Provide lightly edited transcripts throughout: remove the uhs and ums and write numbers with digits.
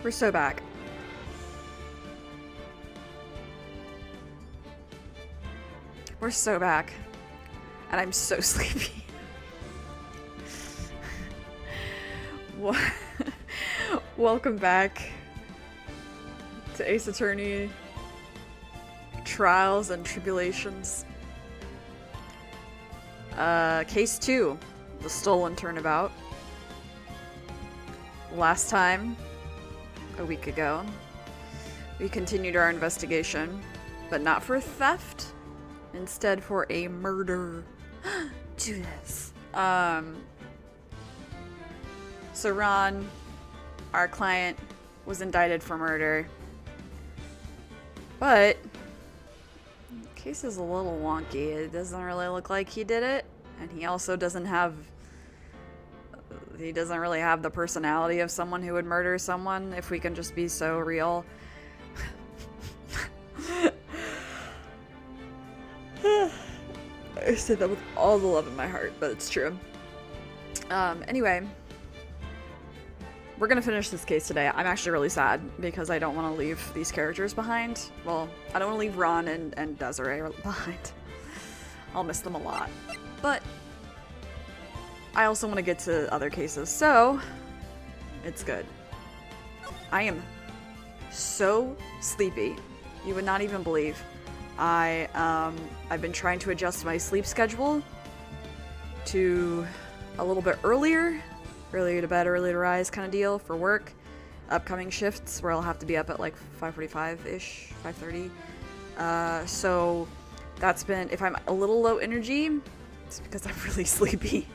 We're so back. We're so back. And I'm so sleepy. Welcome back to Ace Attorney Trials and Tribulations. Case 2, the stolen turnabout. Last time, a week ago, we continued our investigation, but not for theft, instead for a murder. Do this. So Ron, our client, was indicted for murder, but the case is a little wonky. It doesn't really look like he did it, and he also doesn't really have the personality of someone who would murder someone, if we can just be so real. I said that with all the love in my heart, but it's true. Anyway, we're gonna finish this case today. I'm actually really sad because I don't want to leave these characters behind. Well, I don't want to leave Ron and Desiree behind. I'll miss them a lot. But I also want to get to other cases, so it's good. I am so sleepy. You would not even believe. I've been trying to adjust my sleep schedule to a little bit earlier to bed, early to rise kind of deal for work. Upcoming shifts where I'll have to be up at like 5:45-ish, 5:30. So that's been, if I'm a little low energy, it's because I'm really sleepy.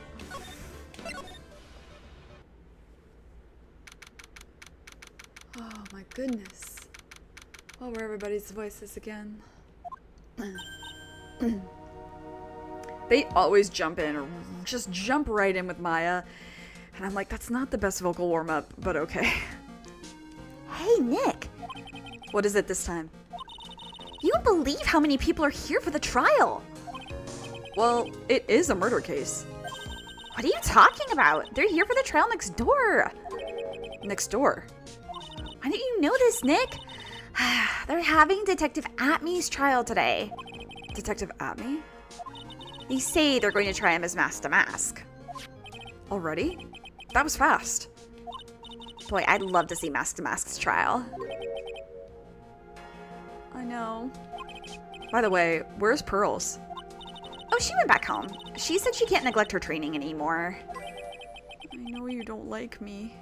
Oh my goodness. What were everybody's voices again? They always jump in, or just jump right in with Maya. And I'm like, that's not the best vocal warm-up, but okay. Hey, Nick. What is it this time? You don't believe how many people are here for the trial. Well, it is a murder case. What are you talking about? They're here for the trial next door. Next door? Why don't you know this, Nick? They're having Detective Atmy's trial today. Detective Atmy? They say they're going to try him as mask to mask. Already? That was fast. Boy, I'd love to see Mask to Mask's trial. I know. By the way, where's Pearls? Oh, she went back home. She said she can't neglect her training anymore. I know you don't like me.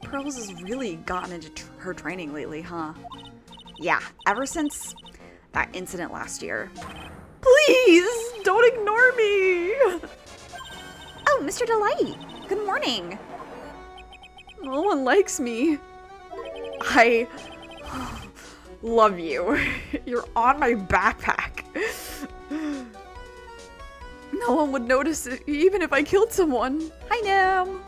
Pearls has really gotten into her training lately, huh? Yeah, ever since that incident last year. Please, don't ignore me! Oh, Mr. Delight. Good morning. No one likes me. I love you. You're on my backpack. No one would notice it, even if I killed someone. Hi, Nam.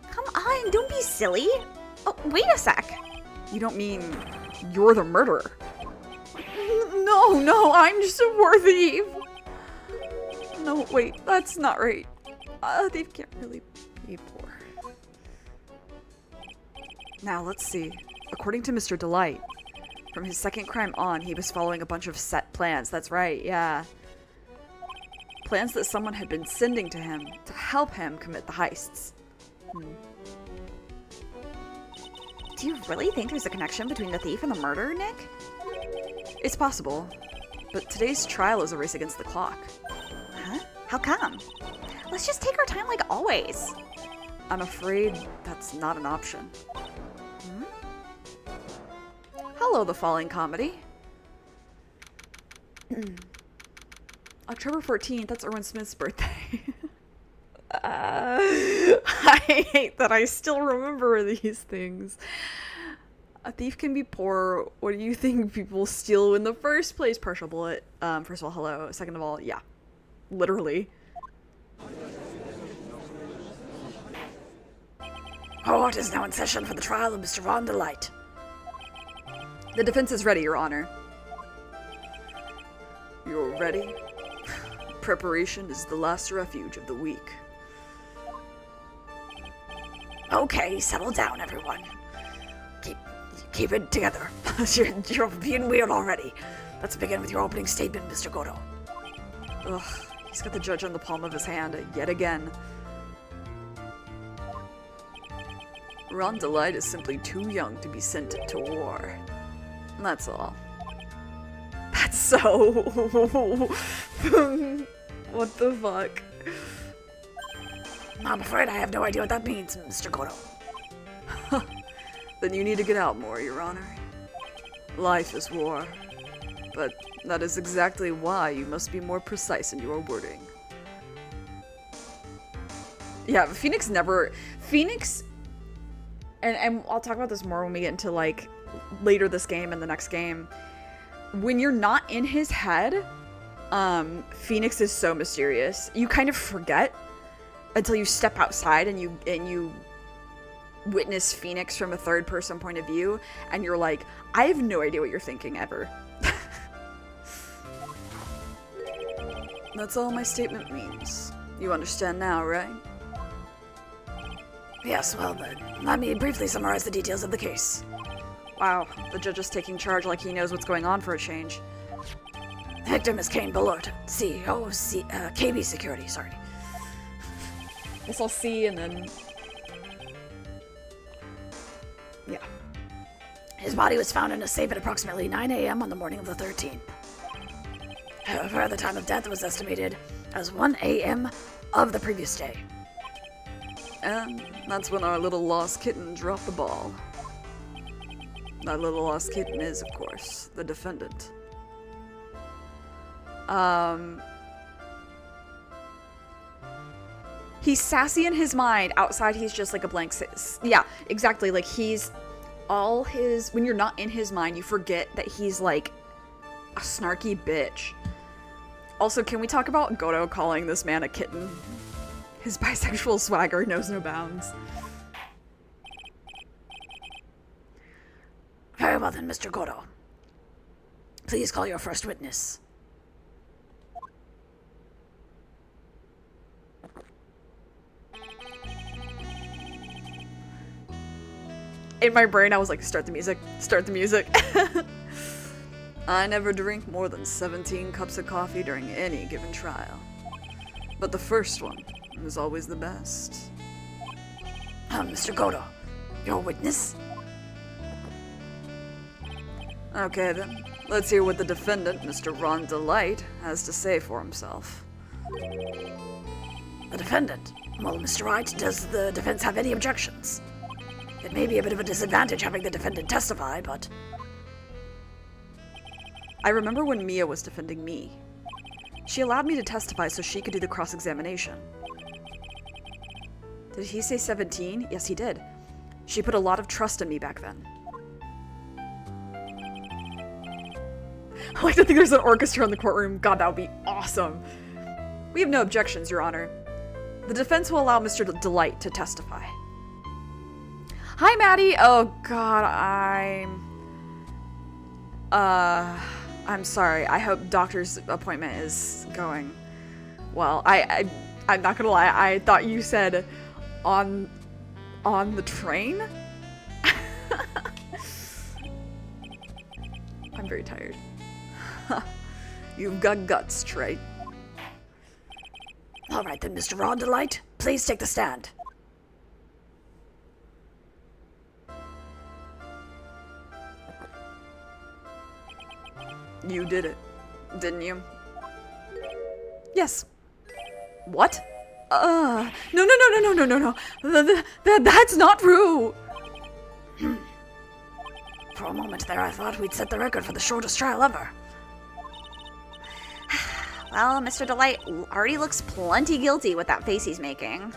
Come on, don't be silly. Oh, wait a sec. You don't mean you're the murderer? No, I'm just a war thief. No, wait, that's not right. They can't really be poor. Now, let's see. According to Mr. Delight, from his second crime on, he was following a bunch of set plans. That's right, yeah. Plans that someone had been sending to him to help him commit the heists. Do you really think there's a connection between the thief and the murder, Nick? It's possible, but today's trial is a race against the clock. Huh? How come? Let's just take our time like always. I'm afraid that's not an option. Hello, The Falling Comedy. October 14th, that's Erwin Smith's birthday. I hate that I still remember these things. A thief can be poor. What do you think people steal in the first place? Partial bullet. First of all, hello. Second of all, yeah. Literally. Court is now in session for the trial of Mr. Ron Delight. The defense is ready, Your Honor. You're ready? Preparation is the last refuge of the weak. Okay, settle down, everyone. Keep it together. You're being weird already. Let's begin with your opening statement, Mr. Goto. Ugh, he's got the judge on the palm of his hand yet again. Ron Delight is simply too young to be sent to war. That's all. That's so... What the fuck? I'm afraid I have no idea what that means, Mr. Goto. Then you need to get out more, Your Honor. Life is war. But that is exactly why you must be more precise in your wording. Yeah, Phoenix never... Phoenix... And I'll talk about this more when we get into, like, later this game and the next game. When you're not in his head, Phoenix is so mysterious. You kind of forget until you step outside and you witness Phoenix from a third-person point of view, and you're like, I have no idea what you're thinking ever. That's all my statement means. You understand now, right? Yes, well then, let me briefly summarize the details of the case. Wow, the judge is taking charge like he knows what's going on for a change. The victim is Kane Ballard, CEO of KB Security, sorry. Guess I'll see and then... Yeah. His body was found in a safe at approximately 9 a.m. on the morning of the 13th. However, the time of death was estimated as 1 a.m. of the previous day. And that's when our little lost kitten dropped the ball. That little lost kitten is, of course, the defendant. He's sassy in his mind. Outside, he's just like a blank... Yeah, exactly. Like, he's... All his... When you're not in his mind, you forget that he's, like, a snarky bitch. Also, can we talk about Goto calling this man a kitten? His bisexual swagger knows no bounds. Very well then, Mr. Goto. Please call your first witness. In my brain, I was like, start the music, start the music. I never drink more than 17 cups of coffee during any given trial. But the first one is always the best. Mr. Goto, your witness? Okay then, let's hear what the defendant, Mr. Ron Delight, has to say for himself. The defendant? Well, Mr. Wright, does the defense have any objections? It may be a bit of a disadvantage having the defendant testify, but... I remember when Mia was defending me. She allowed me to testify so she could do the cross-examination. Did he say 17? Yes, he did. She put a lot of trust in me back then. I like to think there's an orchestra in the courtroom. God, that would be awesome. We have no objections, Your Honor. The defense will allow Mr. Delight to testify. Hi, Maddie. Oh, God, I'm sorry. I hope doctor's appointment is going well. I'm not gonna lie. I thought you said on the train? I'm very tired. You've got guts, Trey. All right then, Mr. Ron Delight, please take the stand. You did it, didn't you? Yes. What? No. That's not true. For a moment there, I thought we'd set the record for the shortest trial ever. Well, Mr. Delight already looks plenty guilty with that face he's making.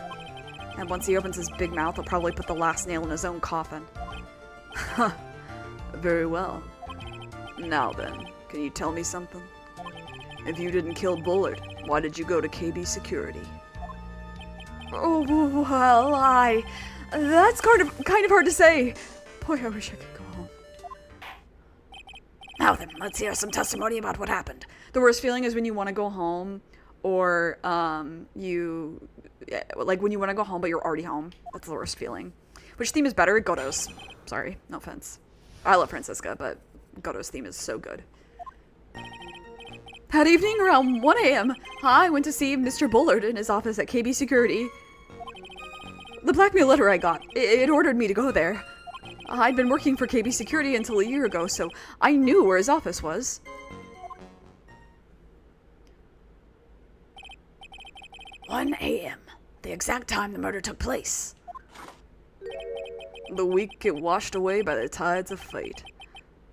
And once he opens his big mouth, he'll probably put the last nail in his own coffin. Huh. Very well. Now then, can you tell me something? If you didn't kill Bullard, why did you go to KB Security? Oh, well, that's kind of hard to say. Boy, I wish I could go home. Now then, let's hear some testimony about what happened. The worst feeling is when you want to go home, or when you want to go home but you're already home. That's the worst feeling. Which theme is better? Goto's. Sorry, no offense. I love Francisca, but Goto's theme is so good. That evening, around 1 a.m., I went to see Mr. Bullard in his office at KB Security. The blackmail letter I got, it ordered me to go there. I'd been working for KB Security until a year ago, so I knew where his office was. 1 a.m., the exact time the murder took place. The weak get washed away by the tides of fate.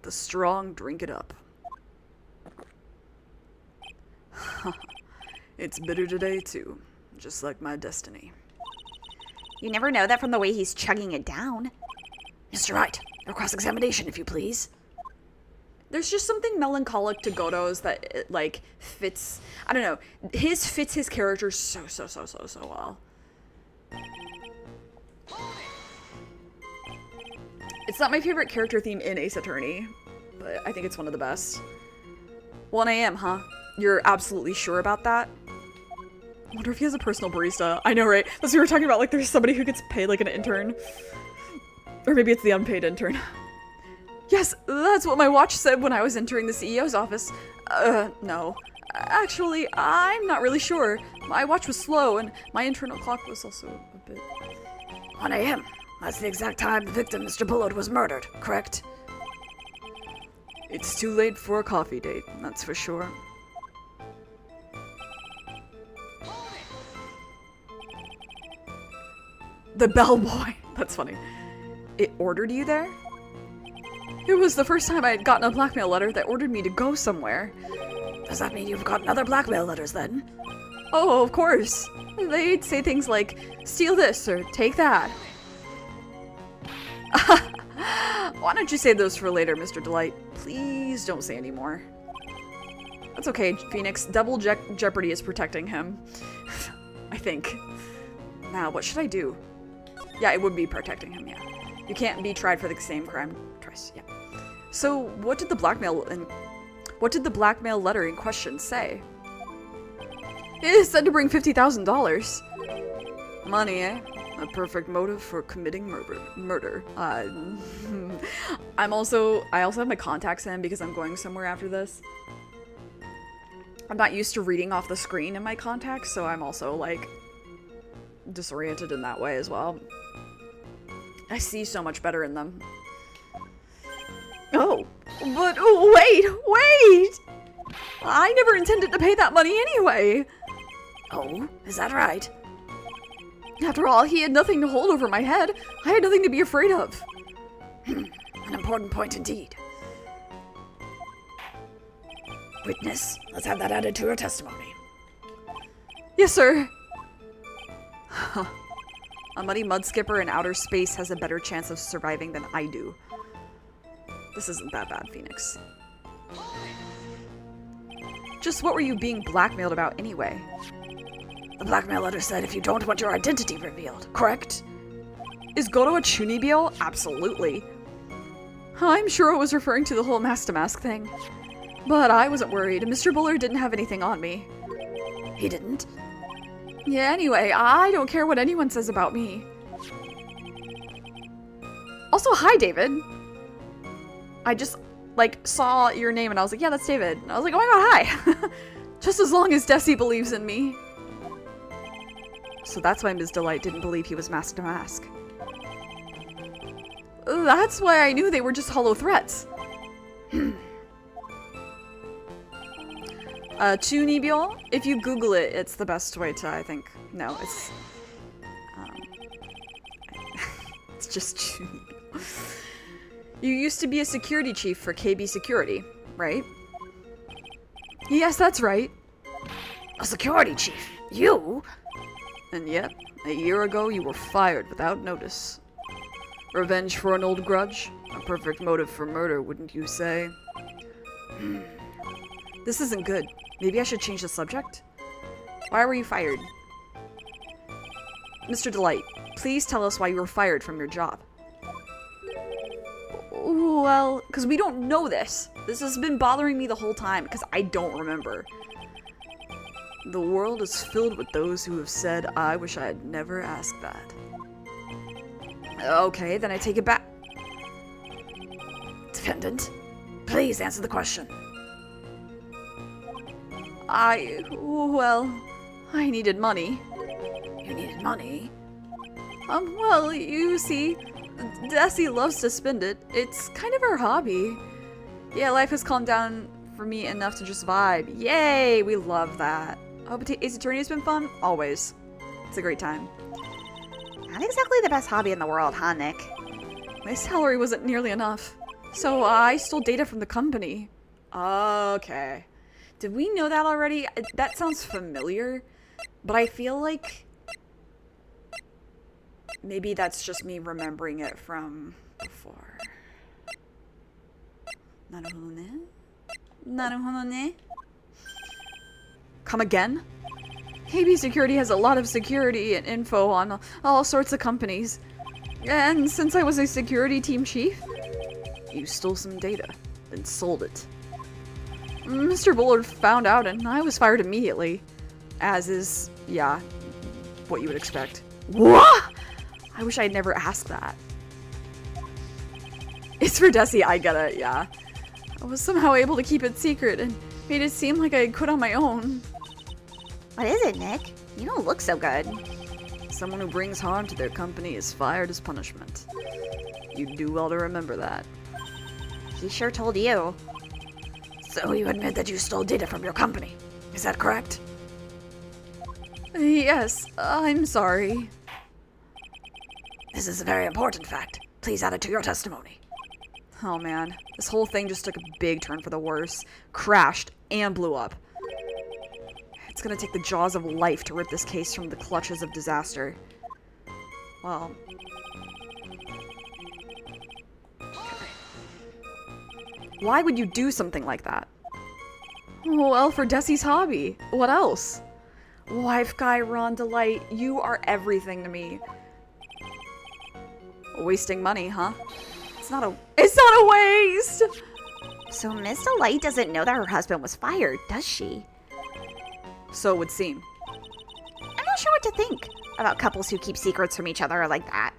The strong drink it up. It's bitter today, too. Just like my destiny. You never know that from the way he's chugging it down. Mr. Wright, your cross-examination, if you please. There's just something melancholic to Goto's that, it, like, fits... I don't know. His fits his character so well. It's not my favorite character theme in Ace Attorney, but I think it's one of the best. 1 a.m., huh? You're absolutely sure about that? I wonder if he has a personal barista. I know, right? That's what we were talking about, like, there's somebody who gets paid like an intern. Or maybe it's the unpaid intern. Yes, that's what my watch said when I was entering the CEO's office. No. Actually, I'm not really sure. My watch was slow, and my internal clock was also a bit... 1 a.m. That's the exact time the victim, Mr. Bullard, was murdered, correct? It's too late for a coffee date, that's for sure. The bellboy. That's funny. It ordered you there? It was the first time I had gotten a blackmail letter that ordered me to go somewhere. Does that mean you've gotten other blackmail letters, then? Oh, of course. They'd say things like, steal this or take that. Why don't you save those for later, Mr. Delight? Please don't say any more. That's okay, Phoenix. Double Jeopardy is protecting him. I think. Now, what should I do? Yeah, it would be protecting him, yeah. You can't be tried for the same crime twice, yeah. So, what did the blackmail letter in question say? It said to bring $50,000. Money, eh? A perfect motive for committing murder. I also have my contacts in because I'm going somewhere after this. I'm not used to reading off the screen in my contacts, so I'm also, like, disoriented in that way as well. I see so much better in them. Oh, but wait! I never intended to pay that money anyway. Oh, is that right? After all, he had nothing to hold over my head. I had nothing to be afraid of. An important point indeed. Witness, let's have that added to your testimony. Yes, sir. A muddy mudskipper in outer space has a better chance of surviving than I do. This isn't that bad, Phoenix. Just what were you being blackmailed about anyway? The blackmail letter said if you don't want your identity revealed, correct? Is Goto a Chunibyo? Absolutely. I'm sure it was referring to the whole mask-to-mask thing. But I wasn't worried. Mr. Bullard didn't have anything on me. He didn't? Yeah, anyway, I don't care what anyone says about me. Also, hi, David. I just, like, saw your name and I was like, yeah, that's David. And I was like, oh my god, hi. Just as long as Desi believes in me. So that's why Ms. Delight didn't believe he was mask to mask. That's why I knew they were just hollow threats. Chunibyo, if you Google it, it's the best way to, I think. No, it's... it's just Chunibyo. You used to be a security chief for KB Security, right? Yes, that's right. A security chief? You? And yet, a year ago you were fired without notice. Revenge for an old grudge? A perfect motive for murder, wouldn't you say? This isn't good. Maybe I should change the subject? Why were you fired? Mr. Delight, please tell us why you were fired from your job. Well, because we don't know this. This has been bothering me the whole time, because I don't remember. The world is filled with those who have said, I wish I had never asked that. Okay, then I take it back. Defendant, please answer the question. Well, I needed money. You needed money? Well, you see, Desi loves to spend it. It's kind of her hobby. Yeah, life has calmed down for me enough to just vibe. Yay, we love that. Oh, but Ace Attorney has been fun? Always. It's a great time. Not exactly the best hobby in the world, huh, Nick? My salary wasn't nearly enough, so I stole data from the company. Okay. Did we know that already? That sounds familiar, but I feel like maybe that's just me remembering it from before. Naruhodo ne? Come again? KB Security has a lot of security and info on all sorts of companies. And since I was a security team chief, you stole some data, then sold it. Mr. Bullard found out and I was fired immediately. As is, yeah, what you would expect. What? I wish I'd never asked that. It's for Desi, I get it, yeah. I was somehow able to keep it secret and made it seem like I had quit on my own. What is it, Nick? You don't look so good. Someone who brings harm to their company is fired as punishment. You'd do well to remember that. He sure told you. So you admit that you stole data from your company. Is that correct? Yes, I'm sorry. This is a very important fact. Please add it to your testimony. Oh man, this whole thing just took a big turn for the worse. Crashed and blew up. It's gonna take the jaws of life to rip this case from the clutches of disaster. Well... Why would you do something like that? Well, for Desi's hobby. What else? Wife guy Ron Delight, you are everything to me. Wasting money, huh? It's not a waste! So Miss Delight doesn't know that her husband was fired, does she? So it would seem. I'm not sure what to think about couples who keep secrets from each other like that.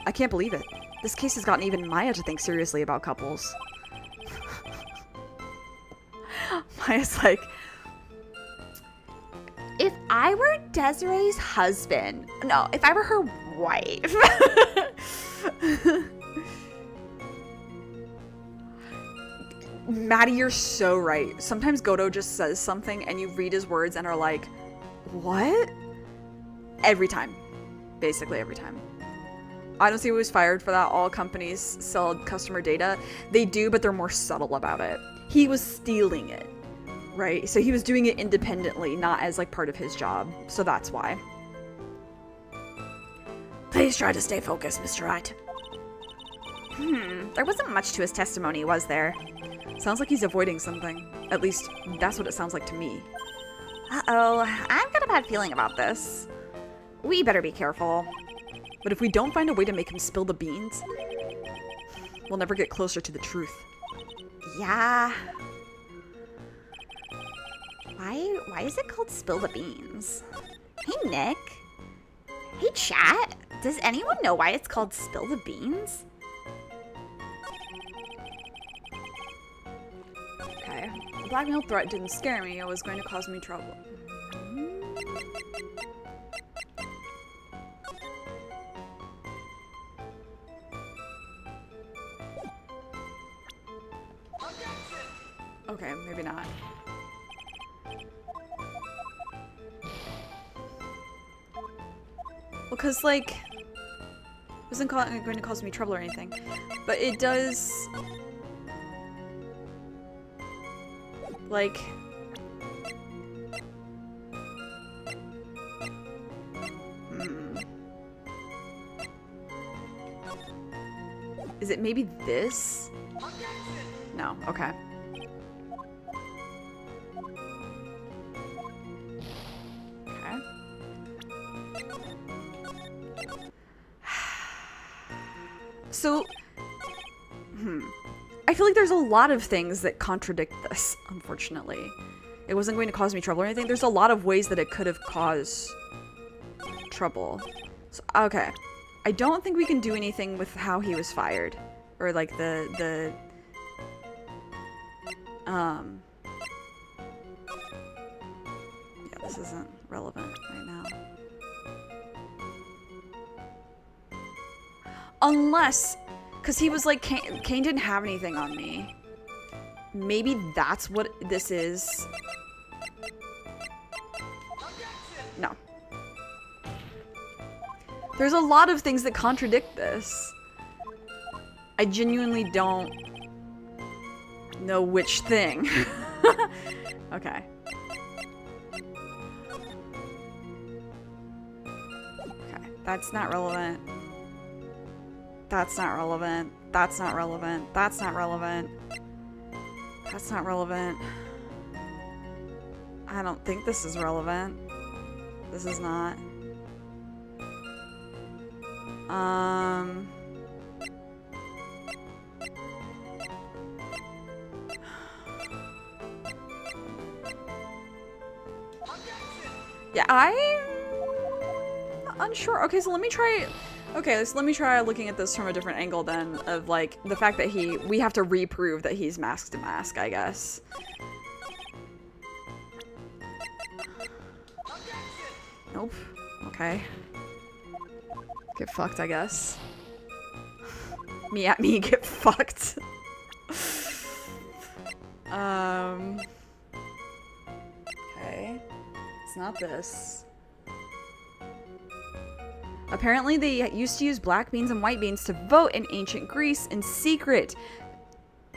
I can't believe it. This case has gotten even Maya to think seriously about couples. Maya's like... If I were Desiree's husband... No, if I were her wife... Maddie, you're so right. Sometimes Goto just says something and you read his words and are like, what? Every time. Basically every time. I don't see who was fired for that. All companies sell customer data. They do, but they're more subtle about it. He was stealing it, right? So he was doing it independently, not as like part of his job. So that's why. Please try to stay focused, Mr. Wright. There wasn't much to his testimony, was there? Sounds like he's avoiding something. At least, that's what it sounds like to me. Uh-oh, I've got a bad feeling about this. We better be careful. But if we don't find a way to make him spill the beans, we'll never get closer to the truth. Yeah. Why is it called Spill the Beans? Hey, Nick. Hey, chat. Does anyone know why it's called Spill the Beans? Okay. The blackmail threat didn't scare me. It was going to cause me trouble. Okay, maybe not. Because, like, it wasn't going to cause me trouble or anything. But it does... Like... Is it maybe this? No, okay. Okay. So, I feel like there's a lot of things that contradict this, unfortunately. It wasn't going to cause me trouble or anything. There's a lot of ways that it could have caused trouble. So, okay. I don't think we can do anything with how he was fired. Or like yeah, this isn't relevant right now. Unless, because he was like, Kane didn't have anything on me. Maybe that's what this is. No. There's a lot of things that contradict this. I genuinely don't know which thing. Okay. Okay, that's not relevant. That's not relevant. That's not relevant. That's not relevant. That's not relevant. I don't think this is relevant. This is not. Yeah, I'm unsure. Okay, so let me try. Okay, so let me try looking at this from a different angle then, of like the fact that we have to reprove that he's mask to mask, I guess. Nope. Okay. Get fucked, I guess. Me at me, get fucked. Okay. It's not this. Apparently they used to use black beans and white beans to vote in ancient Greece in secret.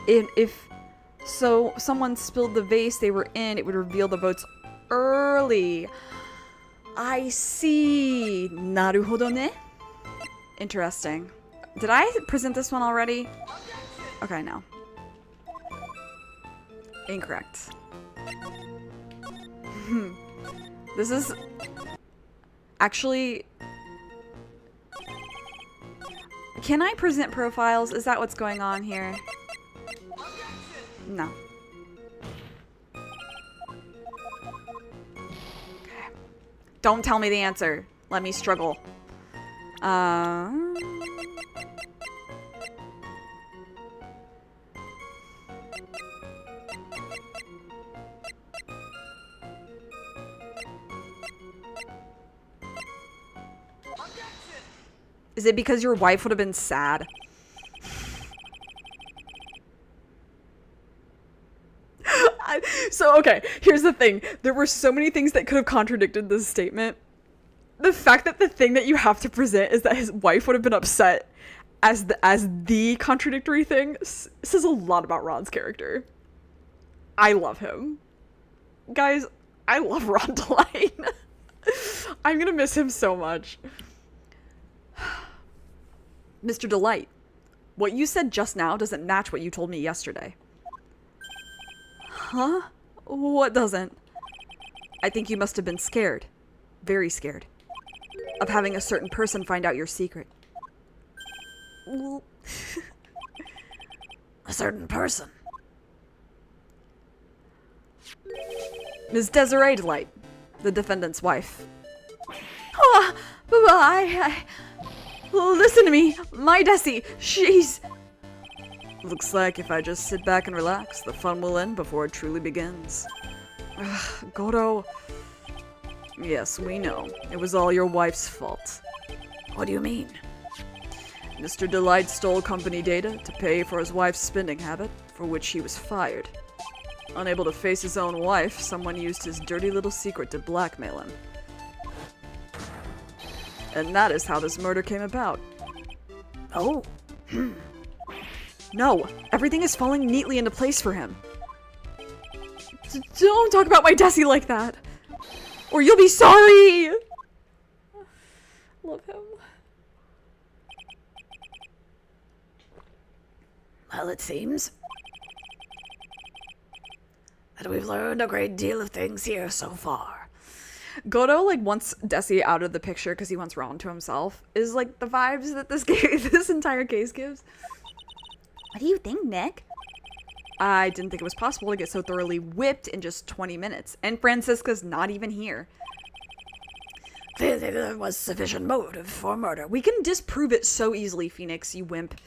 If someone spilled the vase they were in, it would reveal the votes early. I see. Naruhodo ne? Interesting. Did I present this one already? Okay, no. Incorrect. This is actually... Can I present profiles? Is that what's going on here? No. Okay. Don't tell me the answer. Let me struggle. Is it because your wife would have been sad? So, okay, here's the thing. There were so many things that could have contradicted this statement. The fact that the thing that you have to present is that his wife would have been upset as the contradictory thing says a lot about Ron's character. I love him. Guys, I love Ron Delane. I'm gonna miss him so much. Mr. Delight, what you said just now doesn't match what you told me yesterday. Huh? What doesn't? I think you must have been scared. Very scared. Of having a certain person find out your secret. A certain person? Ms. Desiree Delight, the defendant's wife. Oh, listen to me. My Desi, she's... Looks like if I just sit back and relax, the fun will end before it truly begins. Goro... Yes, we know. It was all your wife's fault. What do you mean? Mr. Delight stole company data to pay for his wife's spending habit, for which he was fired. Unable to face his own wife, someone used his dirty little secret to blackmail him. And that is how this murder came about. Oh. No, everything is falling neatly into place for him. Don't talk about my Desi like that, or you'll be sorry! Love him. Well, it seems that we've learned a great deal of things here so far. Goto, like, wants Desi out of the picture because he wants Ron to himself, is, like, the vibes that this entire case gives. What do you think, Nick? I didn't think it was possible to get so thoroughly whipped in just 20 minutes. And Francisca's not even here. There was sufficient motive for murder. We can disprove it so easily, Phoenix, you wimp.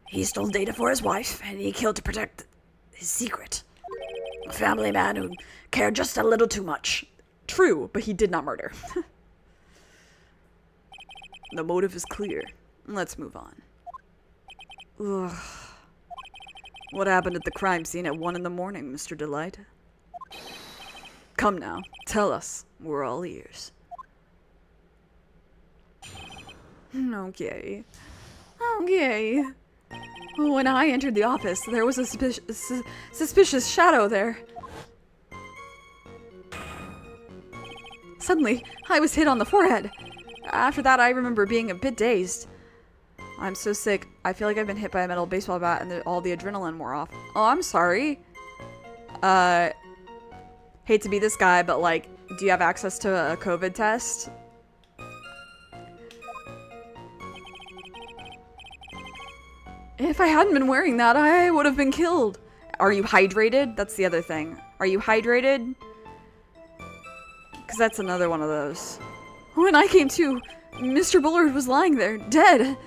He stole data for his wife, and he killed to protect his secret. A family man who cared just a little too much. True, but he did not murder. The motive is clear. Let's move on. Ugh. What happened at the crime scene at 1 in the morning, Mr. Delight? Come now, tell us. We're all ears. Okay. Okay. When I entered the office, there was a suspicious shadow there. Suddenly, I was hit on the forehead. After that, I remember being a bit dazed. I'm so sick. I feel like I've been hit by a metal baseball bat and all the adrenaline wore off. Oh, I'm sorry. Hate to be this guy, but like, do you have access to a COVID test? If I hadn't been wearing that, I would have been killed. Are you hydrated? That's the other thing. Are you hydrated? Because that's another one of those. When I came to, Mr. Bullard was lying there, dead.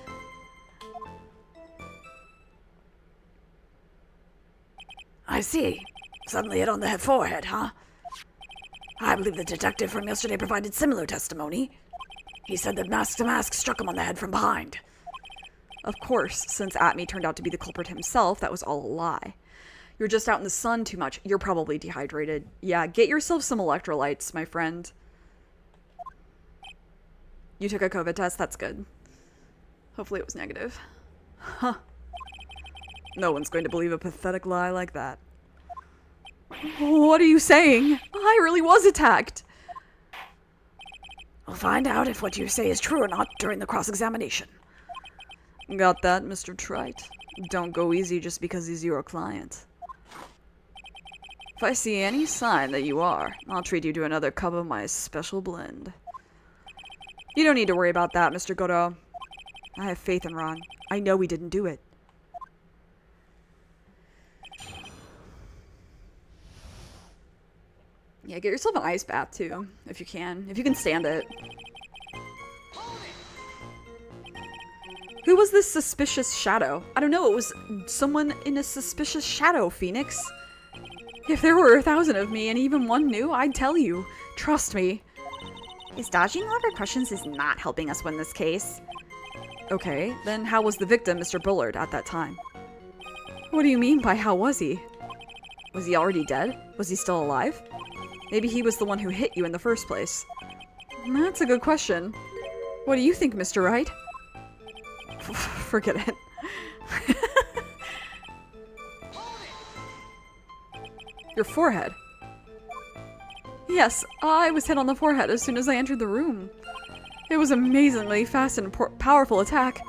I see. Suddenly hit on the forehead, huh? I believe the detective from yesterday provided similar testimony. He said that Mask to Mask struck him on the head from behind. Of course, since Atme turned out to be the culprit himself, that was all a lie. You're just out in the sun too much. You're probably dehydrated. Yeah, get yourself some electrolytes, my friend. You took a COVID test? That's good. Hopefully it was negative. Huh. No one's going to believe a pathetic lie like that. What are you saying? I really was attacked. We'll find out if what you say is true or not during the cross-examination. Got that, Mr. Trite? Don't go easy just because he's your client. If I see any sign that you are, I'll treat you to another cup of my special blend. You don't need to worry about that, Mr. Goro. I have faith in Ron. I know he didn't do it. Yeah, get yourself an ice bath, too, if you can. If you can stand it. Who was this suspicious shadow? I don't know, it was someone in a suspicious shadow, Phoenix. If there were 1,000 of me and even one knew, I'd tell you. Trust me. His dodging all of our questions is not helping us win this case. Okay, then how was the victim, Mr. Bullard, at that time? What do you mean by how was he? Was he already dead? Was he still alive? Maybe he was the one who hit you in the first place. That's a good question. What do you think, Mr. Wright? Forget it. Your forehead. Yes, I was hit on the forehead as soon as I entered the room. It was an amazingly fast and powerful attack.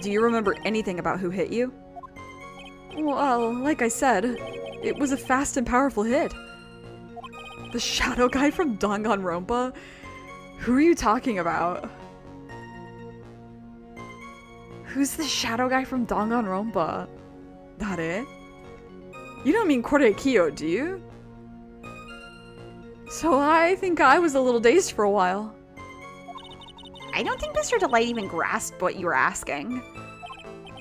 Do you remember anything about who hit you? Well, like I said, it was a fast and powerful hit. The shadow guy from Danganronpa? Who are you talking about? Who's the shadow guy from Danganronpa? That it? You don't mean Korekiyo, do you? So I think I was a little dazed for a while. I don't think Mr. Delight even grasped what you were asking.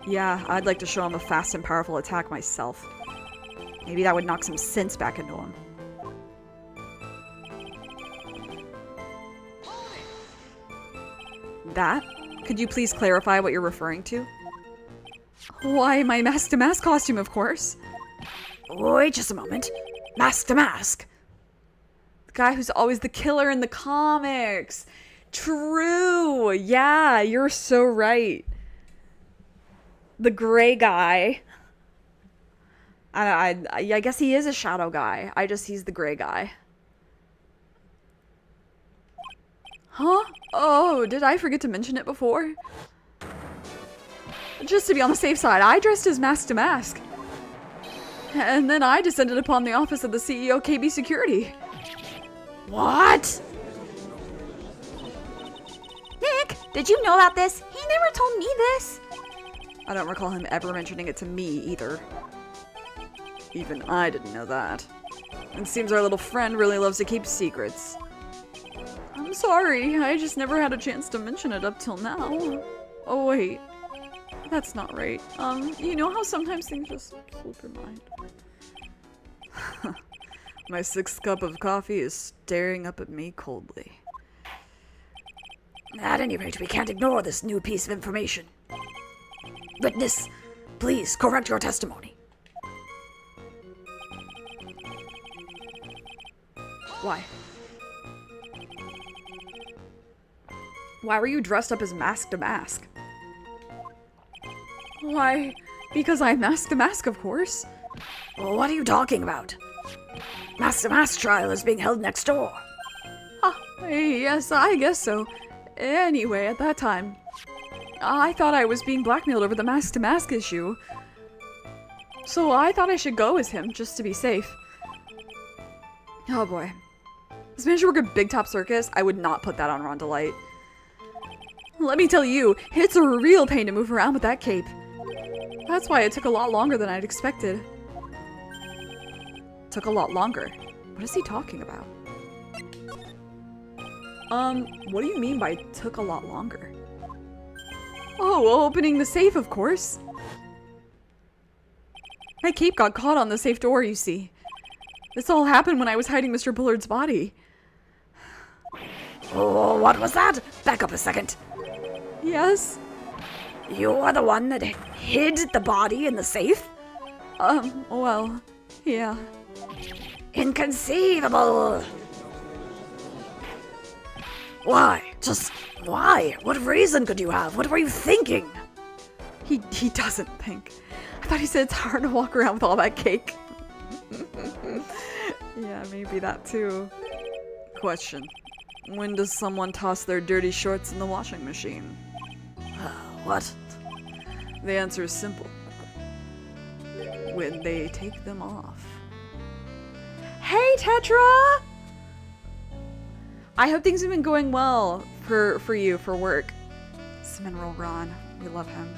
Yeah, I'd like to show him a fast and powerful attack myself. Maybe that would knock some sense back into him. That? Could you please clarify what you're referring to? Why, my Mask to Mask costume, of course. Wait just a moment. Mask to Mask. The guy who's always the killer in the comics. True. Yeah, you're so right. The gray guy. I guess he is a shadow guy. He's the gray guy. Huh? Oh, did I forget to mention it before? Just to be on the safe side, I dressed as Mask to Mask. And then I descended upon the office of the CEO KB Security. What? Nick, did you know about this? He never told me this. I don't recall him ever mentioning it to me either. Even I didn't know that. It seems our little friend really loves to keep secrets. Sorry, I just never had a chance to mention it up till now. Oh wait, that's not right. You know how sometimes things just slip your mind? My 6th cup of coffee is staring up at me coldly. At any rate, we can't ignore this new piece of information. Witness, please correct your testimony. Why? Why were you dressed up as Mask to Mask? Why? Because I'm Mask to Mask, of course. Well, what are you talking about? Mask to Mask trial is being held next door. Ah, yes, I guess so. Anyway, at that time, I thought I was being blackmailed over the Mask to Mask issue. So I thought I should go as him, just to be safe. Oh boy. This man should work at Big Top Circus. I would not put that on Ron Delight. Let me tell you, it's a real pain to move around with that cape. That's why it took a lot longer than I'd expected. Took a lot longer? What is he talking about? What do you mean by took a lot longer? Oh, opening the safe, of course. My cape got caught on the safe door, you see. This all happened when I was hiding Mr. Bullard's body. Oh, what was that? Back up a second. Yes? You are the one that hid the body in the safe? Well, yeah. Inconceivable! Why? Just why? What reason could you have? What were you thinking? He doesn't think. I thought he said it's hard to walk around with all that cake. Yeah, maybe that too. Question. When does someone toss their dirty shorts in the washing machine? What? The answer is simple. When they take them off. Hey, Tetra! I hope things have been going well for you, for work. Cinnamon Ron. We love him.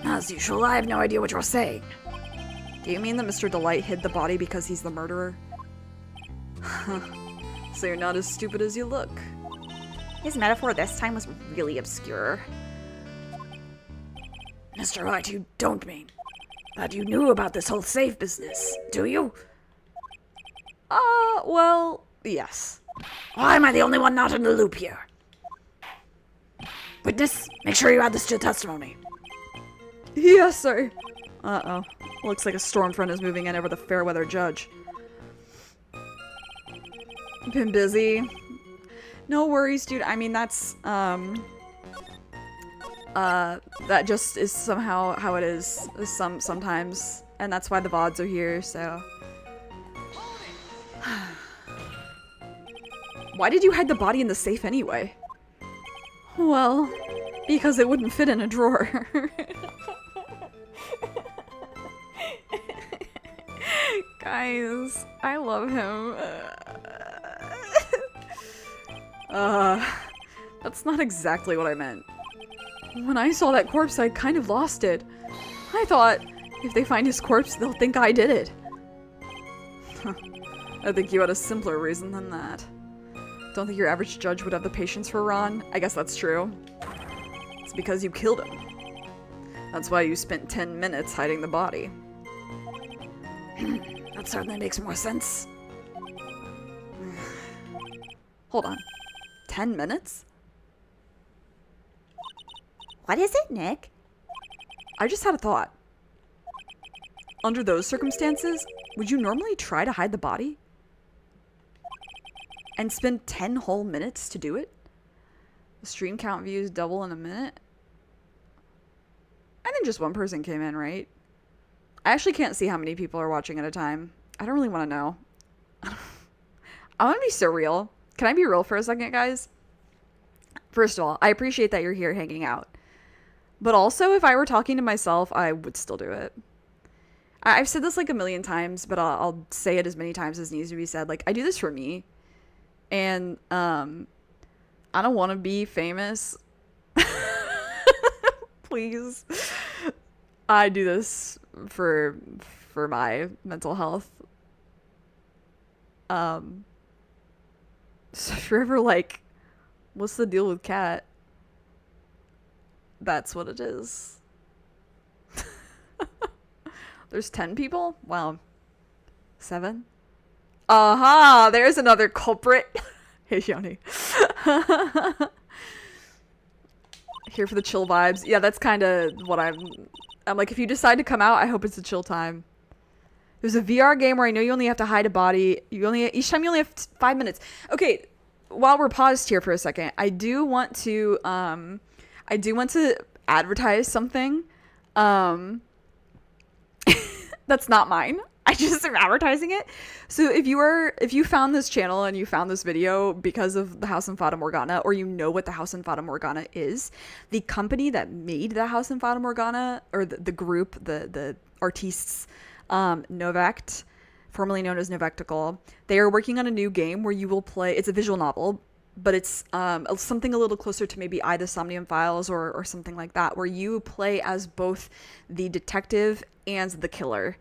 As usual, I have no idea what you're saying. Do you mean that Mr. Delight hid the body because he's the murderer? So you're not as stupid as you look. His metaphor this time was really obscure. Mr. Wright, you don't mean that you knew about this whole safe business, do you? Well, yes. Why am I the only one not in the loop here? Witness, make sure you add this to the testimony. Yes, sir. Uh-oh. Looks like a storm front is moving in over the fair weather judge. Been busy. No worries, dude. I mean, that's, that just is somehow how it is sometimes. And that's why the VODs are here, so. Why did you hide the body in the safe anyway? Well, because it wouldn't fit in a drawer. Guys, I love him. That's not exactly what I meant. When I saw that corpse, I kind of lost it. I thought, if they find his corpse, they'll think I did it. I think you had a simpler reason than that. Don't think your average judge would have the patience for Ron. I guess that's true. It's because you killed him. That's why you spent 10 minutes hiding the body. That certainly makes more sense. Hold on. 10 minutes? What is it, Nick? I just had a thought. Under those circumstances, would you normally try to hide the body? And spend 10 whole minutes to do it? The stream count views double in a minute? I think just one person came in, right? I actually can't see how many people are watching at a time. I don't really want to know. I want to be so real. Can I be real for a second, guys? First of all, I appreciate that you're here hanging out. But also, if I were talking to myself, I would still do it. I've said this like a million times, but I'll say it as many times as needs to be said. Like, I do this for me. And, I don't want to be famous. Please. I do this for my mental health. So if you're ever like, what's the deal with Cat? That's what it is. There's 10 people? Wow. 7? Aha! There's another culprit. Hey, Shoni. Here for the chill vibes. Yeah, that's kind of what I'm like, if you decide to come out, I hope it's a chill time. There's a VR game where I know you only have to hide a body. Each time you only have 5 minutes. Okay, while we're paused here for a second, I do want to advertise something. That's not mine. I just am advertising it. So if you found this channel and you found this video because of the House in Fata Morgana, or you know what the House in Fata Morgana is, the company that made the House in Fata Morgana, or the group, the artists, Novect, formerly known as Novectical, they are working on a new game where you will play. It's a visual novel, but it's something a little closer to maybe The Somnium Files or something like that, where you play as both the detective and the killer.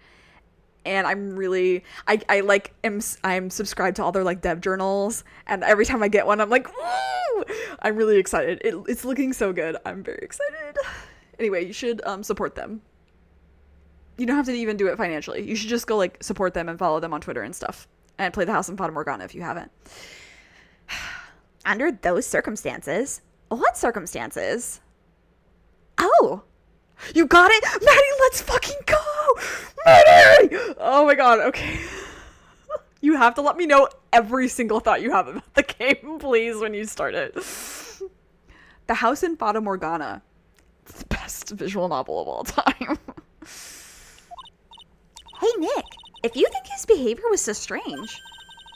And I'm really, I'm subscribed to all their like dev journals, and every time I get one, I'm like, woo! I'm really excited. It's looking so good. I'm very excited. Anyway, you should support them. You don't have to even do it financially. You should just go like support them and follow them on Twitter and stuff, and play the House in Fata Morgana if you haven't. Under those circumstances. What circumstances? Oh! You got it? Maddie, let's fucking go! Maddie! Oh my god, okay. You have to let me know every single thought you have about the game, please, when you start it. The House in Fata Morgana. It's the best visual novel of all time. Hey, Nick, if you think his behavior was so strange,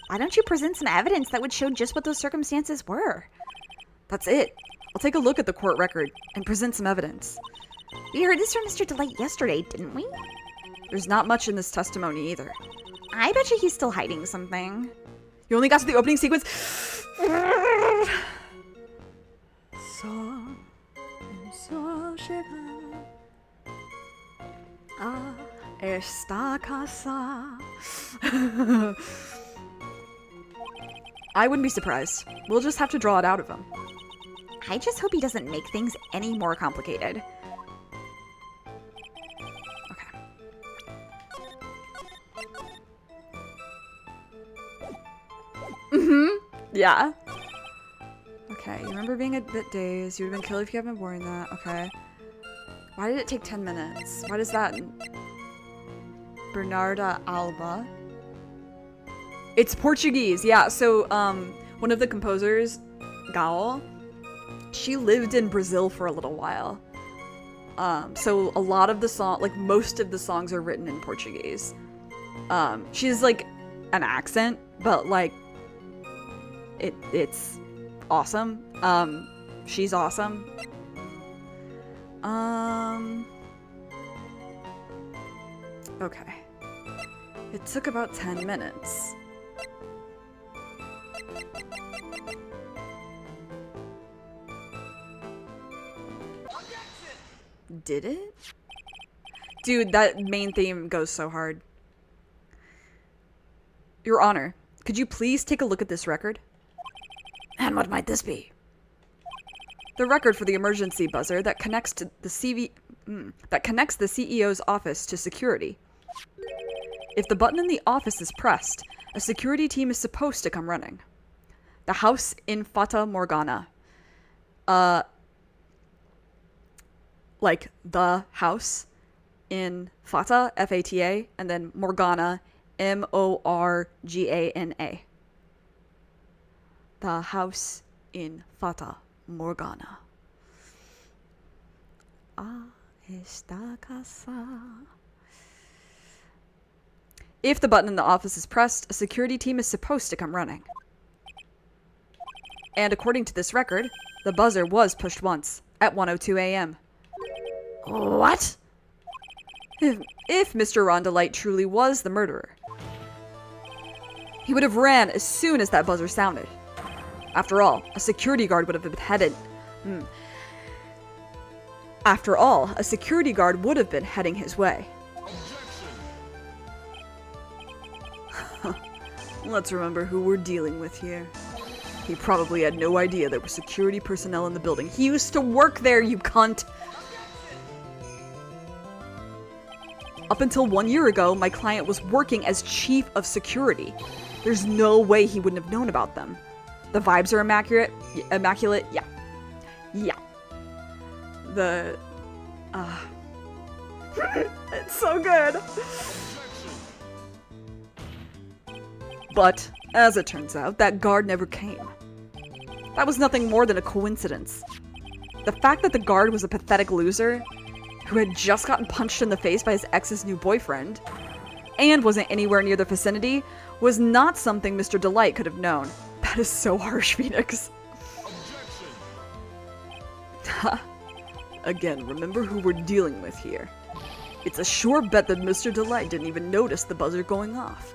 why don't you present some evidence that would show just what those circumstances were? That's it. I'll take a look at the court record and present some evidence. We heard this from Mr. Delight yesterday, didn't we? There's not much in this testimony either. I bet you he's still hiding something. You only got to the opening sequence. Esta casa. I wouldn't be surprised. We'll just have to draw it out of him. I just hope he doesn't make things any more complicated. Okay. Yeah. Okay, you remember being a bit dazed. You would have been killed if you hadn't been wearing that. Okay. Why did it take 10 minutes? Why does that... Bernarda Alba. It's Portuguese, yeah. So, one of the composers, Gal, she lived in Brazil for a little while. So a lot of the song, like most of the songs are written in Portuguese. She's like an accent, but like it's awesome. She's awesome. Okay. It took about 10 minutes. Did it? Dude, that main theme goes so hard. Your Honor, could you please take a look at this record? And what might this be? The record for the emergency buzzer that connects to the connects the CEO's office to security. If the button in the office is pressed, a security team is supposed to come running. The House in Fata Morgana. Like the house in Fata, F-A-T-A, and then Morgana, M-O-R-G-A-N-A. The House in Fata Morgana. Esta casa. If the button in the office is pressed, a security team is supposed to come running. And according to this record, the buzzer was pushed once, at 1:02 a.m. What? If Mr. Rondelite truly was the murderer, he would have ran as soon as that buzzer sounded. After all, a security guard would have been headed... After all, a security guard would have been heading his way. Let's remember who we're dealing with here. He probably had no idea there were security personnel in the building. He used to work there, you cunt! Up until 1 year ago, my client was working as chief of security. There's no way he wouldn't have known about them. The vibes are immaculate? Immaculate? Yeah. Yeah. It's so good. But, as it turns out, that guard never came. That was nothing more than a coincidence. The fact that the guard was a pathetic loser who had just gotten punched in the face by his ex's new boyfriend and wasn't anywhere near the vicinity was not something Mr. Delight could have known. That is so harsh, Phoenix. Again, remember who we're dealing with here. It's a sure bet that Mr. Delight didn't even notice the buzzer going off.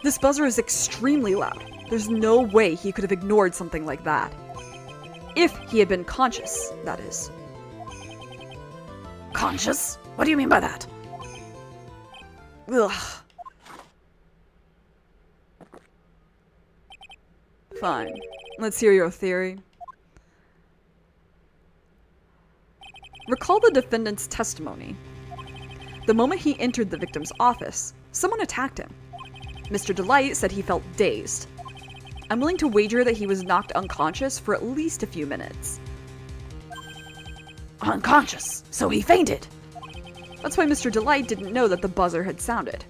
This buzzer is extremely loud. There's no way he could have ignored something like that. If he had been conscious, that is. Conscious? What do you mean by that? Ugh. Fine. Let's hear your theory. Recall the defendant's testimony. The moment he entered the victim's office, someone attacked him. Mr. Delight said he felt dazed. I'm willing to wager that he was knocked unconscious for at least a few minutes. Unconscious? So he fainted? That's why Mr. Delight didn't know that the buzzer had sounded.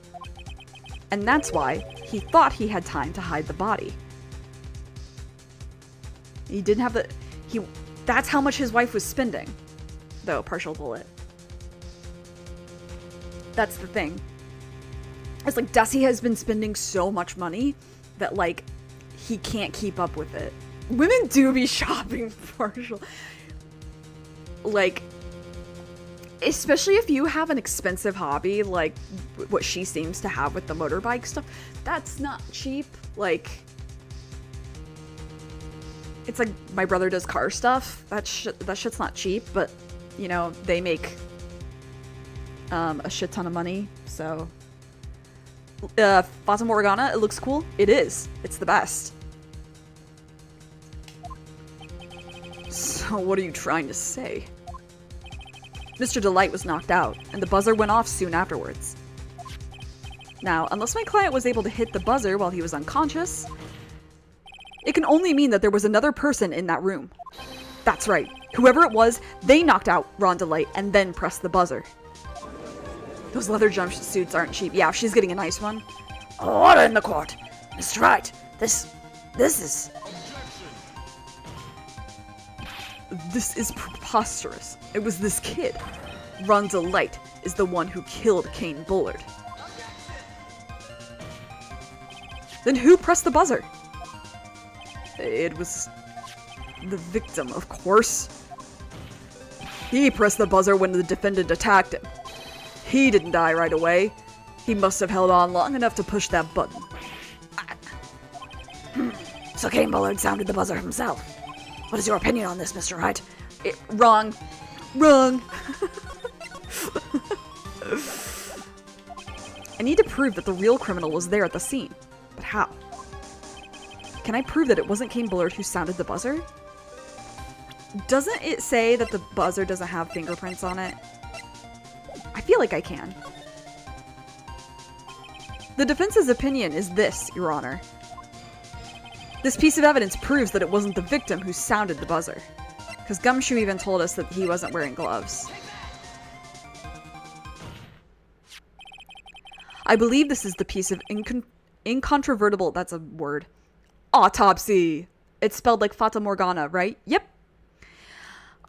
And that's why he thought he had time to hide the body. He didn't have the... That's how much his wife was spending. Though, partial bullet. That's the thing. It's like, Desi has been spending so much money that, like, he can't keep up with it. Women do be shopping partial. Like, especially if you have an expensive hobby, like what she seems to have with the motorbike stuff, that's not cheap. Like, it's like my brother does car stuff. That shit's not cheap, but, you know, they make a shit ton of money, so... Fata Morgana, it looks cool. It is. It's the best. So what are you trying to say? Mr. Delight was knocked out, and the buzzer went off soon afterwards. Now, unless my client was able to hit the buzzer while he was unconscious, it can only mean that there was another person in that room. That's right. Whoever it was, they knocked out Ron Delight and then pressed the buzzer. Those leather jumpsuits aren't cheap. Yeah, she's getting a nice one. Order in the court. Mr. Wright, this is... This is preposterous. It was this kid. Ron Delight is the one who killed Kane Bullard. Then who pressed the buzzer? It was the victim, of course. He pressed the buzzer when the defendant attacked him. He didn't die right away. He must have held on long enough to push that button. So Kane Bullard sounded the buzzer himself. What is your opinion on this, Mr. Wright? Wrong. Wrong. I need to prove that the real criminal was there at the scene. But how? Can I prove that it wasn't Kane Bullard who sounded the buzzer? Doesn't it say that the buzzer doesn't have fingerprints on it? I feel like I can. The defense's opinion is this, Your Honor. This piece of evidence proves that it wasn't the victim who sounded the buzzer. Because Gumshoe even told us that he wasn't wearing gloves. I believe this is the piece of incontrovertible, that's a word, autopsy. It's spelled like Fata Morgana, right? Yep.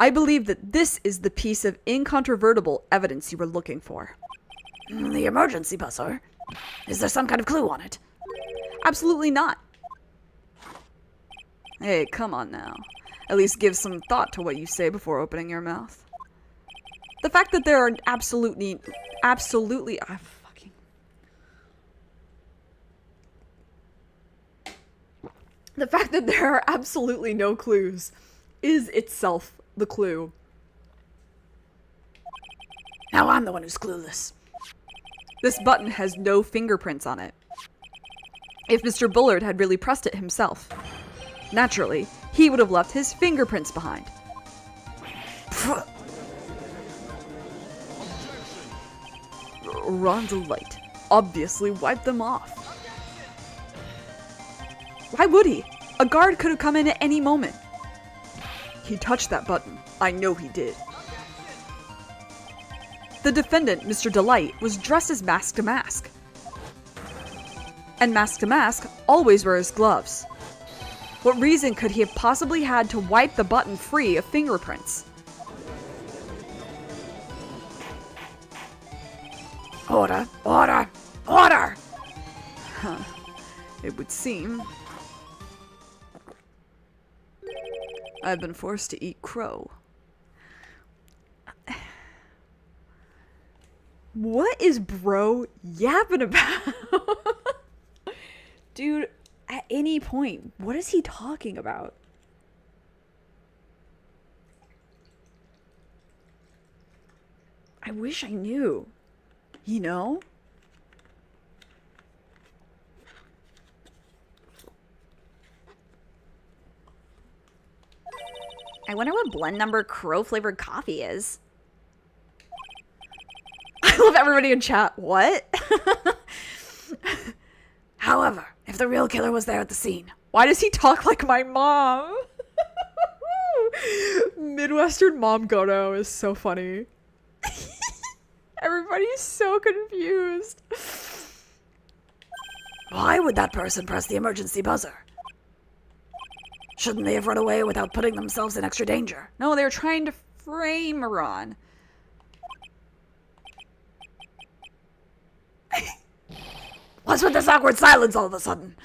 I believe that this is the piece of incontrovertible evidence you were looking for. The emergency buzzer? Is there some kind of clue on it? Absolutely not. Hey, come on now. At least give some thought to what you say before opening your mouth. The fact that there are The fact that there are absolutely no clues is itself the clue. Now I'm the one who's clueless. This button has no fingerprints on it. if Mr. Bullard had really pressed it himself. Naturally, he would have left his fingerprints behind. Ron Delight obviously wiped them off. Why would he? A guard could have come in at any moment. He touched that button. I know he did. The defendant, Mr. Delight, was dressed as Mask to Mask. And Mask to Mask always wears gloves. What reason could he have possibly had to wipe the button free of fingerprints? Order, order, order! Huh. It would seem I've been forced to eat crow. What is bro yapping about? Dude, at any point, what is he talking about? I wish I knew. You know? I wonder what blend number crow flavored coffee is. I love everybody in chat. What? However, if the real killer was there at the scene, Why does he talk like my mom? Midwestern mom Goto is so funny. Everybody's so confused. why would that person press the emergency buzzer? Shouldn't they have run away without putting themselves in extra danger? No, they were trying to frame Ron. What's with this awkward silence all of a sudden?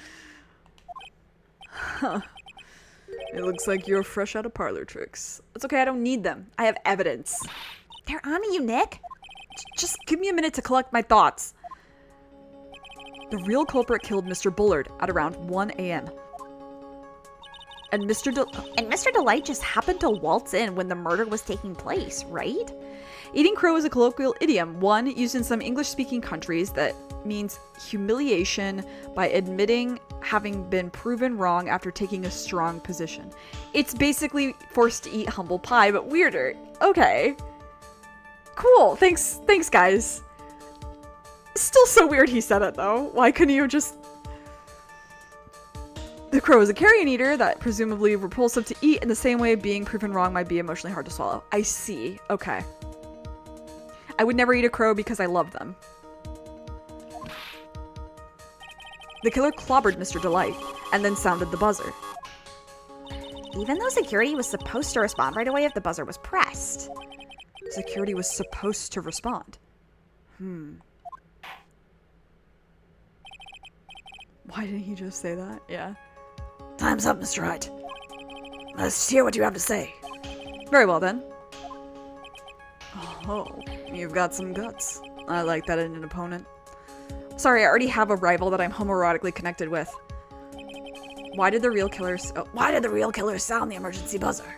It looks like you're fresh out of parlor tricks. It's okay, I don't need them. I have evidence. They're on you, Nick. Just give me a minute to collect my thoughts. The real culprit killed Mr. Bullard at around 1 a.m. And Mr. Delight just happened to waltz in when the murder was taking place, right? Eating crow is a colloquial idiom, one used in some English-speaking countries that means humiliation by admitting having been proven wrong after taking a strong position. It's basically forced to eat humble pie, but weirder. Okay. Cool. Thanks, guys. Still so weird he said it, though. Why couldn't you just... The crow is a carrion eater that presumably repulsive to eat in the same way being proven wrong might be emotionally hard to swallow. I see. Okay. I would never eat a crow because I love them. The killer clobbered Mr. Delight and then sounded the buzzer. Even though security was supposed to respond right away if the buzzer was pressed. Security was supposed to respond. Why didn't he just say that? Yeah. Time's up, Mr. Wright. Let's hear what you have to say. Very well then. Oh, you've got some guts. I like that in an opponent. Sorry, I already have a rival that I'm homoerotically connected with. Why did the real killer sound the emergency buzzer?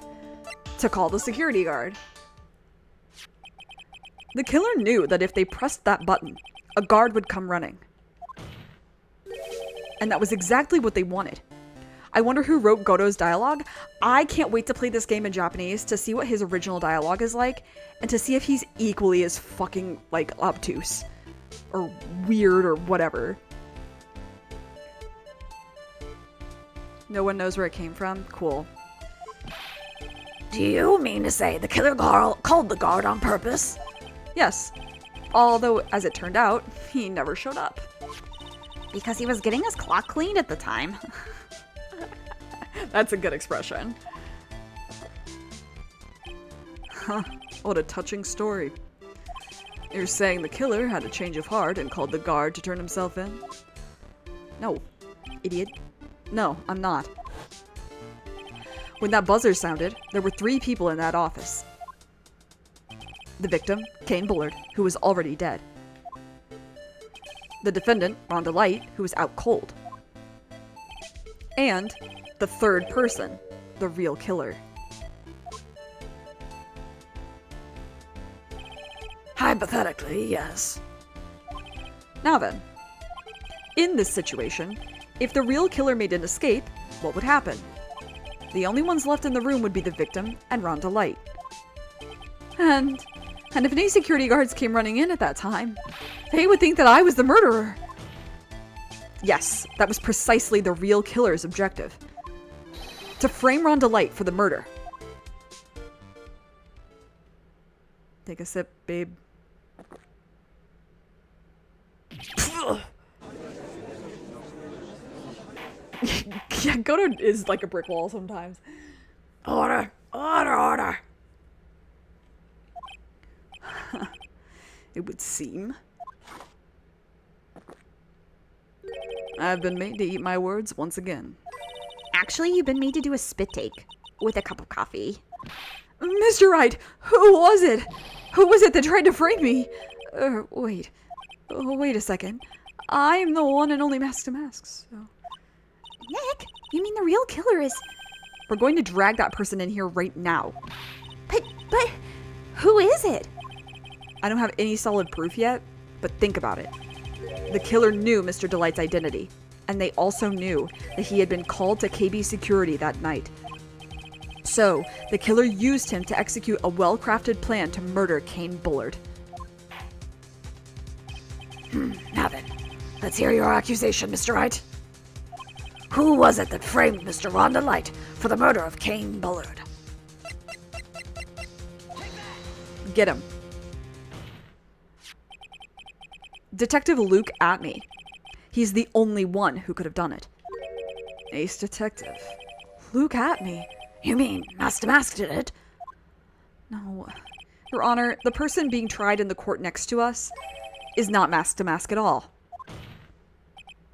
To call the security guard. The killer knew that if they pressed that button, a guard would come running. And that was exactly what they wanted. I wonder who wrote Goto's dialogue. I can't wait to play this game in Japanese to see what his original dialogue is like, and to see if he's equally as fucking, like, obtuse. Or weird or whatever. No one knows where it came from? Cool. Do you mean to say the killer called the guard on purpose? Yes. Although, as it turned out, he never showed up. Because he was getting his clock cleaned at the time. That's a good expression. Huh. What a touching story. You're saying the killer had a change of heart and called the guard to turn himself in? No, idiot. No, I'm not. When that buzzer sounded, there were 3 people in that office. The victim, Kane Bullard, who was already dead. The defendant, Ron Delight, who was out cold. And the third person, the real killer. Hypothetically, yes. Now then, in this situation, If the real killer made an escape, what would happen? The only ones left in the room would be the victim and Rhonda Light. And if any security guards came running in at that time, they would think that I was the murderer. Yes, that was precisely the real killer's objective. To frame Rhonda Light for the murder. Take a sip, babe. Yeah, Goto is like a brick wall sometimes. Order! Order! Order! It would seem. I've been made to eat my words once again. Actually, you've been made to do a spit take with a cup of coffee. Mr. Wright, who was it? Who was it that tried to frame me? Wait. Oh, wait a second. I am the one and only Mask to Masks. So. Nick, you mean the real killer is... We're going to drag that person in here right now. But, who is it? I don't have any solid proof yet, but think about it. The killer knew Mr. Delight's identity, and they also knew that he had been called to KB security that night. So, the killer used him to execute a well-crafted plan to murder Kane Bullard. Now then, let's hear your accusation, Mr. Wright. Who was it that framed Mr. Rhonda Light for the murder of Kane Bullard? Get him. Detective Luke Atme. He's the only one who could have done it. Ace Detective. Luke Atme. You mean Master Mask did it? No. Your Honor, the person being tried in the court next to us is not Mask to Mask at all.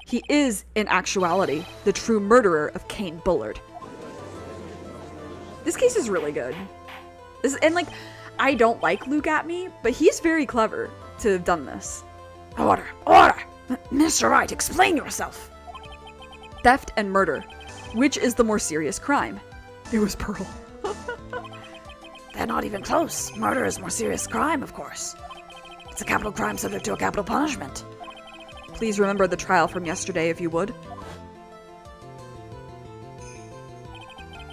He is, in actuality, the true murderer of Kane Bullard. This case is really good. I don't like Luke Atme, but he's very clever to have done this. Order! Order! Mr. Wright, explain yourself. Theft and murder. Which is the more serious crime? It was Pearl. They're not even close. Murder is a more serious crime, of course. It's a capital crime subject to a capital punishment. Please remember the trial from yesterday, if you would.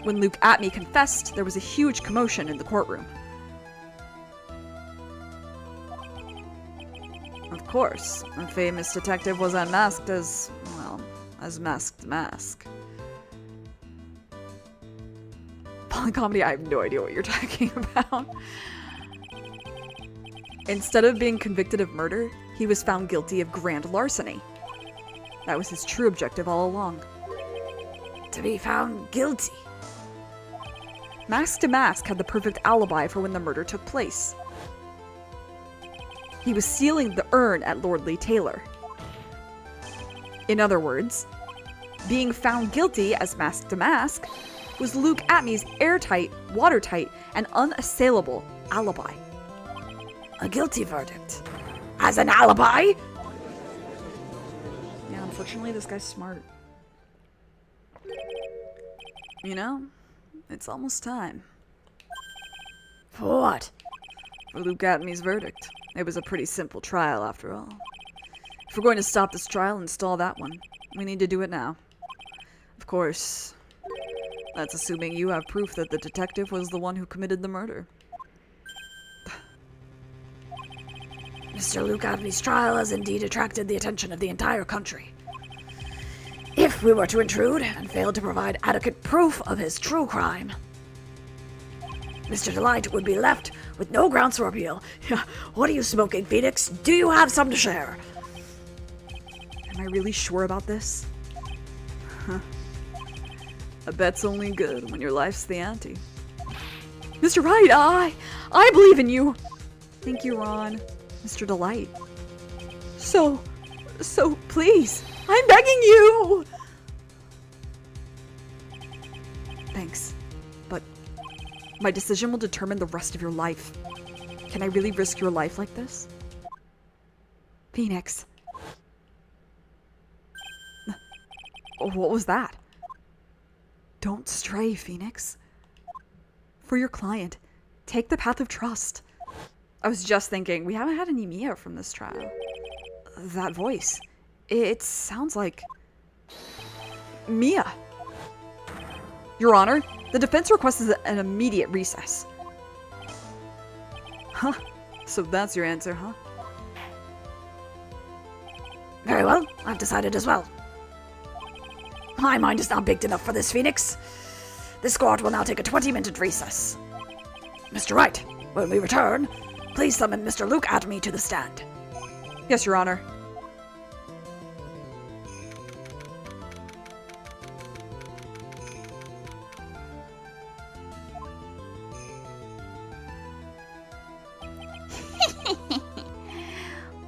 When Luke Atme confessed, there was a huge commotion in the courtroom. Of course, a famous detective was unmasked as Masked Mask. Polycomedy, I have no idea what you're talking about. Instead of being convicted of murder, he was found guilty of grand larceny. That was his true objective all along. To be found guilty. Mask to Mask had the perfect alibi for when the murder took place. He was sealing the urn at Lord Lee Taylor. In other words, being found guilty as Mask to Mask was Luke Atme's airtight, watertight, and unassailable alibi. A guilty verdict. As an alibi? Yeah, unfortunately, this guy's smart. You know, it's almost time. For what? For Luke Atme's verdict. It was a pretty simple trial, after all. If we're going to stop this trial and stall that one, we need to do it now. Of course, that's assuming you have proof that the detective was the one who committed the murder. Mr. Luke Atme's trial has indeed attracted the attention of the entire country. If we were to intrude and fail to provide adequate proof of his true crime, Mr. Delight would be left with no grounds for appeal. What are you smoking, Phoenix? Do you have some to share? Am I really sure about this? Huh. A bet's only good when your life's the ante. Mr. Wright, I believe in you. Thank you, Ron. Mr. Delight. So please, I'm begging you. Thanks, but my decision will determine the rest of your life. Can I really risk your life like this? Phoenix. What was that? Don't stray, Phoenix. For your client, take the path of trust. I was just thinking, we haven't had any Mia from this trial. That voice, it sounds like... Mia. Your Honor, the defense requests an immediate recess. Huh. So that's your answer, huh? Very well, I've decided as well. My mind is now baked enough for this, Phoenix. This court will now take a 20-minute recess. Mr. Wright, when we return, please summon Mr. Luke Atme to the stand. Yes, Your Honor.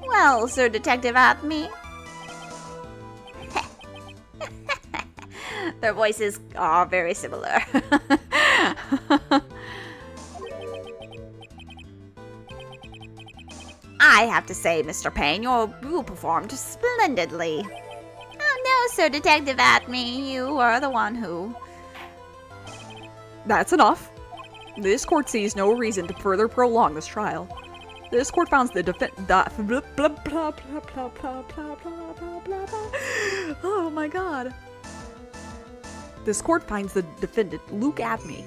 Well, Sir Detective Atme. Their voices are very similar. I have to say, Mr. Payne, you performed splendidly. Oh no, Sir Detective Atme, you are the one who... That's enough. This court sees no reason to further prolong this trial. This court finds the Oh my god. This court finds the defendant, Luke Atme.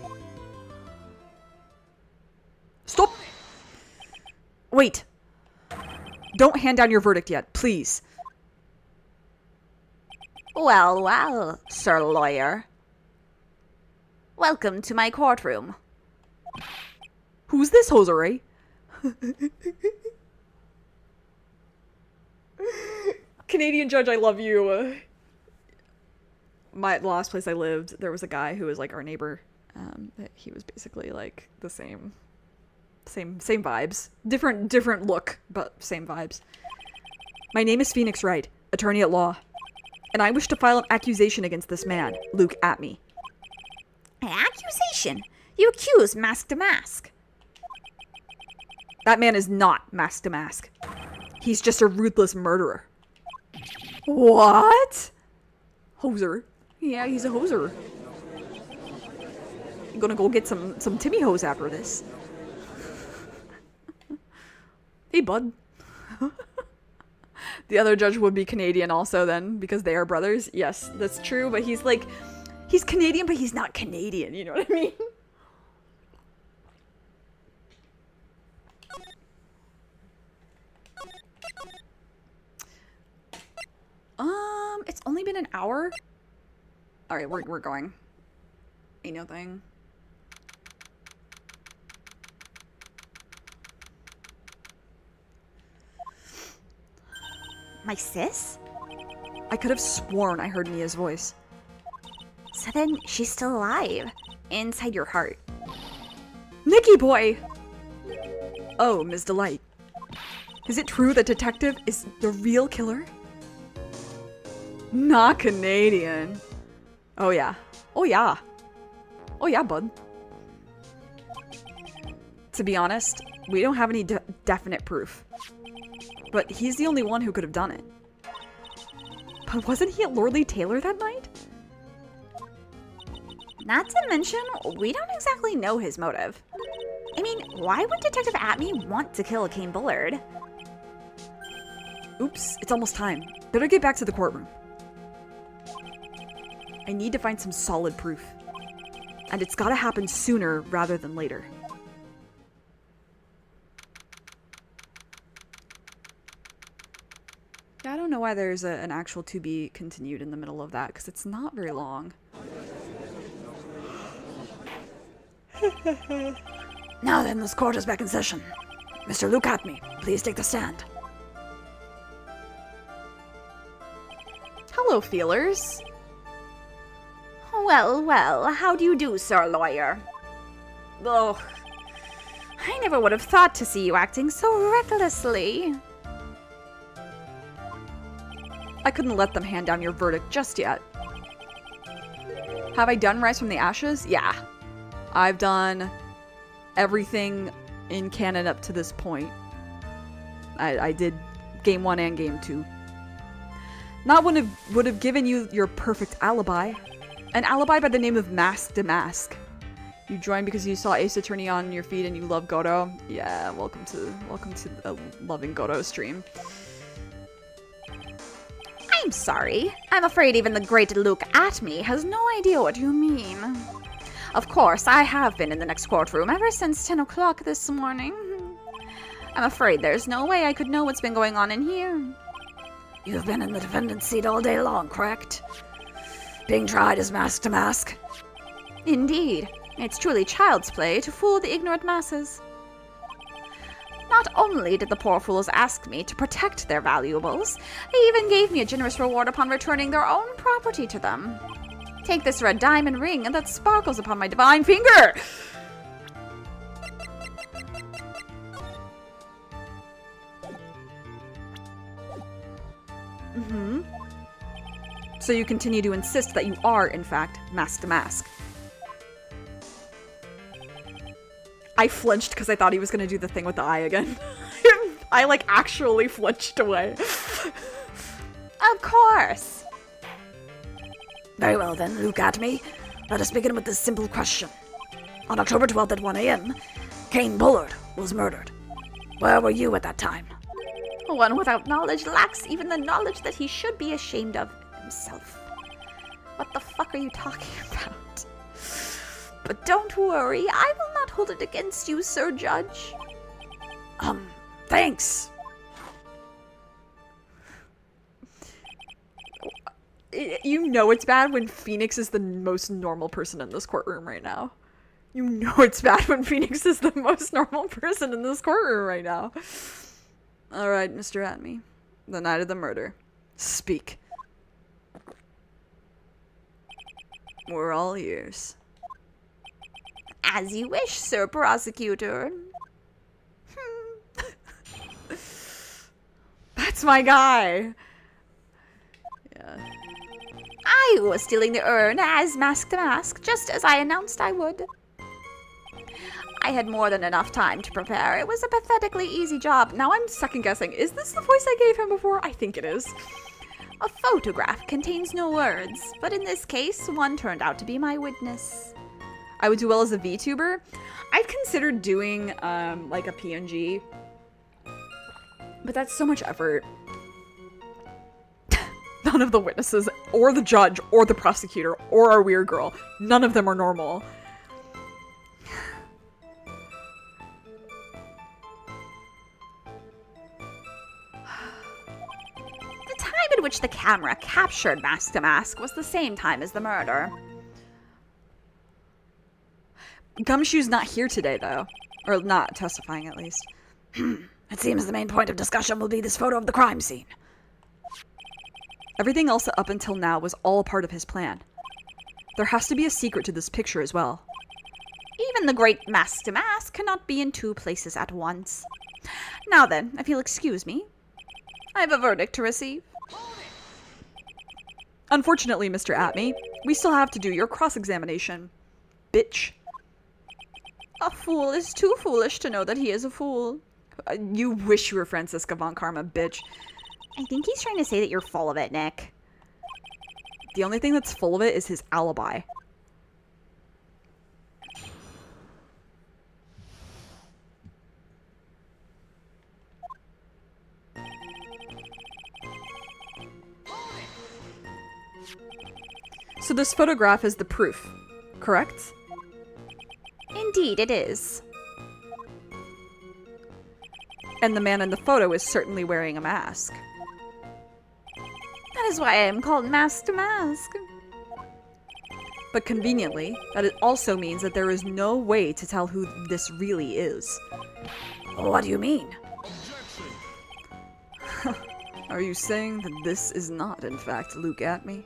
Stop! Wait. Don't hand down your verdict yet, please. Well, well, Sir Lawyer. Welcome to my courtroom. Who's this hosiery? Canadian judge, I love you. The last place I lived, there was a guy who was like our neighbor. He was basically like the same vibes. Different look, but same vibes. My name is Phoenix Wright, attorney at law, and I wish to file an accusation against this man, Luke Atme. An accusation? You accuse Mask to Mask. That man is not Mask to Mask. He's just a ruthless murderer. What? Hoser. Yeah, he's a hoser. I'm gonna go get some Timmy hose after this. Hey, bud. The other judge would be Canadian also then, because they are brothers. Yes, that's true, but he's Canadian, but he's not Canadian, you know what I mean? It's only been an hour? Alright, we're going. Ain't no thing. My sis? I could have sworn I heard Mia's voice. So then she's still alive. Inside your heart. Nicky boy! Oh, Ms. Delight. Is it true that Detective is the real killer? Not Canadian. Oh yeah. Oh yeah. Oh yeah, bud. To be honest, we don't have any definite proof. But he's the only one who could have done it. But wasn't he at Lordly Taylor that night? Not to mention, we don't exactly know his motive. I mean, why would Detective Atme want to kill Kane Bullard? Oops, it's almost time. Better get back to the courtroom. I need to find some solid proof. And it's gotta happen sooner rather than later. Yeah, I don't know why there's an actual to be continued in the middle of that, because it's not very long. Now then, this court is back in session. Mr. Luke Atme, please take the stand. Hello, feelers. Well, well, how do you do, Sir Lawyer? Ugh. I never would have thought to see you acting so recklessly. I couldn't let them hand down your verdict just yet. Have I done Rise from the Ashes? Yeah. I've done everything in canon up to this point. I did Game 1 and Game 2. Not would have given you your perfect alibi. An alibi by the name of Mask to Mask. You joined because you saw Ace Attorney on your feed and you love Godo. Yeah, welcome to a loving Godo stream. I I'm sorry. I'm afraid even the great Luke Atme has no idea what you mean. Of course, I have been in the next courtroom ever since 10 o'clock this morning. I'm afraid there's no way I could know what's been going on in here. You've been in the defendant's seat all day long, correct? Being tried as mask to mask? Indeed. It's truly child's play to fool the ignorant masses. Not only did the poor fools ask me to protect their valuables, they even gave me a generous reward upon returning their own property to them. Take this red diamond ring that sparkles upon my divine finger! So you continue to insist that you are, in fact, mask to mask. I flinched because I thought he was going to do the thing with the eye again. I, like, actually flinched away. Of course. Very well then, Luke Atme. Let us begin with this simple question. On October 12th at 1 a.m., Kane Bullard was murdered. Where were you at that time? One without knowledge lacks even the knowledge that he should be ashamed of himself. What the fuck are you talking about? But don't worry, I will not hold it against you, Sir Judge. Thanks. You know it's bad when Phoenix is the most normal person in this courtroom right now. You know it's bad when Phoenix is the most normal person in this courtroom right now. Alright, Mr. Atme. The night of the murder. Speak. We're all ears. As you wish, Sir Prosecutor. That's my guy. Yeah. I was stealing the urn as mask to mask, just as I announced I would. I had more than enough time to prepare. It was a pathetically easy job. Now I'm second guessing. Is this the voice I gave him before? I think it is. A photograph contains no words, but in this case, one turned out to be my witness. I would do well as a VTuber. I've considered doing like a PNG, but that's so much effort. None of the witnesses, or the judge, or the prosecutor, or our weird girl, none of them are normal. The time in which the camera captured Mask to Mask was the same time as the murder. Gumshoe's not here today, though. Or not testifying, at least. It seems the main point of discussion will be this photo of the crime scene. Everything else up until now was all a part of his plan. There has to be a secret to this picture as well. Even the great Mask to Mask cannot be in two places at once. Now then, if you'll excuse me, I have a verdict to receive. Unfortunately, Mr. Atme, we still have to do your cross-examination. Bitch. A fool is too foolish to know that he is a fool. You wish you were Franziska von Karma, bitch. I think he's trying to say that you're full of it, Nick. The only thing that's full of it is his alibi. So this photograph is the proof, correct? Indeed, it is. And the man in the photo is certainly wearing a mask. That is why I am called Mask to Mask. But conveniently, that it also means that there is no way to tell who this really is. What do you mean? Are you saying that this is not, in fact, Luke Atme?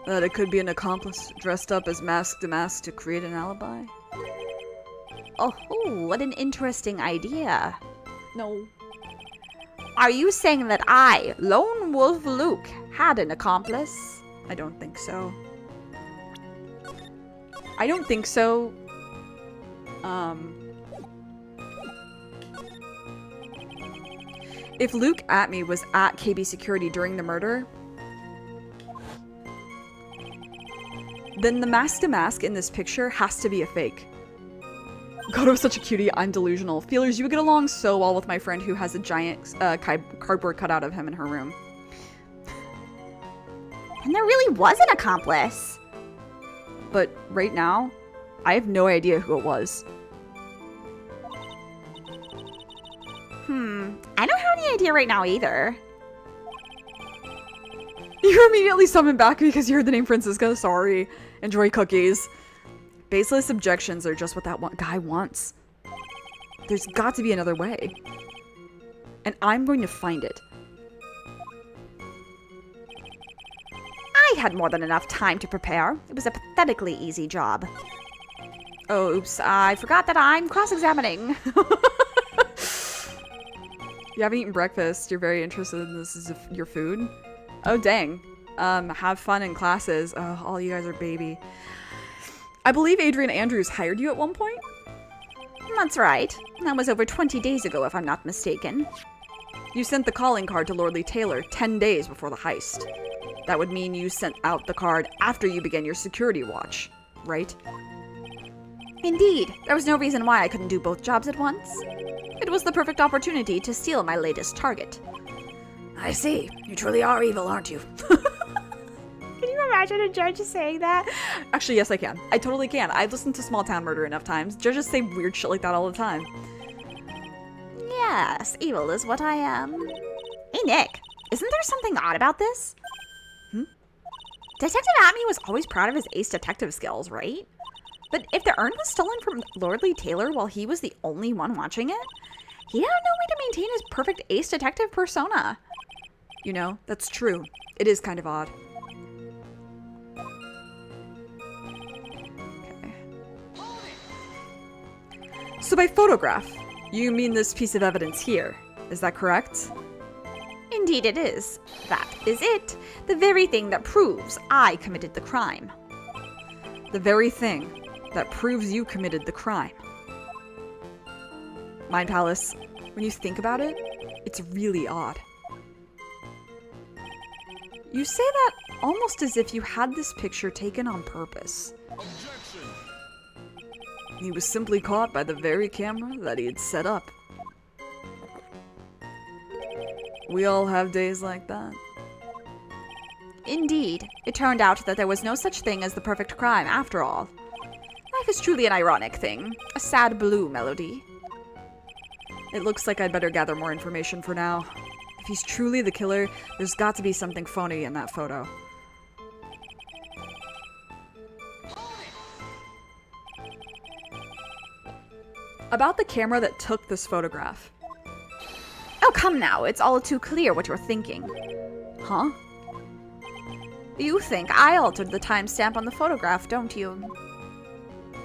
That it could be an accomplice dressed up as Mask to Mask to create an alibi? Oh, what an interesting idea. No. Are you saying that I, Lone Wolf Luke, had an accomplice? I don't think so. I don't think so. If Luke Atme was at KB Security during the murder, then the Mask to Mask in this picture has to be a fake. God, I was such a cutie. I'm delusional. Feelers, you would get along so well with my friend who has a giant cardboard cutout of him in her room. And there really was an accomplice. But right now, I have no idea who it was. I don't have any idea right now either. You immediately summoned back because you heard the name Francisca. Sorry. Enjoy cookies. Baseless objections are just what that guy wants. There's got to be another way. And I'm going to find it. I had more than enough time to prepare. It was a pathetically easy job. Oh, oops. I forgot that I'm cross-examining. You haven't eaten breakfast. You're very interested in this is your food. Oh, dang. Have fun in classes. Oh, all you guys are baby. I believe Adrian Andrews hired you at one point? That's right. That was over 20 days ago, if I'm not mistaken. You sent the calling card to Lordly Taylor 10 days before the heist. That would mean you sent out the card after you began your security watch, right? Indeed. There was no reason why I couldn't do both jobs at once. It was the perfect opportunity to steal my latest target. I see. You truly are evil, aren't you? Can you imagine a judge saying that? Actually, yes, I can. I totally can. I've listened to Small Town Murder enough times. Judges say weird shit like that all the time. Yes, evil is what I am. Hey, Nick. Isn't there something odd about this? Detective Atme was always proud of his ace detective skills, right? But if the urn was stolen from Lordly Taylor while he was the only one watching it, he had no way to maintain his perfect ace detective persona. You know, that's true. It is kind of odd. Okay. So by photograph, you mean this piece of evidence here. Is that correct? Indeed it is. That is it. The very thing that proves I committed the crime. The very thing that proves you committed the crime. Mind Palace, when you think about it, it's really odd. You say that almost as if you had this picture taken on purpose. Objection. He was simply caught by the very camera that he had set up. We all have days like that. Indeed, it turned out that there was no such thing as the perfect crime after all. Life is truly an ironic thing, a sad blue melody. It looks like I'd better gather more information for now. If he's truly the killer, there's got to be something phony in that photo. About the camera that took this photograph. Oh, come now, it's all too clear what you're thinking. Huh? You think I altered the timestamp on the photograph, don't you?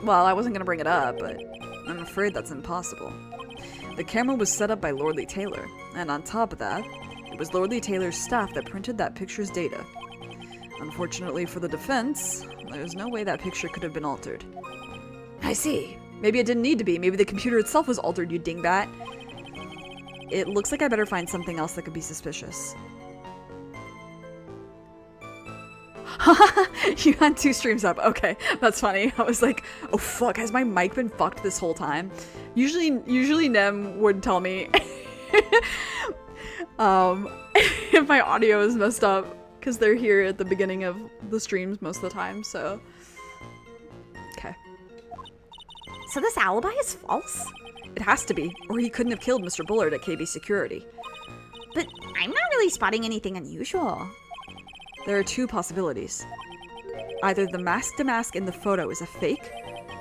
Well, I wasn't gonna bring it up, but I'm afraid that's impossible. The camera was set up by Lordly Taylor, and on top of that, it was Lordly Taylor's staff that printed that picture's data. Unfortunately for the defense, there's no way that picture could have been altered. I see. Maybe it didn't need to be. Maybe the computer itself was altered, you dingbat. It looks like I better find something else that could be suspicious. You had 2 streams up. Okay, that's funny. I was like, oh fuck, has my mic been fucked this whole time? Usually Nem would tell me if my audio is messed up, because they're here at the beginning of the streams most of the time, so. Okay. So this alibi is false? It has to be, or he couldn't have killed Mr. Bullard at KB Security. But I'm not really spotting anything unusual. There are 2 possibilities. Either the mask-to-mask in the photo is a fake,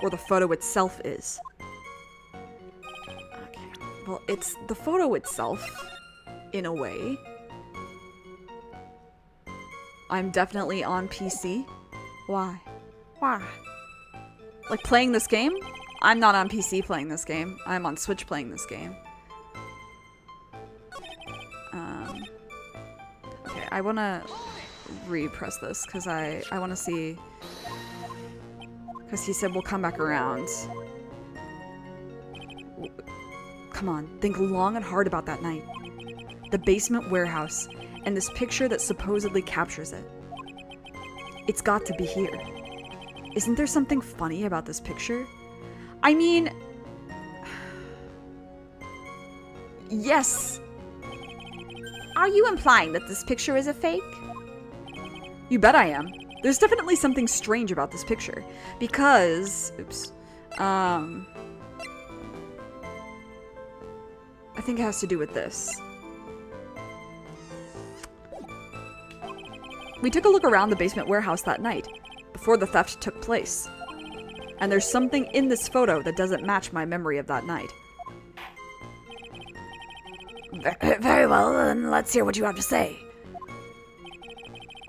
or the photo itself is. Okay. Well, it's the photo itself, in a way. I'm definitely on PC. Why? Why? Like playing this game? I'm not on PC playing this game. I'm on Switch playing this game. Okay, I wanna repress this because I want to see, because he said we'll come back around. Come on, think long and hard about that night. The basement warehouse and this picture that supposedly captures it. It's got to be here. Isn't there something funny about this picture? I mean, yes. Are you implying that this picture is a fake? You bet I am. There's definitely something strange about this picture. Because... Oops. I think it has to do with this. We took a look around the basement warehouse that night, before the theft took place. And there's something in this photo that doesn't match my memory of that night. Very well, then let's hear what you have to say.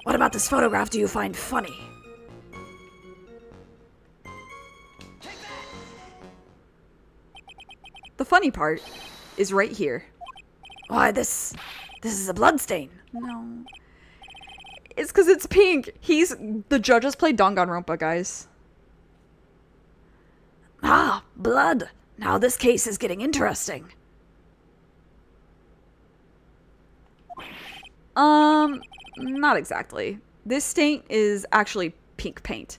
What about this photograph do you find funny? The funny part is right here. Why, this is a bloodstain. No. It's because it's pink. The judges play Danganronpa, guys. Ah, blood. Now this case is getting interesting. Not exactly. This stain is actually pink paint.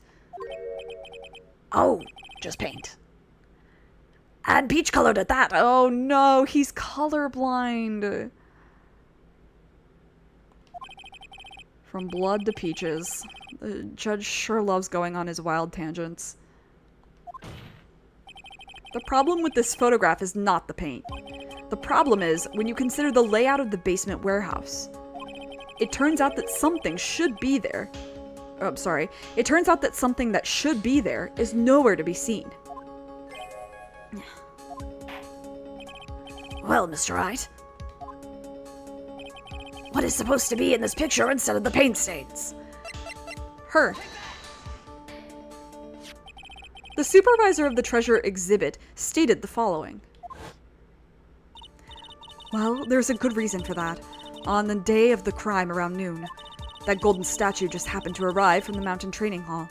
Oh, just paint. And peach colored at that. Oh no, he's colorblind. From blood to peaches. The judge sure loves going on his wild tangents. The problem with this photograph is not the paint. The problem is when you consider the layout of the basement warehouse. It turns out that something should be there. Oh, sorry. It turns out that something that should be there is nowhere to be seen. Well, Mr. Wright. What is supposed to be in this picture instead of the paint stains? Her. The supervisor of the treasure exhibit stated the following. Well, there's a good reason for that. On the day of the crime around noon, that golden statue just happened to arrive from the mountain training hall.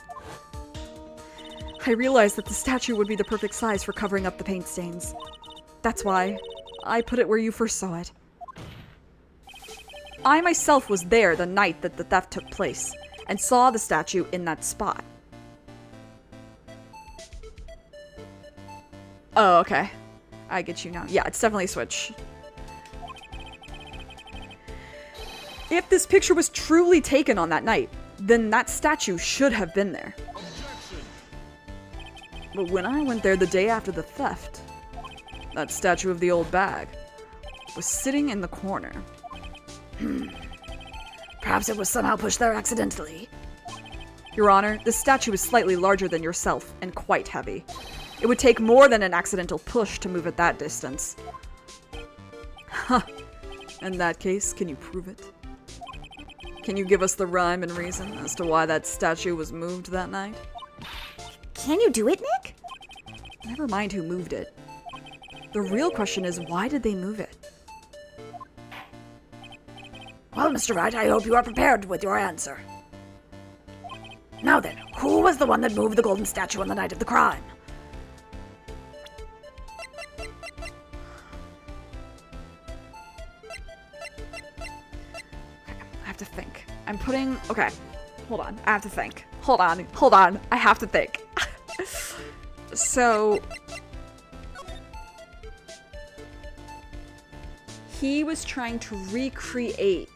I realized that the statue would be the perfect size for covering up the paint stains. That's why I put it where you first saw it. I myself was there the night that the theft took place, and saw the statue in that spot. Oh, okay. I get you now. Yeah, it's definitely a switch. If this picture was truly taken on that night, then that statue should have been there. But when I went there the day after the theft, that statue of the old bag was sitting in the corner. Perhaps it was somehow pushed there accidentally. Your Honor, this statue is slightly larger than yourself and quite heavy. It would take more than an accidental push to move it that distance. Huh. In that case, can you prove it? Can you give us the rhyme and reason as to why that statue was moved that night? Can you do it, Nick? Never mind who moved it. The real question is, why did they move it? Well, Mr. Wright, I hope you are prepared with your answer. Now then, who was the one that moved the golden statue on the night of the crime? I have to think. I'm putting... Okay. Hold on. I have to think. Hold on. I have to think. So... he was trying to recreate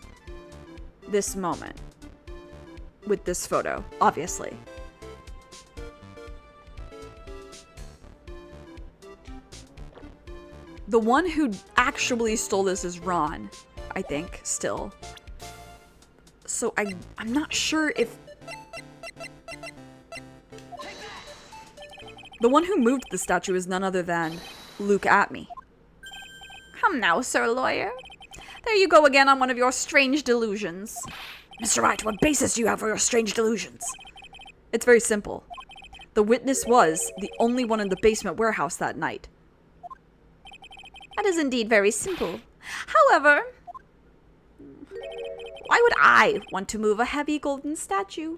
this moment with this photo, obviously. The one who actually stole this is Ron, I think, still. So I'm not sure if... The one who moved the statue is none other than Luke Atme. Come now, Sir Lawyer. There you go again on one of your strange delusions. Mr. Wright, what basis do you have for your strange delusions? It's very simple. The witness was the only one in the basement warehouse that night. That is indeed very simple. However, why would I want to move a heavy golden statue?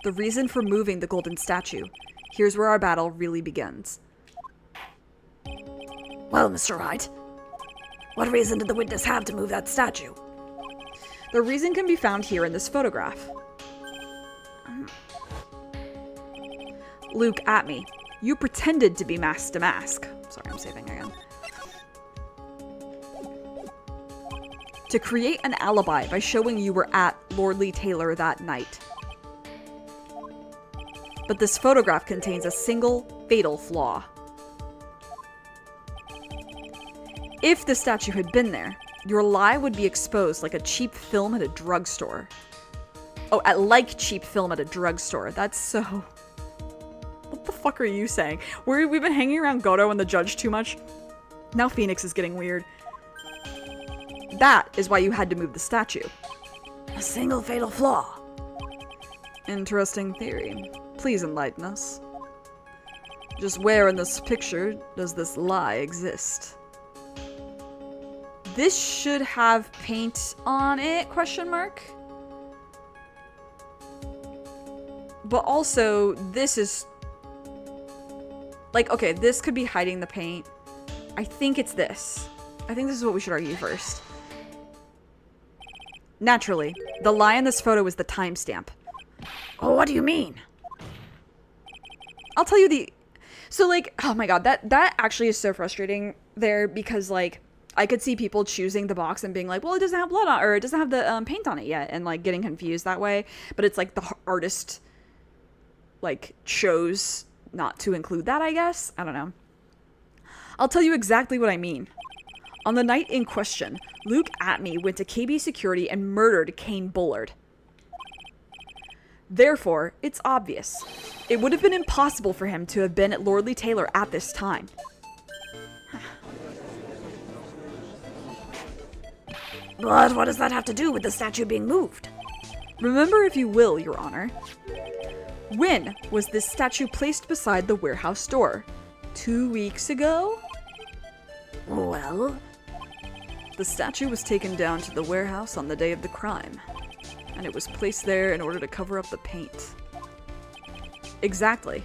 The reason for moving the golden statue. Here's where our battle really begins. Well, Mr. Wright, what reason did the witness have to move that statue? The reason can be found here in this photograph. Luke Atme, you pretended to be Mask to Mask. Sorry, I'm saving again. to create an alibi by showing you were at Lordly Taylor that night. But this photograph contains a single fatal flaw. If the statue had been there, your lie would be exposed like a cheap film at a drugstore. Oh, like cheap film at a drugstore. That's so... What the fuck are you saying? We've been hanging around Goto and the judge too much. Now Phoenix is getting weird. That is why you had to move the statue. A single fatal flaw. Interesting theory. Please enlighten us. Just where in this picture does this lie exist? This should have paint on it, question mark? But also, this is... Like, okay, this could be hiding the paint. I think it's this. I think this is what we should argue first. Naturally, the lie in this photo is the timestamp. Oh, what do you mean? I'll tell you the... So, like, oh my god, that actually is so frustrating there because, like, I could see people choosing the box and being like, well, it doesn't have blood on, or it doesn't have the paint on it yet, and, like, getting confused that way. But it's, like, the artist, like, chose not to include that, I guess? I don't know. I'll tell you exactly what I mean. On the night in question, Luke Atme went to KB Security and murdered Kane Bullard. Therefore, it's obvious. It would have been impossible for him to have been at Lordly Taylor at this time. But what does that have to do with the statue being moved? Remember, if you will, Your Honor. When was this statue placed beside the warehouse door? 2 weeks ago? Well... The statue was taken down to the warehouse on the day of the crime, and it was placed there in order to cover up the paint. Exactly.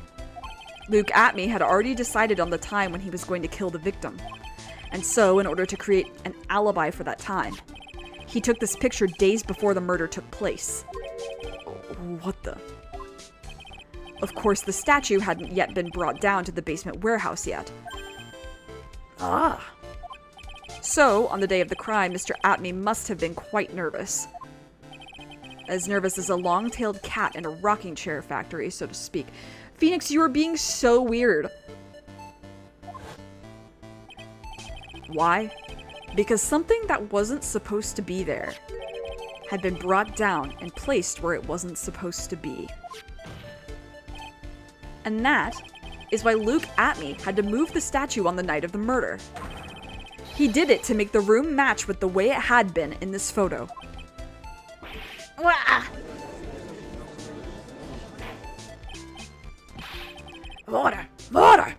Luke Atme had already decided on the time when he was going to kill the victim, and so, in order to create an alibi for that time, he took this picture days before the murder took place. What the... Of course, the statue hadn't yet been brought down to the basement warehouse yet. Ah. So, on the day of the crime, Mr. Atme must have been quite nervous. As nervous as a long-tailed cat in a rocking chair factory, so to speak. Phoenix, you are being so weird. Why? Because something that wasn't supposed to be there had been brought down and placed where it wasn't supposed to be. And that is why Luke Atme had to move the statue on the night of the murder. He did it to make the room match with the way it had been in this photo. Wah! Order! Order!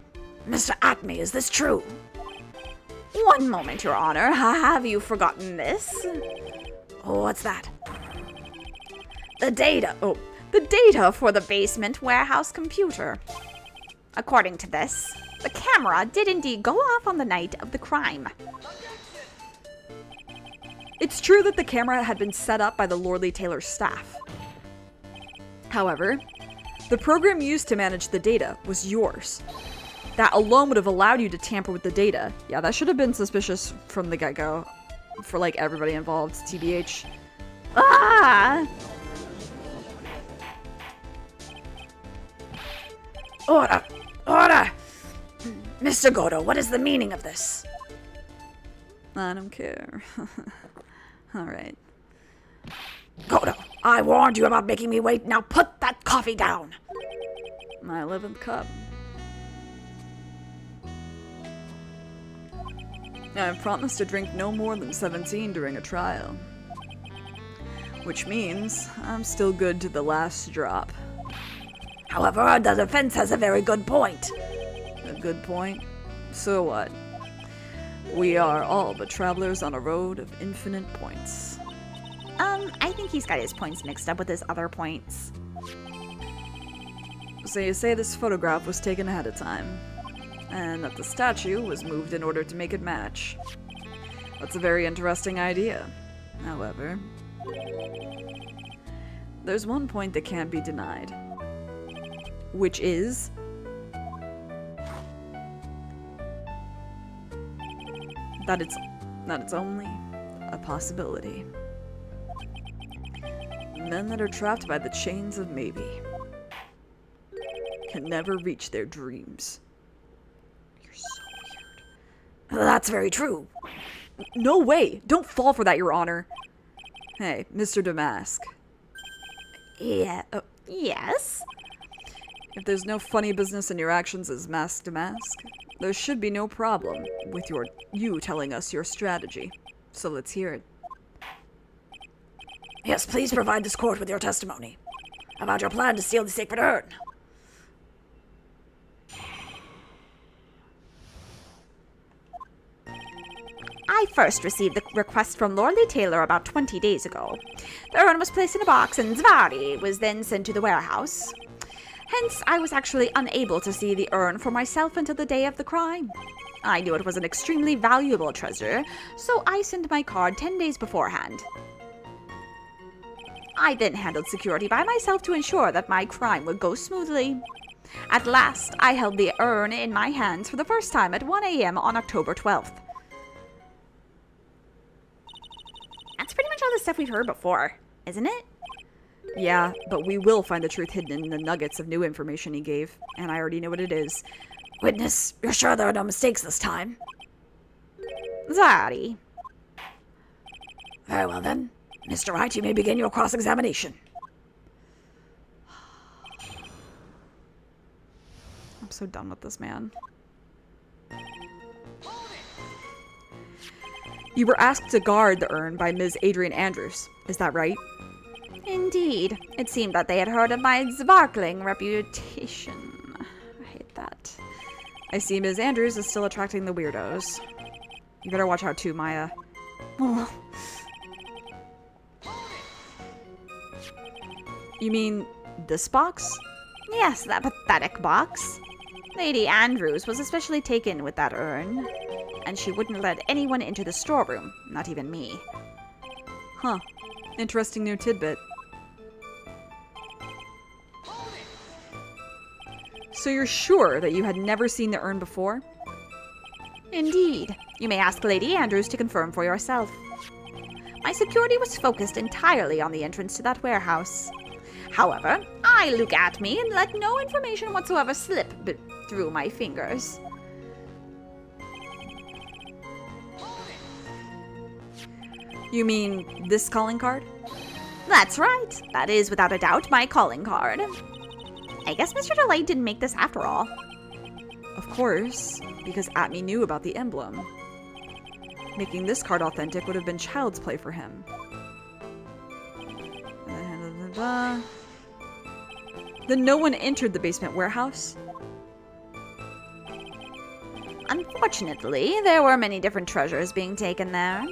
Mr. Atme, is this true? One moment, Your Honor. Have you forgotten this? Oh, what's that? The data. Oh, the data for the basement warehouse computer. According to this, the camera did indeed go off on the night of the crime. It's true that the camera had been set up by the Lordly Taylor staff. However, the program used to manage the data was yours. That alone would have allowed you to tamper with the data. Yeah, that should have been suspicious from the get-go. For, like, everybody involved, TBH. Ah! Order! Order! Mr. Goto, what is the meaning of this? I don't care. Alright. Goto, I warned you about making me wait. Now put that coffee down. My 11th cup. I've promised to drink no more than 17 during a trial. Which means I'm still good to the last drop. However, the defense has a very good point. A good point? So what? We are all but travelers on a road of infinite points. I think he's got his points mixed up with his other points. So you say this photograph was taken ahead of time, and that the statue was moved in order to make it match. That's a very interesting idea. However, there's one point that can't be denied. Which is... that it's only a possibility. Men that are trapped by the chains of maybe can never reach their dreams. You're so weird. That's very true. No way! Don't fall for that, Your Honor! Hey, Mr. Damask. Yeah, yes? If there's no funny business in your actions as Mask Damask, there should be no problem with you telling us your strategy. So let's hear it. Yes, please provide this court with your testimony about your plan to steal the sacred urn. I first received the request from Lordly Taylor about 20 days ago. The urn was placed in a box and Zvari was then sent to the warehouse. Hence, I was actually unable to see the urn for myself until the day of the crime. I knew it was an extremely valuable treasure, so I sent my card 10 days beforehand. I then handled security by myself to ensure that my crime would go smoothly. At last, I held the urn in my hands for the first time at 1 a.m. on October 12th. That's pretty much all the stuff we've heard before, isn't it? Yeah, but we will find the truth hidden in the nuggets of new information he gave, and I already know what it is. Witness, you're sure there are no mistakes this time? Zari. Very well then. Mr. Wright, you may begin your cross-examination. I'm so done with this man. You were asked to guard the urn by Ms. Adrian Andrews, is that right? Indeed. It seemed that they had heard of my sparkling reputation. I hate that. I see Ms. Andrews is still attracting the weirdos. You better watch out too, Maya. Oh. You mean this box? Yes, that pathetic box. Lady Andrews was especially taken with that urn, and she wouldn't let anyone into the storeroom, not even me. Huh. Interesting new tidbit. So you're sure that you had never seen the urn before? Indeed. You may ask Lady Andrews to confirm for yourself. My security was focused entirely on the entrance to that warehouse. However, I look at me and let no information whatsoever slip through my fingers. You mean this calling card? That's right. That is without a doubt my calling card. I guess Mr. Delight didn't make this after all. Of course, because Atme knew about the emblem. Making this card authentic would have been child's play for him. Then no one entered the basement warehouse? Unfortunately, there were many different treasures being taken there.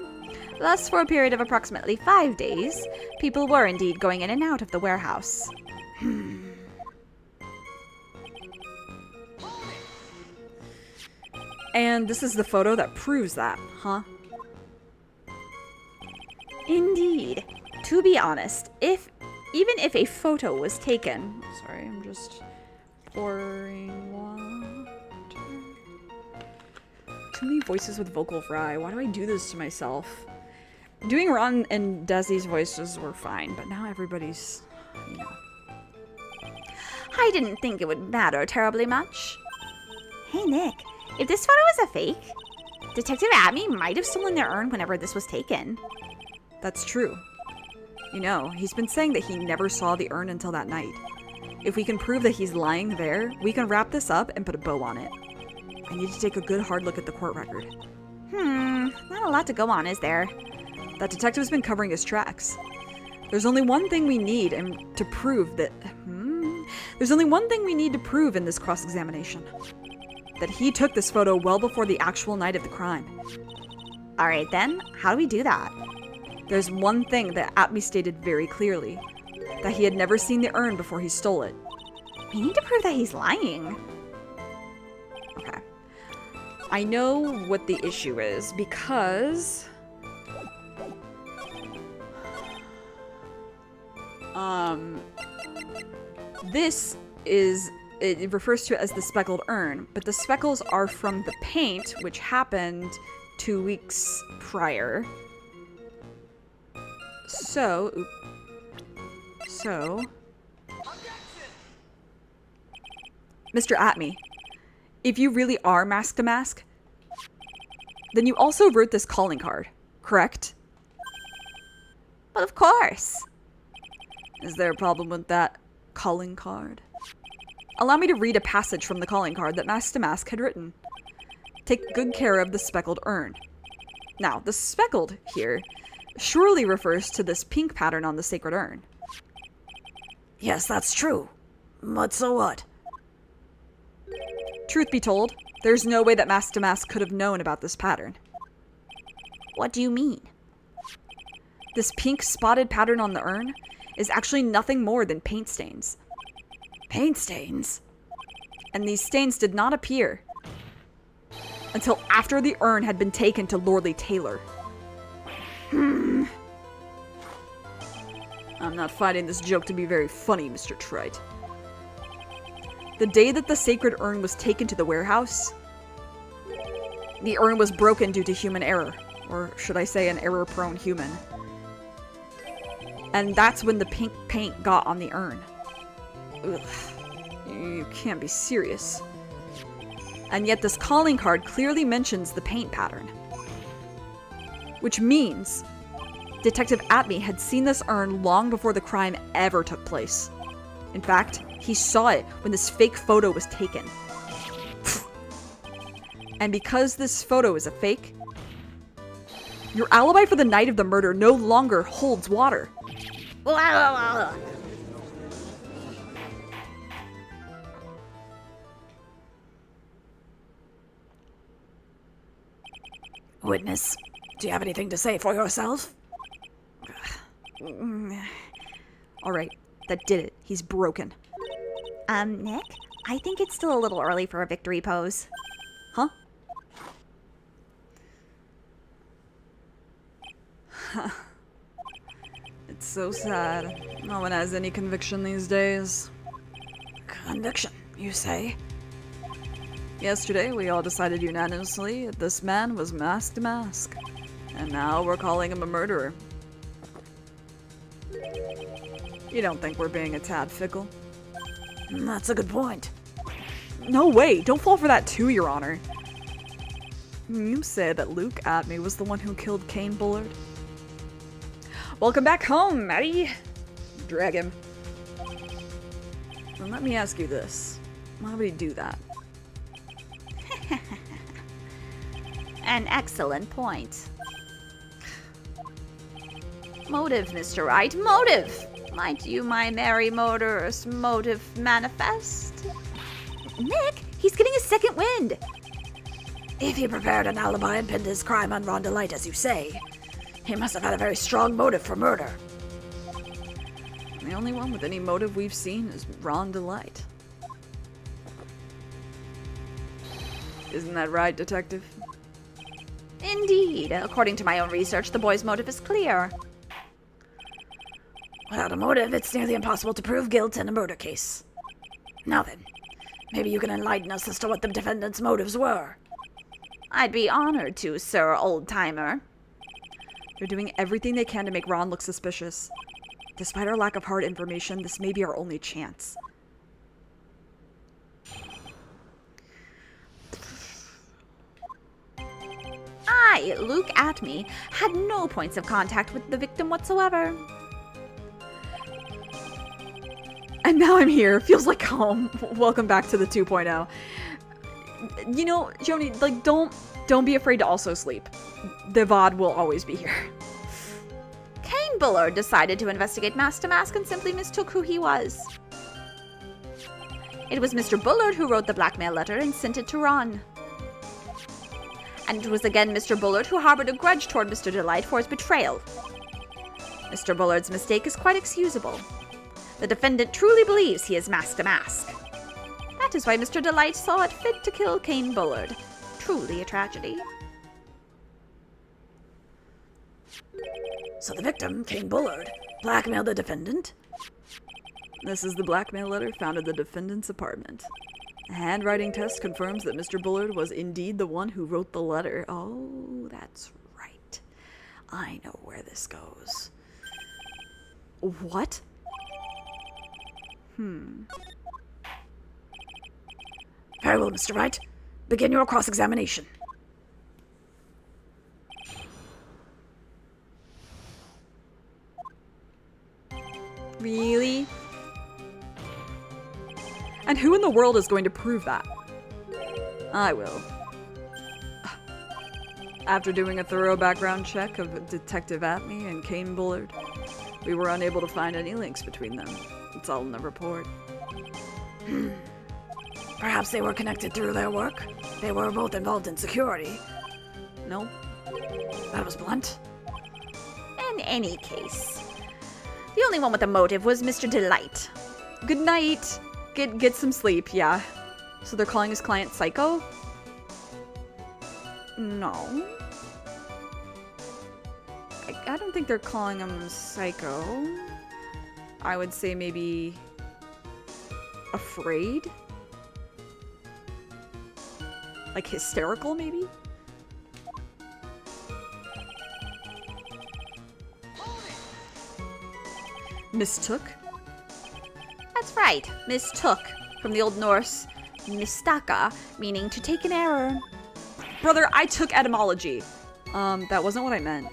Thus, for a period of approximately 5 days, people were indeed going in and out of the warehouse. And this is the photo that proves that, huh? Indeed. To be honest, even if a photo was taken... Sorry, I'm just pouring water. Too many voices with vocal fry. Why do I do this to myself? Doing Ron and Desi's voices were fine, but now everybody's, you know. I didn't think it would matter terribly much. Hey, Nick, if this photo is a fake, Detective Atme might have stolen their urn whenever this was taken. That's true. You know, he's been saying that he never saw the urn until that night. If we can prove that he's lying there, we can wrap this up and put a bow on it. I need to take a good hard look at the court record. Not a lot to go on, is there? That detective's been covering his tracks. There's only one thing we need to prove that... There's only one thing we need to prove in this cross-examination. That he took this photo well before the actual night of the crime. Alright then, how do we do that? There's one thing that Atme stated very clearly. That he had never seen the urn before he stole it. We need to prove that he's lying. Okay. I know what the issue is, because... This is... It refers to it as the speckled urn, but the speckles are from the paint, which happened 2 weeks prior. So, Mr. Atme, if you really are Mask to Mask, then you also wrote this calling card, correct? Well, of course. Is there a problem with that calling card? Allow me to read a passage from the calling card that Mask to Mask had written. Take good care of the speckled urn. Now, the speckled here surely refers to this pink pattern on the sacred urn. Yes, that's true. But so what? Truth be told, there's no way that Mask to Mask could have known about this pattern. What do you mean? This pink spotted pattern on the urn is actually nothing more than paint stains. Paint stains? And these stains did not appear until after the urn had been taken to Lordly Taylor. I'm not finding this joke to be very funny, Mr. Trite. The day that the sacred urn was taken to the warehouse, the urn was broken due to human error. Or should I say an error-prone human. And that's when the pink paint got on the urn. Ugh. You can't be serious. And yet this calling card clearly mentions the paint pattern. Which means Detective Atme had seen this urn long before the crime ever took place. In fact, he saw it when this fake photo was taken. And because this photo is a fake, your alibi for the night of the murder no longer holds water. Witness, do you have anything to say for yourself? Alright, that did it. He's broken. Nick, I think it's still a little early for a victory pose. Huh? It's so sad. No one has any conviction these days. Conviction, you say? Yesterday, we all decided unanimously that this man was Mask to Mask. And now we're calling him a murderer. You don't think we're being a tad fickle? That's a good point. No way! Don't fall for that too, Your Honor. You say that Luke Atme was the one who killed Kane Bullard? Welcome back home, Maddie! Drag him. And let me ask you this. Why would he do that? An excellent point. Motive, Mr. Wright, motive! Might you, my merry motorist, motive manifest? Nick, he's getting a second wind! If he prepared an alibi and pinned his crime on Ron Delight, as you say, he must have had a very strong motive for murder. The only one with any motive we've seen is Ron Delight. Isn't that right, Detective? Indeed. According to my own research, the boy's motive is clear. Without a motive, it's nearly impossible to prove guilt in a murder case. Now then, maybe you can enlighten us as to what the defendant's motives were. I'd be honored to, sir, old-timer. They're doing everything they can to make Ron look suspicious. Despite our lack of hard information, this may be our only chance. I, Luke Atme, had no points of contact with the victim whatsoever. And now I'm here. Feels like home. Welcome back to the 2.0. You know, Joni, like, don't be afraid to also sleep. The VOD will always be here. Kane Bullard decided to investigate Mask to Mask and simply mistook who he was. It was Mr. Bullard who wrote the blackmail letter and sent it to Ron. And it was again Mr. Bullard who harbored a grudge toward Mr. Delight for his betrayal. Mr. Bullard's mistake is quite excusable. The defendant truly believes he is Mask to Mask. That is why Mr. Delight saw it fit to kill Kane Bullard. Truly a tragedy. So the victim, Kane Bullard, blackmailed the defendant? This is the blackmail letter found in the defendant's apartment. A handwriting test confirms that Mr. Bullard was indeed the one who wrote the letter. Oh, that's right. I know where this goes. What? Very well, Mr. Wright. Begin your cross-examination. Really? And who in the world is going to prove that? I will. After doing a thorough background check of Detective Atney and Kane Bullard, we were unable to find any links between them. It's all in the report. Perhaps they were connected through their work. They were both involved in security. Nope. That was blunt. In any case, the only one with a motive was Mr. Delight. Good night. Get some sleep, yeah. So they're calling his client Psycho? No. I don't think they're calling him Psycho. I would say maybe afraid? Like hysterical, maybe? Mistook? That's right, mistook, from the Old Norse mistaka, meaning to take an error. Brother, I took etymology. That wasn't what I meant.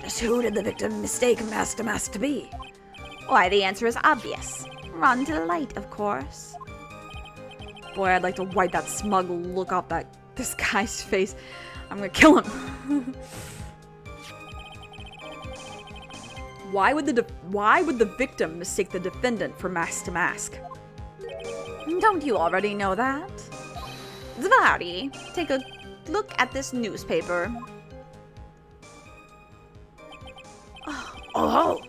Just who did the victim mistake Master Mask to be? Why, the answer is obvious. Ron Delight, of course. Boy, I'd like to wipe that smug look off this guy's face. I'm gonna kill him. Why would the victim mistake the defendant for mask to mask? Don't you already know that? Zvari, take a look at this newspaper. Oh,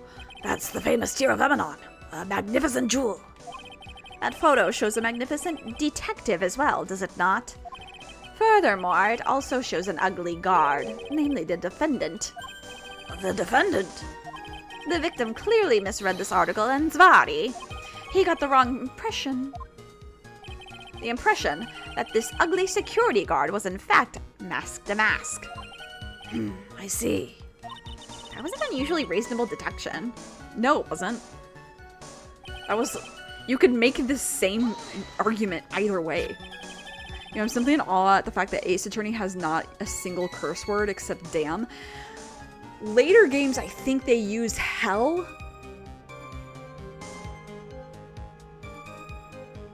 that's the famous Tear of Emanon, a magnificent jewel. That photo shows a magnificent detective as well, does it not? Furthermore, it also shows an ugly guard, namely the defendant. The defendant? The victim clearly misread this article, and Zvari, he got the wrong impression. The impression that this ugly security guard was in fact mask to mask. I see. That was an unusually reasonable deduction. No, it wasn't. You could make the same argument either way. You know, I'm simply in awe at the fact that Ace Attorney has not a single curse word except damn. Later games, I think they use hell.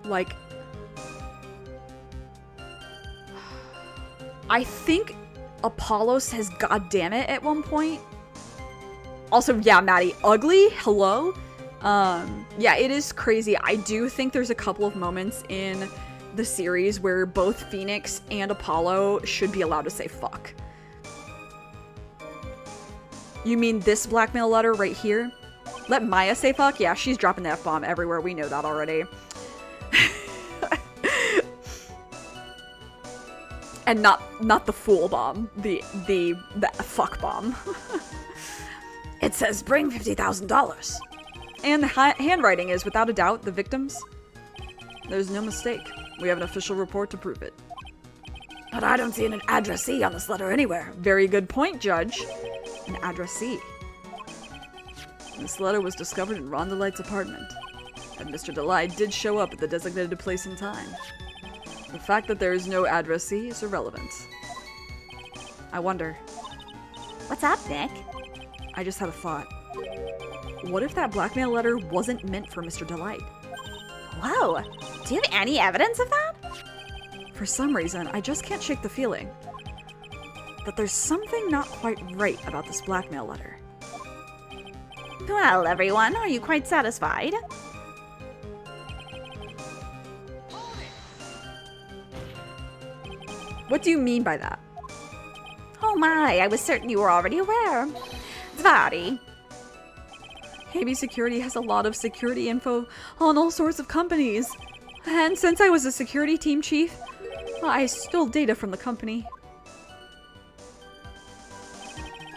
Like, I think Apollo says God damn it at one point. Also, yeah, Maddie, ugly, hello? Yeah, it is crazy. I do think there's a couple of moments in the series where both Phoenix and Apollo should be allowed to say fuck. You mean this blackmail letter right here? Let Maya say fuck? Yeah, she's dropping the F-bomb everywhere. We know that already. And not the fool bomb. The fuck bomb. It says bring $50,000. And the handwriting is, without a doubt, the victim's. There's no mistake. We have an official report to prove it. But I don't see an addressee on this letter anywhere. Very good point, Judge. An addressee. This letter was discovered in Ron Delight's apartment, and Mr. Delight did show up at the designated place and time. The fact that there is no addressee is irrelevant. I wonder. What's up, Nick? I just had a thought. What if that blackmail letter wasn't meant for Mr. Delight? Whoa, do you have any evidence of that? For some reason, I just can't shake the feeling that there's something not quite right about this blackmail letter. Well, everyone, are you quite satisfied? What do you mean by that? Oh my, I was certain you were already aware. Zvari. KB Security has a lot of security info on all sorts of companies. And since I was a security team chief, I stole data from the company.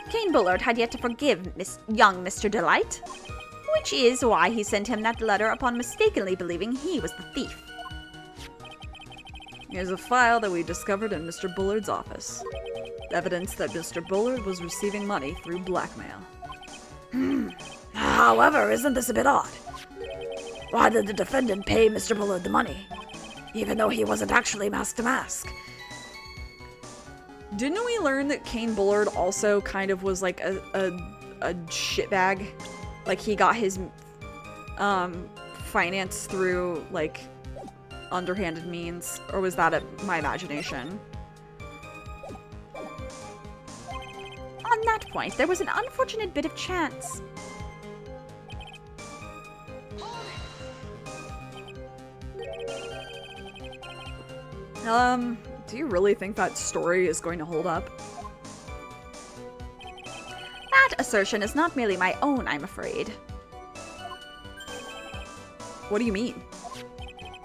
Kane Bullard had yet to forgive young Mr. Delight, which is why he sent him that letter upon mistakenly believing he was the thief. Here's a file that we discovered in Mr. Bullard's office. Evidence that Mr. Bullard was receiving money through blackmail. However, isn't this a bit odd? Why did the defendant pay Mr. Bullard the money, even though he wasn't actually mask to mask? Didn't we learn that Kane Bullard also kind of was like a shitbag? Like he got his finance through like underhanded means, or was that my imagination? On that point, there was an unfortunate bit of chance. Do you really think that story is going to hold up? That assertion is not merely my own, I'm afraid. What do you mean?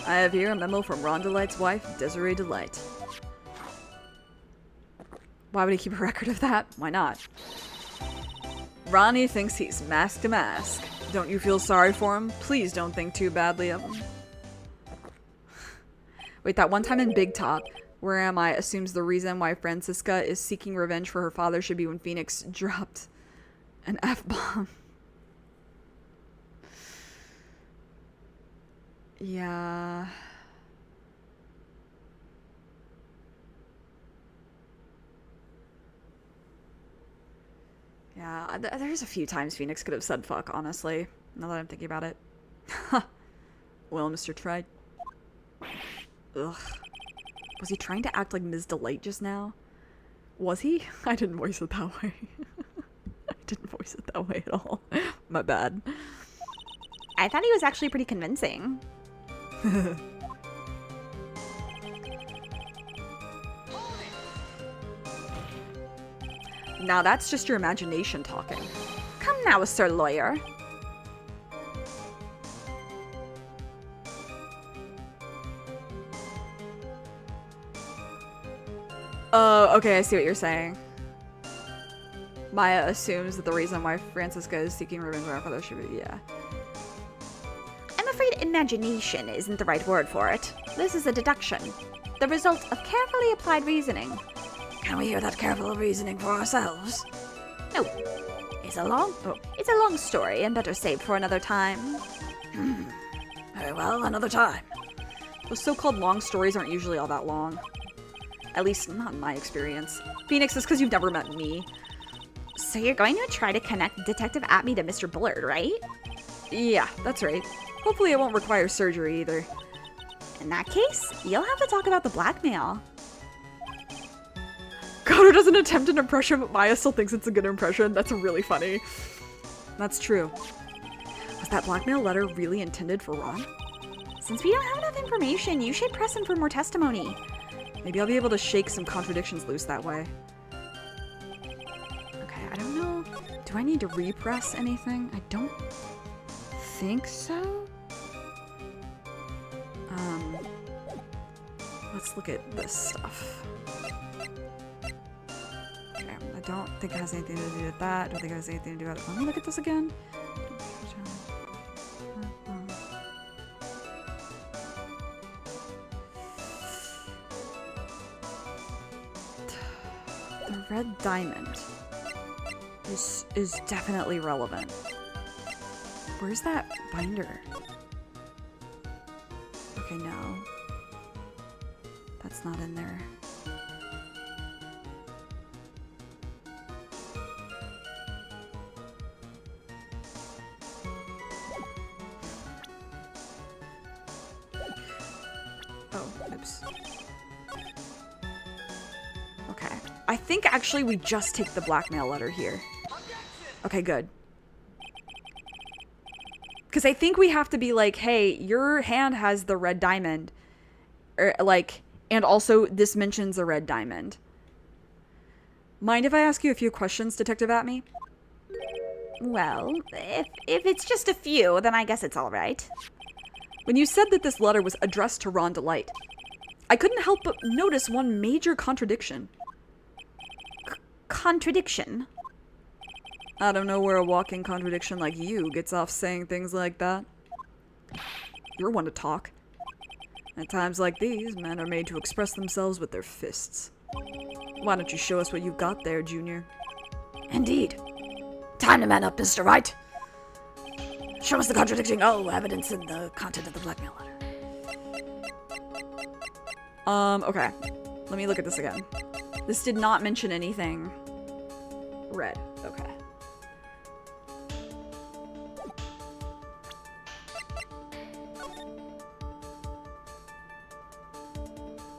I have here a memo from Ron Delight's wife, Desiree Delight. Why would he keep a record of that? Why not? Ronnie thinks he's mask to mask. Don't you feel sorry for him? Please don't think too badly of him. Wait, that one time in Big Top, Where Am I assumes the reason why Francisca is seeking revenge for her father should be when Phoenix dropped an F-bomb. Yeah. Yeah, there's a few times Phoenix could have said fuck, honestly. Now that I'm thinking about it. Well, Mr. Tried. Ugh. Was he trying to act like Ms. Delight just now? Was he? I didn't voice it that way. I didn't voice it that way at all. My bad. I thought he was actually pretty convincing. Now that's just your imagination talking. Come now, Sir Lawyer. Okay, I see what you're saying. Maya assumes that the reason why Francisca is seeking revenge for her father should be, yeah. I'm afraid imagination isn't the right word for it. This is a deduction. The result of carefully applied reasoning. Can we hear that careful reasoning for ourselves? No. It's a long story and better saved for another time. Very well, another time. Those so-called long stories aren't usually all that long. At least not in my experience. Phoenix, is because you've never met me. So you're going to try to connect Detective Atme to Mr. Bullard, right? Yeah, that's right. Hopefully it won't require surgery either. In that case, you'll have to talk about the blackmail. Koto doesn't attempt an impression, but Maya still thinks it's a good impression. That's really funny. That's true. Was that blackmail letter really intended for Ron? Since we don't have enough information, you should press him for more testimony. Maybe I'll be able to shake some contradictions loose that way. Okay, I don't know. Do I need to repress anything? I don't think so. Let's look at this stuff. Okay, I don't think it has anything to do with that. I don't think it has anything to do with it. Let me look at this again. The red diamond is definitely relevant. Where's that binder? Okay, no. That's not in there. Oh, oops. Okay. I think actually we just take the blackmail letter here. Okay, good. Because I think we have to be like, hey, your hand has the red diamond. Or, like, and also this mentions a red diamond. Mind if I ask you a few questions, Detective Atme? Well, if it's just a few, then I guess it's all right. When you said that this letter was addressed to Ron Delight, I couldn't help but notice one major contradiction. Contradiction? I don't know where a walking contradiction like you gets off saying things like that. You're one to talk. At times like these, men are made to express themselves with their fists. Why don't you show us what you've got there, Junior? Indeed. Time to man up, Mr. Wright. Show us the contradicting evidence in the content of the blackmail letter. Okay. Let me look at this again. This did not mention anything red. Okay.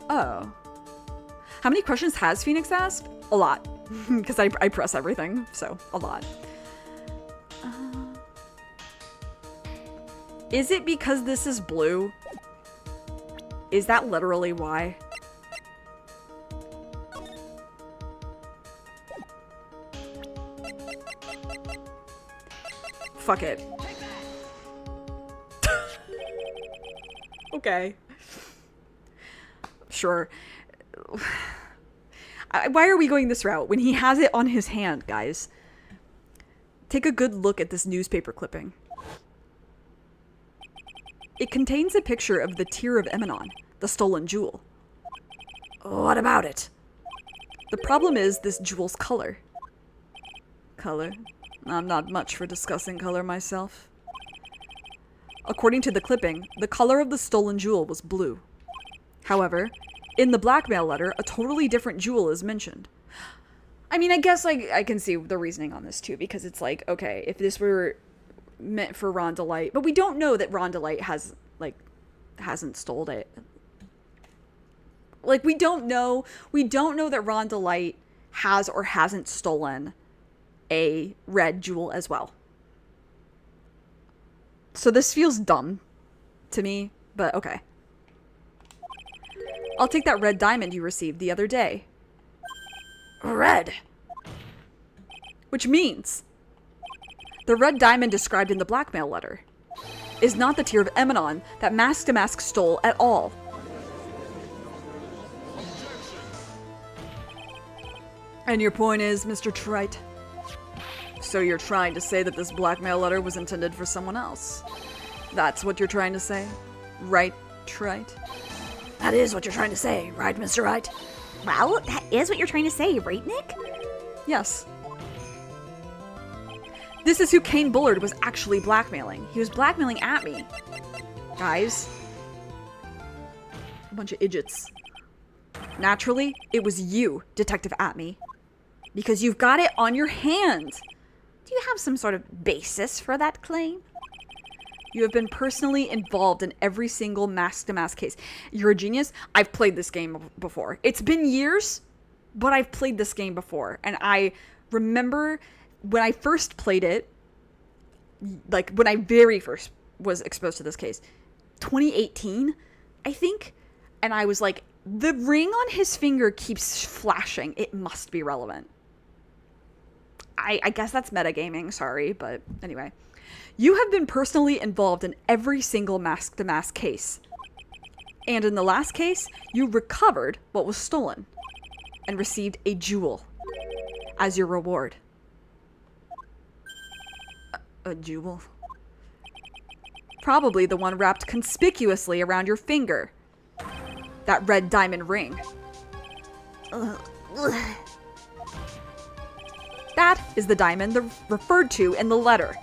Oh. How many questions has Phoenix asked? A lot. Because I press everything, so a lot. Is it because this is blue? Is that literally why? Fuck it. Okay. Sure. Why are we going this route when he has it on his hand, guys? Take a good look at this newspaper clipping. It contains a picture of the Tear of Emanon, the stolen jewel. What about it? The problem is this jewel's color. Color? I'm not much for discussing color myself. According to the clipping, the color of the stolen jewel was blue. However, in the blackmail letter, a totally different jewel is mentioned. I mean, I guess I can see the reasoning on this too, because it's like, okay, if this were meant for Rondalite, but we don't know that Rondalite hasn't stolen it. Like, we don't know that Rondalite has or hasn't stolen a red jewel as well. So this feels dumb to me, but okay. I'll take that red diamond you received the other day. Red. Which means the red diamond described in the blackmail letter is not the Tear of Emanon that Mask to Mask stole at all. And your point is, Mr. Trite? So you're trying to say that this blackmail letter was intended for someone else? That's what you're trying to say? Right, Trite? That is what you're trying to say, right, Mr. Right? Well, that is what you're trying to say, right, Nick? Yes. This is who Kane Bullard was actually blackmailing. He was blackmailing at me. Guys. A bunch of idiots. Naturally, it was you, Detective Atme. Because you've got it on your hand. Do you have some sort of basis for that claim? You have been personally involved in every single mask-to-mask case. You're a genius. I've played this game before. It's been years, but I've played this game before. And I remember when I first played it, like when I very first was exposed to this case, 2018, I think. And I was like, the ring on his finger keeps flashing. It must be relevant. I guess that's metagaming, sorry, but anyway. You have been personally involved in every single mask-to-mask case. And in the last case, you recovered what was stolen and received a jewel as your reward. A jewel? Probably the one wrapped conspicuously around your finger. That red diamond ring. That is the diamond referred to in the letter.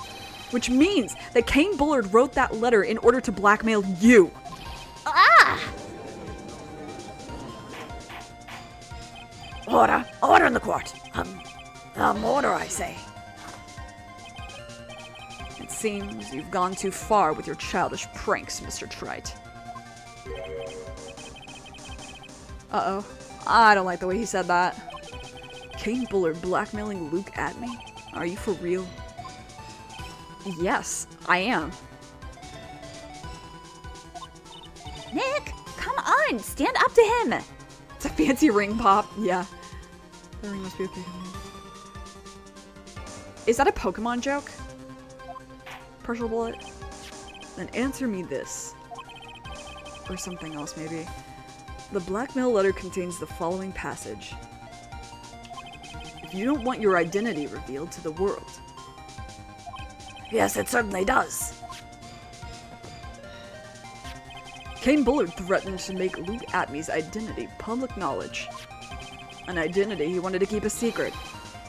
Which means that Kane Bullard wrote that letter in order to blackmail you. Ah! Order. Order in the court. Order, I say. It seems you've gone too far with your childish pranks, Mr. Trite. Uh-oh. I don't like the way he said that. Kane Bullard blackmailing Luke at me? Are you for real? Yes, I am. Nick, come on, stand up to him. It's a fancy ring pop. Yeah. The ring must be okay. Is that a Pokemon joke? Partial bullet? Then answer me this. Or something else, maybe. The blackmail letter contains the following passage. If you don't want your identity revealed to the world. Yes, it certainly does. Kane Bullard threatened to make Luke Atme's identity public knowledge. An identity he wanted to keep a secret.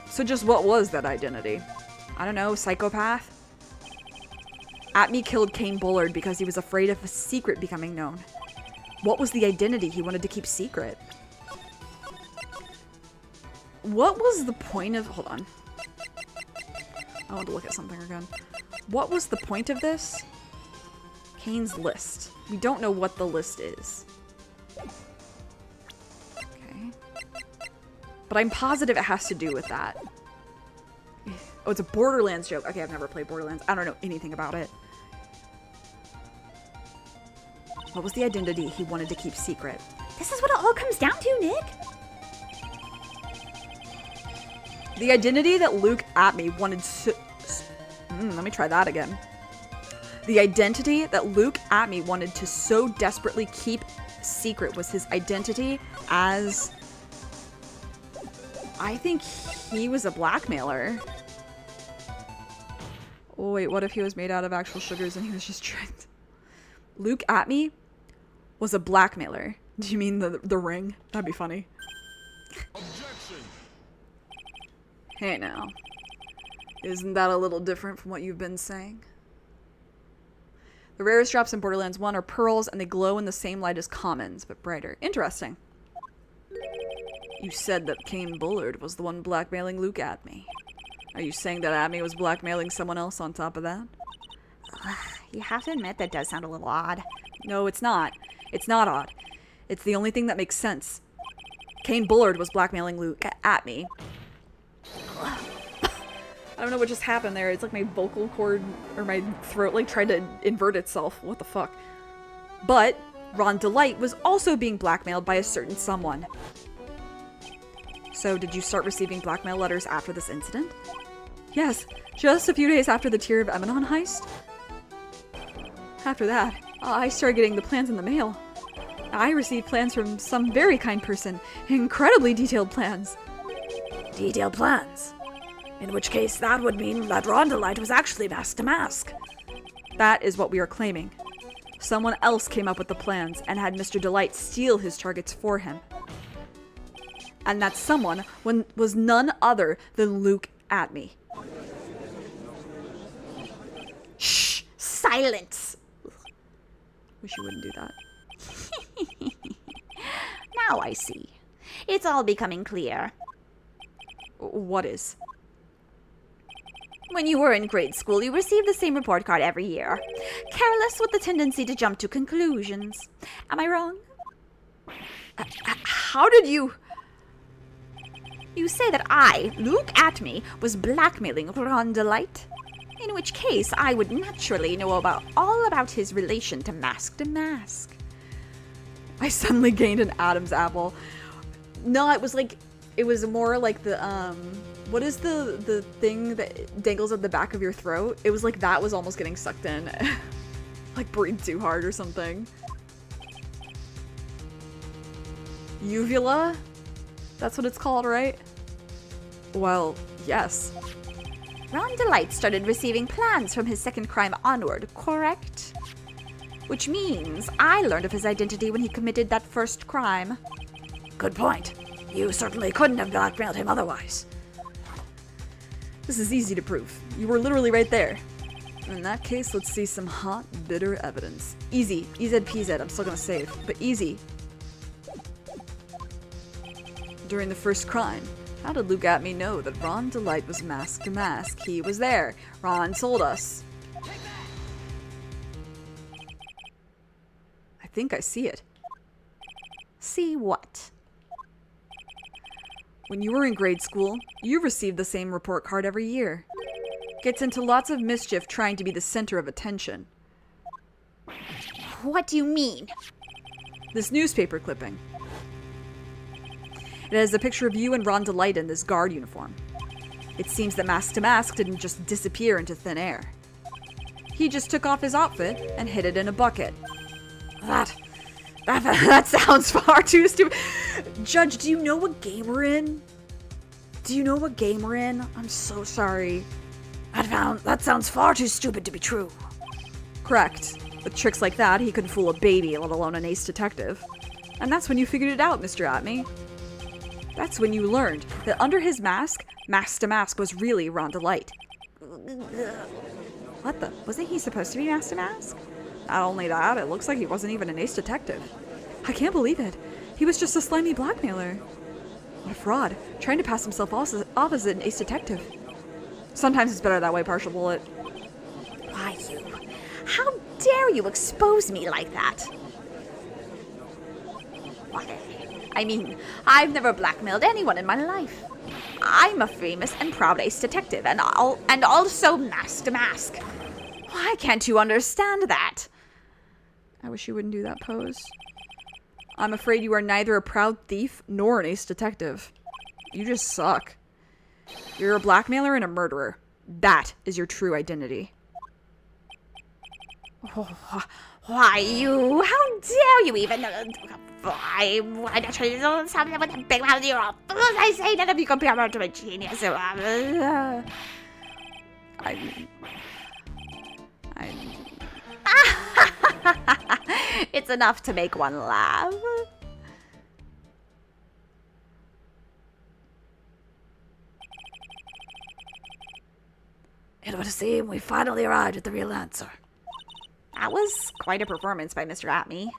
So just what was that identity? I don't know, psychopath? Atme killed Kane Bullard because he was afraid of a secret becoming known. What was the identity he wanted to keep secret? What was the point of... Hold on. I want to look at something again. What was the point of this? Kane's list. We don't know what the list is. Okay. But I'm positive it has to do with that. Oh, it's a Borderlands joke. Okay, I've never played Borderlands. I don't know anything about it. What was the identity he wanted to keep secret? This is what it all comes down to, Nick. The identity that Luke Atme wanted to... let me try that again. The identity that Luke Atme wanted to so desperately keep secret was his identity as... I think he was a blackmailer. Oh wait, what if he was made out of actual sugars and he was just tricked? Luke Atme was a blackmailer. Do you mean the ring? That'd be funny. Objection. Hey now. Isn't that a little different from what you've been saying? The rarest drops in Borderlands 1 are pearls, and they glow in the same light as commons, but brighter. Interesting. You said that Kane Bullard was the one blackmailing Luke Atme. Are you saying that Atme was blackmailing someone else on top of that? You have to admit that does sound a little odd. No, it's not. It's not odd. It's the only thing that makes sense. Kane Bullard was blackmailing Luke Atme. I don't know what just happened there. It's like my vocal cord or my throat like tried to invert itself. What the fuck? But Ron Delight was also being blackmailed by a certain someone. So did you start receiving blackmail letters after this incident? Yes, just a few days after the Tear of Emanon heist. After that, I started getting the plans in the mail. I received plans from some very kind person. Incredibly detailed plans. Detailed plans. In which case, that would mean that Rondolite was actually mask to mask. That is what we are claiming. Someone else came up with the plans and had Mr. Delight steal his targets for him. And that someone was none other than Luke Atme. Shh! Silence! Wish you wouldn't do that. Now I see. It's all becoming clear. What is? When you were in grade school, you received the same report card every year. Careless with the tendency to jump to conclusions. Am I wrong? How did you... You say that I, Luke Atme, was blackmailing Ron Delight? In which case, I would naturally know all about his relation to Mask. I suddenly gained an Adam's apple. No, it was more like the, what is the thing that dangles at the back of your throat? It was like that was almost getting sucked in. Like breathe too hard or something. Uvula? That's what it's called, right? Well, yes. Ron Delight started receiving plans from his second crime onward, correct? Which means I learned of his identity when he committed that first crime. Good point. You certainly couldn't have blackmailed him otherwise. This is easy to prove. You were literally right there. In that case, let's see some hot, bitter evidence. Easy. EZ-PZ. I'm still gonna save. But easy. During the first crime, how did Luke Atme know that Ron Delight was mask to mask? He was there. Ron told us. I think I see it. See what? When you were in grade school, you received the same report card every year. Gets into lots of mischief trying to be the center of attention. What do you mean? This newspaper clipping. It has a picture of you and Ron Delight in this guard uniform. It seems that Mask to Mask didn't just disappear into thin air. He just took off his outfit and hid it in a bucket. That sounds far too stupid. Judge, do you know what game we're in? Do you know what game we're in? I'm so sorry. That sounds far too stupid to be true. Correct. With tricks like that, he couldn't fool a baby, let alone an ace detective. And that's when you figured it out, Mr. Atme. That's when you learned that under his mask, Mask to Mask was really Ron Delight. What the? Wasn't he supposed to be Master Mask? Not only that, it looks like he wasn't even an ace detective. I can't believe it. He was just a slimy blackmailer. What a fraud. Trying to pass himself off as an ace detective. Sometimes it's better that way, Partial Bullet. Why, you? How dare you expose me like that? Why? I mean, I've never blackmailed anyone in my life. I'm a famous and proud ace detective, and also Master Mask. Why can't you understand that? I wish you wouldn't do that pose. I'm afraid you are neither a proud thief nor an ace detective. You just suck. You're a blackmailer and a murderer. That is your true identity. Oh, why, you? How dare you even? Why not try to do something with a big mouth? You're all fools. I say none of you compare me to a genius. It's enough to make one laugh. It would seem we finally arrived at the real answer. That was quite a performance by Mr. Atme.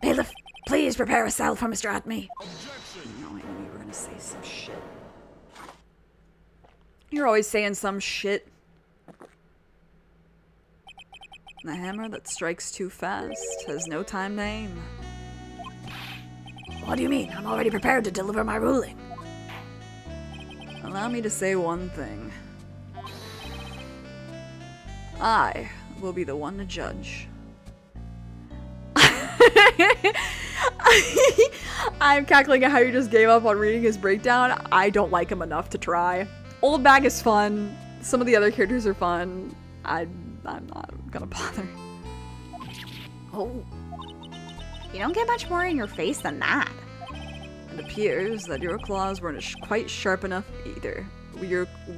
Bailiff, please prepare a cell for Mr. Atme. No, I knew you were gonna say some shit. You're always saying some shit. The hammer that strikes too fast has no time to aim. What do you mean? I'm already prepared to deliver my ruling. Allow me to say one thing. I will be the one to judge. I'm cackling at how you just gave up on reading his breakdown. I don't like him enough to try. Old Bag is fun. Some of the other characters are fun. I'm not gonna bother. Oh. You don't get much more in your face than that. It appears that your claws weren't quite sharp enough either.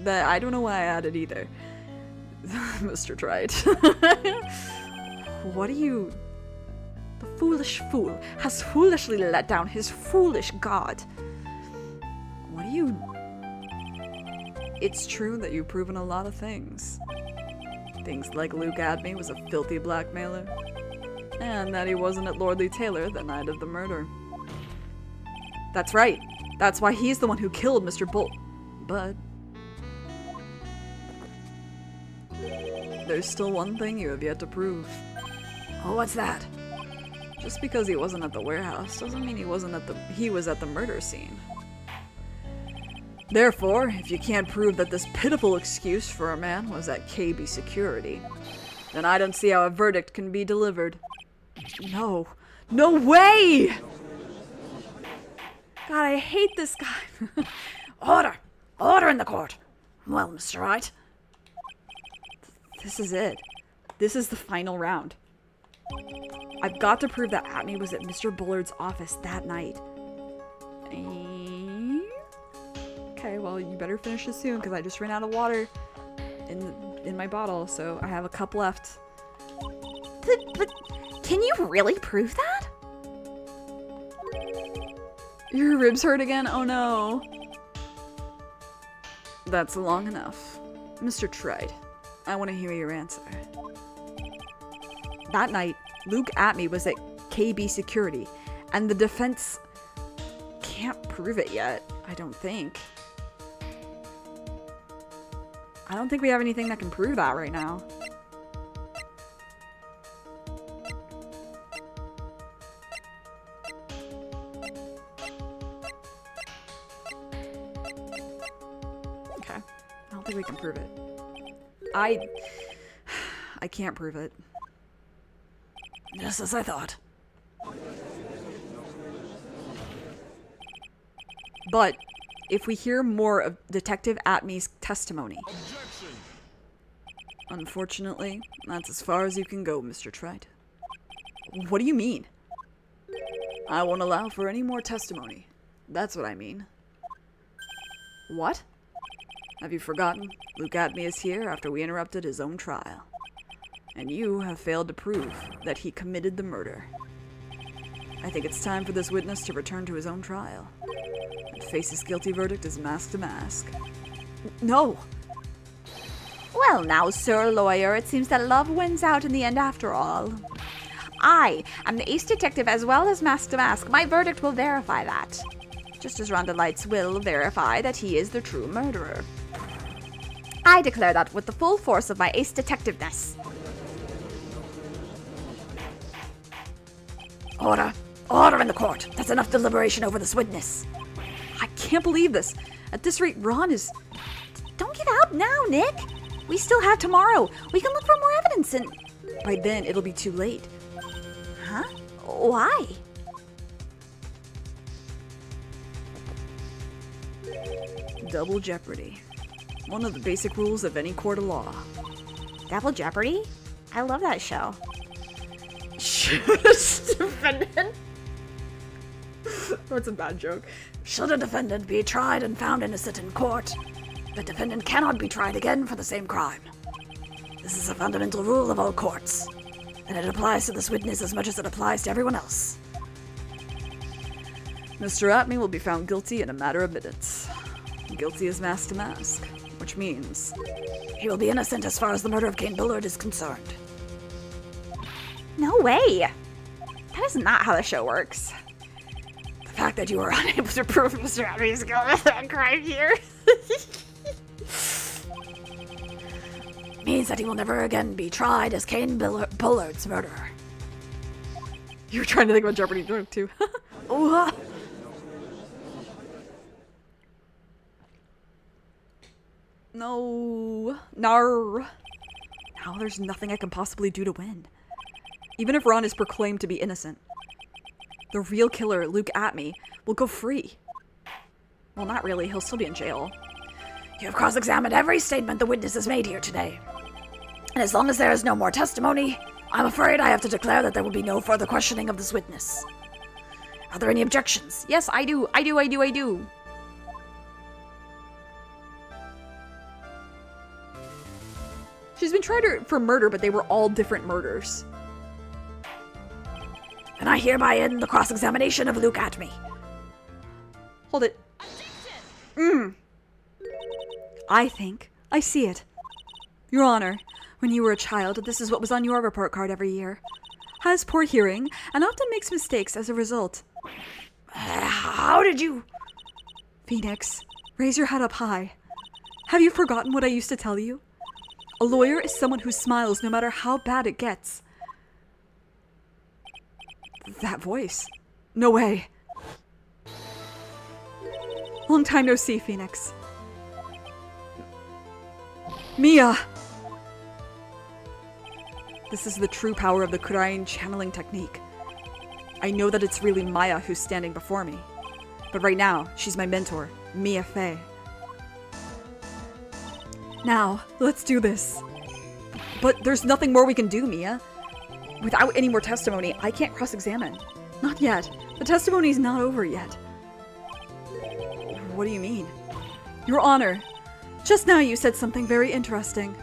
I don't know why I added either. Mr. Trite. What are you... The foolish fool has foolishly let down his foolish god. What are you... It's true that you've proven a lot of things. Things like Luke Atme was a filthy blackmailer. And that he wasn't at Lordly Taylor the night of the murder. That's right. That's why he's the one who killed Mr. Bolt. But... there's still one thing you have yet to prove. Oh, what's that? Just because he wasn't at the warehouse doesn't mean he was at the murder scene. Therefore, if you can't prove that this pitiful excuse for a man was at KB Security, then I don't see how a verdict can be delivered. No. No way! God, I hate this guy. Order! Order in the court! Well, Mr. Wright. This is it. This is the final round. I've got to prove that Atme was at Mr. Bullard's office that night. Okay, well, you better finish this soon, because I just ran out of water in my bottle, so I have a cup left. But can you really prove that? Your ribs hurt again? Oh no. That's long enough. Mr. Trite, I want to hear your answer. That night, Luke Atme was at KB Security, and the defense can't prove it yet, I don't think. I don't think we have anything that can prove that right now. Okay. I don't think we can prove it. I can't prove it. Just as I thought. But if we hear more of Detective Atme's testimony... Unfortunately, that's as far as you can go, Mr. Trite. What do you mean? I won't allow for any more testimony. That's what I mean. What? Have you forgotten? Luke Atme is here after we interrupted his own trial. And you have failed to prove that he committed the murder. I think it's time for this witness to return to his own trial and face his guilty verdict as mask to mask. No! Well now, Sir Lawyer, it seems that love wins out in the end after all. I am the ace detective as well as Mask to Mask. My verdict will verify that. Just as Rhonda Lights will verify that he is the true murderer. I declare that with the full force of my ace detectiveness. Order. Order in the court. That's enough deliberation over this witness. I can't believe this. At this rate, Ron is... Don't give up now, Nick. We still have tomorrow. We can look for more evidence and... By then, it'll be too late. Huh? Why? Double jeopardy. One of the basic rules of any court of law. Double Jeopardy? I love that show. Defendant. That's a bad joke. Should a defendant be tried and found innocent in court, the defendant cannot be tried again for the same crime. This is a fundamental rule of all courts, and it applies to this witness as much as it applies to everyone else. Mr. Atme will be found guilty in a matter of minutes. Guilty as Mask to Mask, which means... He will be innocent as far as the murder of Kane Bullard is concerned. No way. That is not how the show works. The fact that you were unable to prove Mr. Atme's guilt of that crime here means that he will never again be tried as Kane Bullard's murderer. You were trying to think about Jeopardy joke too. Ooh. No. Nar. Now there's nothing I can possibly do to win. Even if Ron is proclaimed to be innocent, the real killer, Luke Atme, will go free. Well, not really. He'll still be in jail. You have cross-examined every statement the witness has made here today. And as long as there is no more testimony, I'm afraid I have to declare that there will be no further questioning of this witness. Are there any objections? Yes, I do. I do. She's been tried for murder, but they were all different murders. And I hereby end the cross-examination of Luke Atme. Hold it. I think I see it. Your Honor, when you were a child, this is what was on your report card every year. Has poor hearing and often makes mistakes as a result. How did you... Phoenix, raise your head up high. Have you forgotten what I used to tell you? A lawyer is someone who smiles no matter how bad it gets. That voice. No way. Long time no see, Phoenix. Mia! This is the true power of the Kurain channeling technique. I know that it's really Maya who's standing before me. But right now, she's my mentor, Mia Fey. Now, let's do this. But there's nothing more we can do, Mia. Without any more testimony, I can't cross-examine. Not yet. The testimony's not over yet. What do you mean? Your Honor, just now you said something very interesting.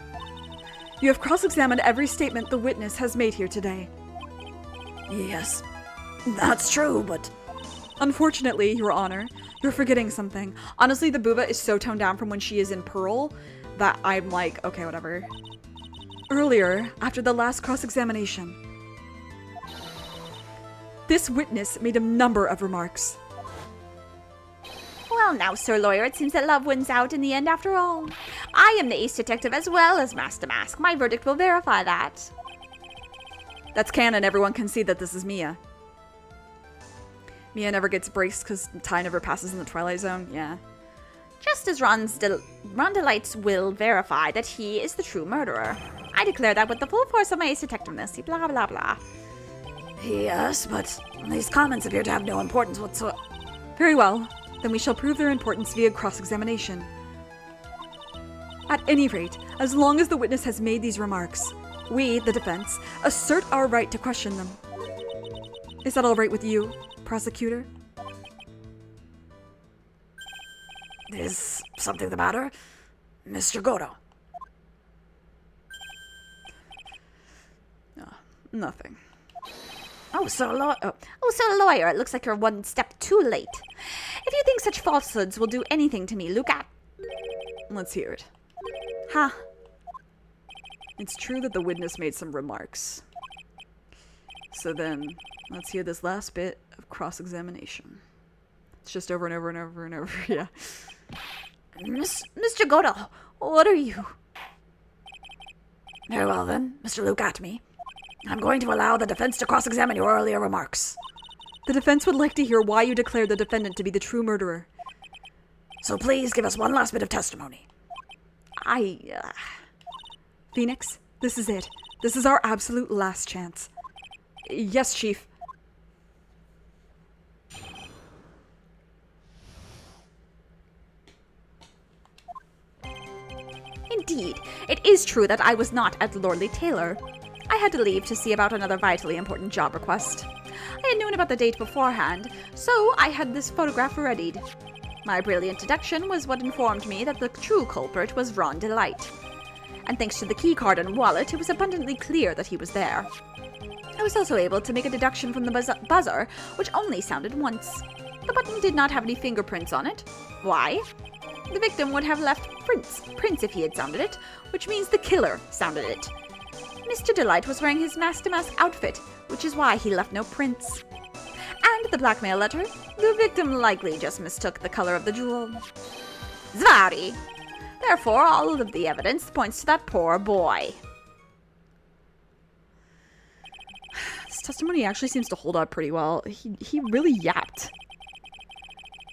You have cross-examined every statement the witness has made here today. Yes, that's true, but... Unfortunately, Your Honor, you're forgetting something. Honestly, the booba is so toned down from when she is in Pearl that I'm like, okay, whatever. Earlier, after the last cross-examination, this witness made a number of remarks. Well now, Sir Lawyer, it seems that love wins out in the end after all. I am the ace detective as well as Mask to Mask. My verdict will verify that. That's canon. Everyone can see that this is Mia. Mia never gets braced because Ty never passes in the Twilight Zone. Yeah. Just as Rhonda Lights will verify that he is the true murderer. I declare that with the full force of my ace detectiveness. Blah, blah, blah. Yes, but these comments appear to have no importance whatsoever. Very well. Then we shall prove their importance via cross-examination. At any rate, as long as the witness has made these remarks, we, the defense, assert our right to question them. Is that all right with you, prosecutor? Is something the matter? Mr. Goto? Nothing. Sir Lawyer, it looks like you're one step too late. If you think such falsehoods will do anything to me, look at... Let's hear it. Huh? It's true that the witness made some remarks. So then, let's hear this last bit of cross-examination. It's just over and over and over and over, yeah. Mr. Goto, what are you? Very well then, Mr. Luke Atme. I'm going to allow the defense to cross-examine your earlier remarks. The defense would like to hear why you declared the defendant to be the true murderer. So please give us one last bit of testimony. Phoenix, this is it. This is our absolute last chance. Yes, Chief. Indeed, it is true that I was not at Lordly Taylor. I had to leave to see about another vitally important job request. I had known about the date beforehand, so I had this photograph readied. My brilliant deduction was what informed me that the true culprit was Ron Delight. And thanks to the keycard and wallet, it was abundantly clear that he was there. I was also able to make a deduction from the buzzer, which only sounded once. The button did not have any fingerprints on it. Why? The victim would have left prints if he had sounded it, which means the killer sounded it. Mr. Delight was wearing his mask-to-mask outfit, which is why he left no prints. And the blackmail letter, the victim likely just mistook the color of the jewel. Zvari! Therefore, all of the evidence points to that poor boy. This testimony actually seems to hold up pretty well. He really yapped.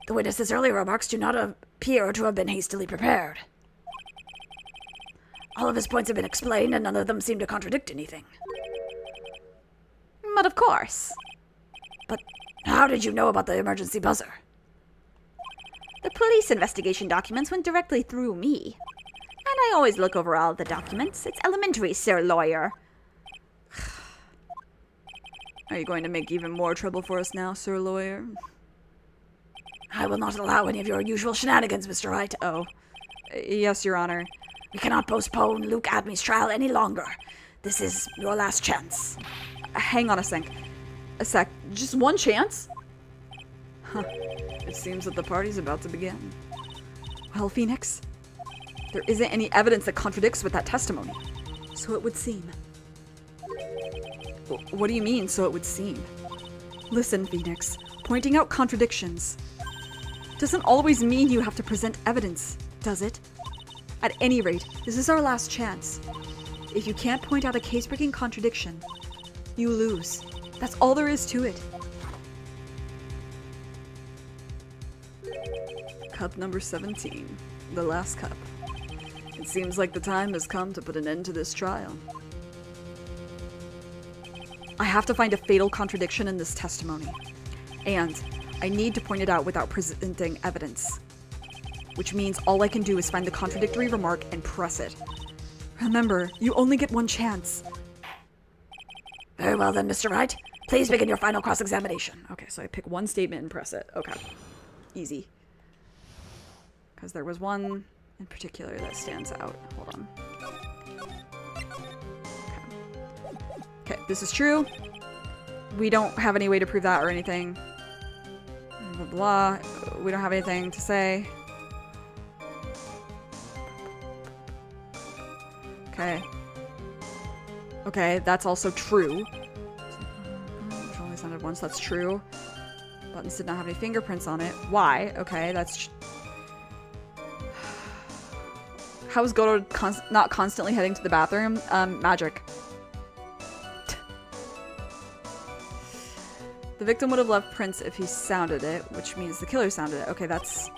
The witness's earlier remarks do not appear to have been hastily prepared. All of his points have been explained, and none of them seem to contradict anything. But of course. But how did you know about the emergency buzzer? The police investigation documents went directly through me. And I always look over all the documents. It's elementary, sir lawyer. Are you going to make even more trouble for us now, sir lawyer? I will not allow any of your usual shenanigans, Mr. Wright. Oh. Yes, Your Honor. We cannot postpone Luke Adme's trial any longer. This is your last chance. Hang on a sec. Just one chance? Huh. It seems that the party's about to begin. Well, Phoenix, there isn't any evidence that contradicts with that testimony. So it would seem. What do you mean, so it would seem? Listen, Phoenix, pointing out contradictions doesn't always mean you have to present evidence, does it? At any rate, this is our last chance. If you can't point out a case-breaking contradiction, you lose. That's all there is to it. Cup number 17. The last cup. It seems like the time has come to put an end to this trial. I have to find a fatal contradiction in this testimony. And I need to point it out without presenting evidence. Which means all I can do is find the contradictory remark and press it. Remember, you only get one chance. Very well then, Mr. Wright. Please begin your final cross-examination. Okay, so I pick one statement and press it. Okay. Easy. Because there was one in particular that stands out. Hold on. Okay, this is true. We don't have any way to prove that or anything. Blah, blah. We don't have anything to say. Okay. Okay, that's also true. Which only sounded once, that's true. Buttons did not have any fingerprints on it. Why? Okay, that's... How is Goto not constantly heading to the bathroom? Magic. The victim would have left prints if he sounded it, which means the killer sounded it. Okay, that's...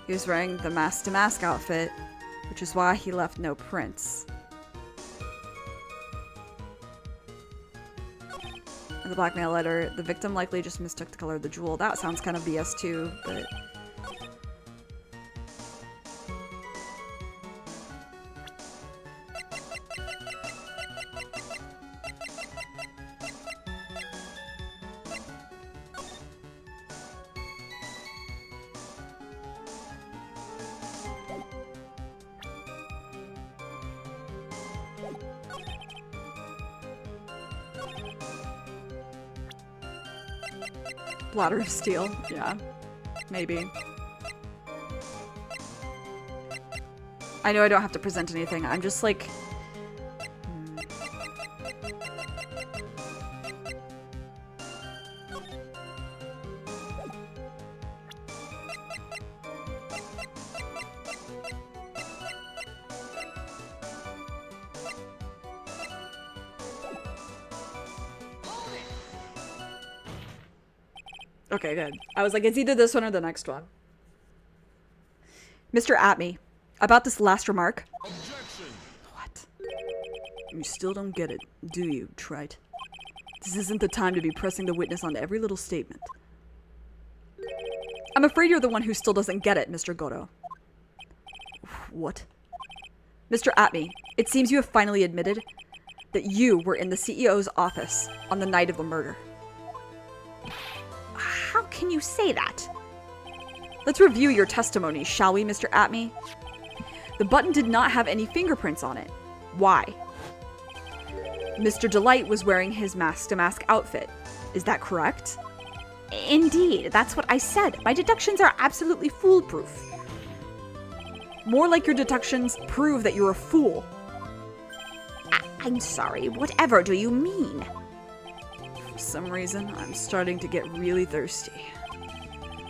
He was wearing the mask-to-mask outfit, which is why he left no prints. And the blackmail letter, the victim likely just mistook the color of the jewel. That sounds kind of BS too, but... Bladder of steel, yeah. Maybe. I know I don't have to present anything, I'm just like... Okay, good. I was like, it's either this one or the next one. Mr. Atme, about this last remark. Objection. What? You still don't get it, do you, Trite? This isn't the time to be pressing the witness on every little statement. I'm afraid you're the one who still doesn't get it, Mr. Goro. What? Mr. Atme, it seems you have finally admitted that you were in the CEO's office on the night of the murder. How can you say that? Let's review your testimony, shall we, Mr. Atme? The button did not have any fingerprints on it. Why? Mr. Delight was wearing his mask-to-mask outfit. Is that correct? Indeed, that's what I said. My deductions are absolutely foolproof. More like your deductions prove that you're a fool. I'm sorry, whatever do you mean? For some reason, I'm starting to get really thirsty.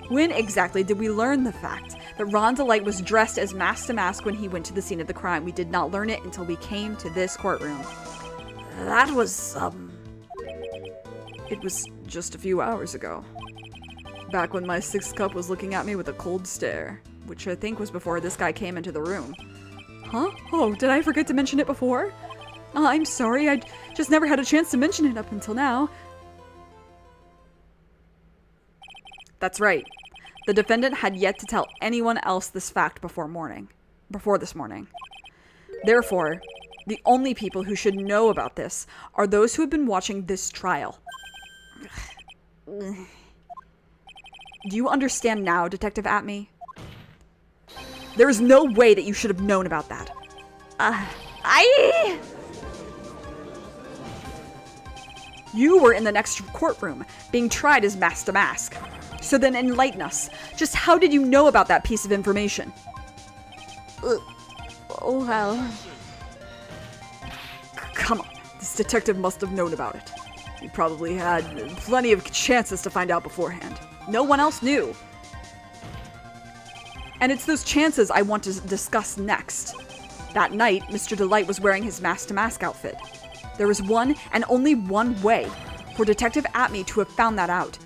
When exactly did we learn the fact that Ron Delight was dressed as mask to mask when he went to the scene of the crime? We did not learn it until we came to this courtroom. That was, It was just a few hours ago. Back when my sixth cup was looking at me with a cold stare, which I think was before this guy came into the room. Huh? Oh, did I forget to mention it before? I'm sorry, I just never had a chance to mention it up until now. That's right. The defendant had yet to tell anyone else this fact before this morning. Therefore, the only people who should know about this are those who have been watching this trial. Do you understand now, Detective Atme? There is no way that you should have known about that. You were in the next courtroom, being tried as mask to mask. So then enlighten us. Just how did you know about that piece of information? Oh, well. Come on, this detective must have known about it. He probably had plenty of chances to find out beforehand. No one else knew. And it's those chances I want to discuss next. That night, Mr. Delight was wearing his mask-to-mask outfit. There was one and only one way for Detective Atme to have found that out.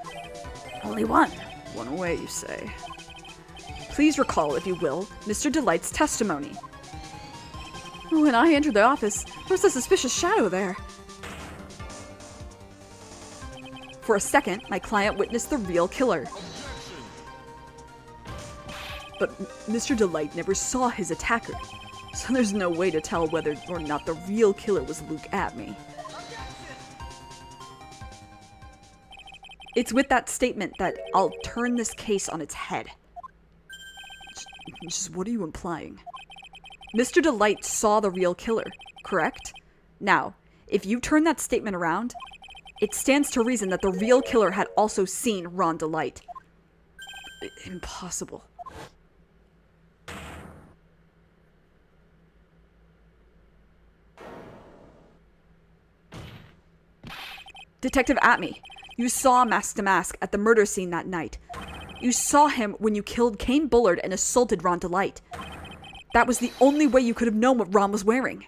only one. One way, you say. Please recall, if you will, Mr. Delight's testimony. When I entered the office, there was a suspicious shadow there. For a second, my client witnessed the real killer. But Mr. Delight never saw his attacker, so there's no way to tell whether or not the real killer was Luke Atme. It's with that statement that I'll turn this case on its head. Just what are you implying? Mr. Delight saw the real killer, correct? Now, if you turn that statement around, it stands to reason that the real killer had also seen Ron Delight. Impossible. Detective Atme, you saw Mask to Mask at the murder scene that night. You saw him when you killed Kane Bullard and assaulted Ron Delight. That was the only way you could have known what Ron was wearing.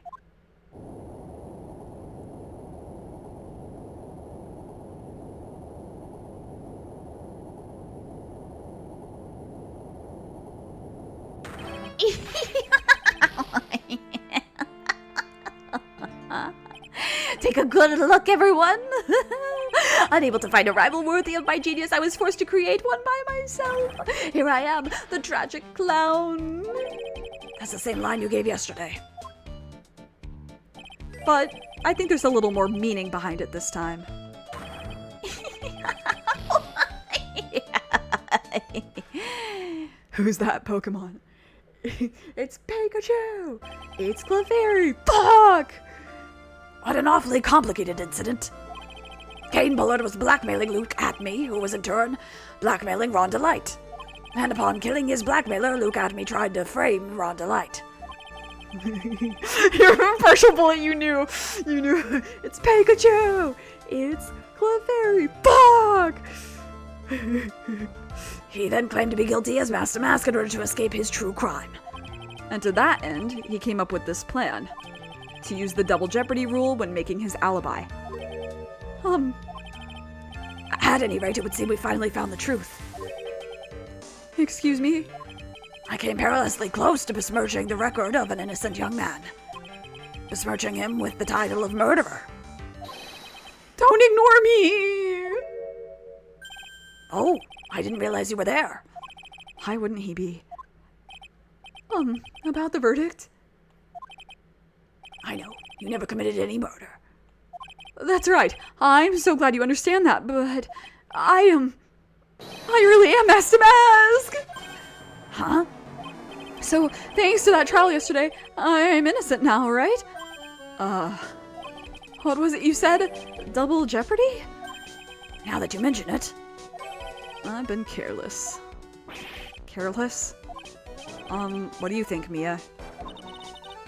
Take a good look, everyone! Unable to find a rival worthy of my genius, I was forced to create one by myself. Here I am, the tragic clown. That's the same line you gave yesterday. But I think there's a little more meaning behind it this time. Who's that Pokemon? It's Pikachu! It's Clefairy! Fuck! What an awfully complicated incident. Kane Bullard was blackmailing Luke Atme, who was in turn blackmailing Ron Delight. And upon killing his blackmailer, Luke Atme tried to frame Ron Delight. You're impartial bullet, you knew. It's Pikachu! It's Clefairy! Fuck! He then claimed to be guilty as Mask to Mask in order to escape his true crime. And to that end, he came up with this plan. To use the double jeopardy rule when making his alibi. At any rate, it would seem we finally found the truth. Excuse me? I came perilously close to besmirching the record of an innocent young man. Besmirching him with the title of murderer. Don't ignore me! Oh, I didn't realize you were there. Why wouldn't he be? About the verdict? I know, you never committed any murder. That's right. I'm so glad you understand that, but I really am Master Mask! Huh? So, thanks to that trial yesterday, I'm innocent now, right? What was it you said? Double jeopardy? Now that you mention it. I've been careless. Careless? What do you think, Mia?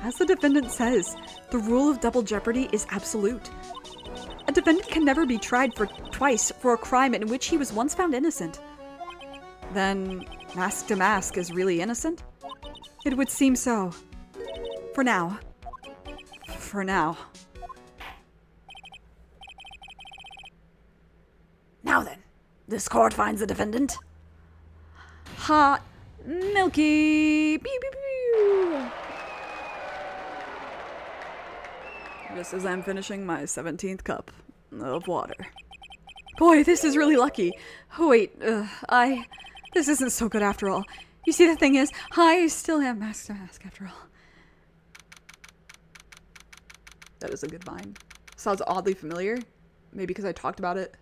As the defendant says, the rule of double jeopardy is absolute. A defendant can never be tried twice for a crime in which he was once found innocent. Then, Mask to Mask is really innocent? It would seem so. For now. For now. Now then, this court finds the defendant. Hot, milky, pew, pew, pew. Just as I'm finishing my 17th cup of water. Boy, this is really lucky. Oh, wait, this isn't so good after all. You see, the thing is, I still am Mask to Mask after all. That is a good vine. Sounds oddly familiar. Maybe because I talked about it.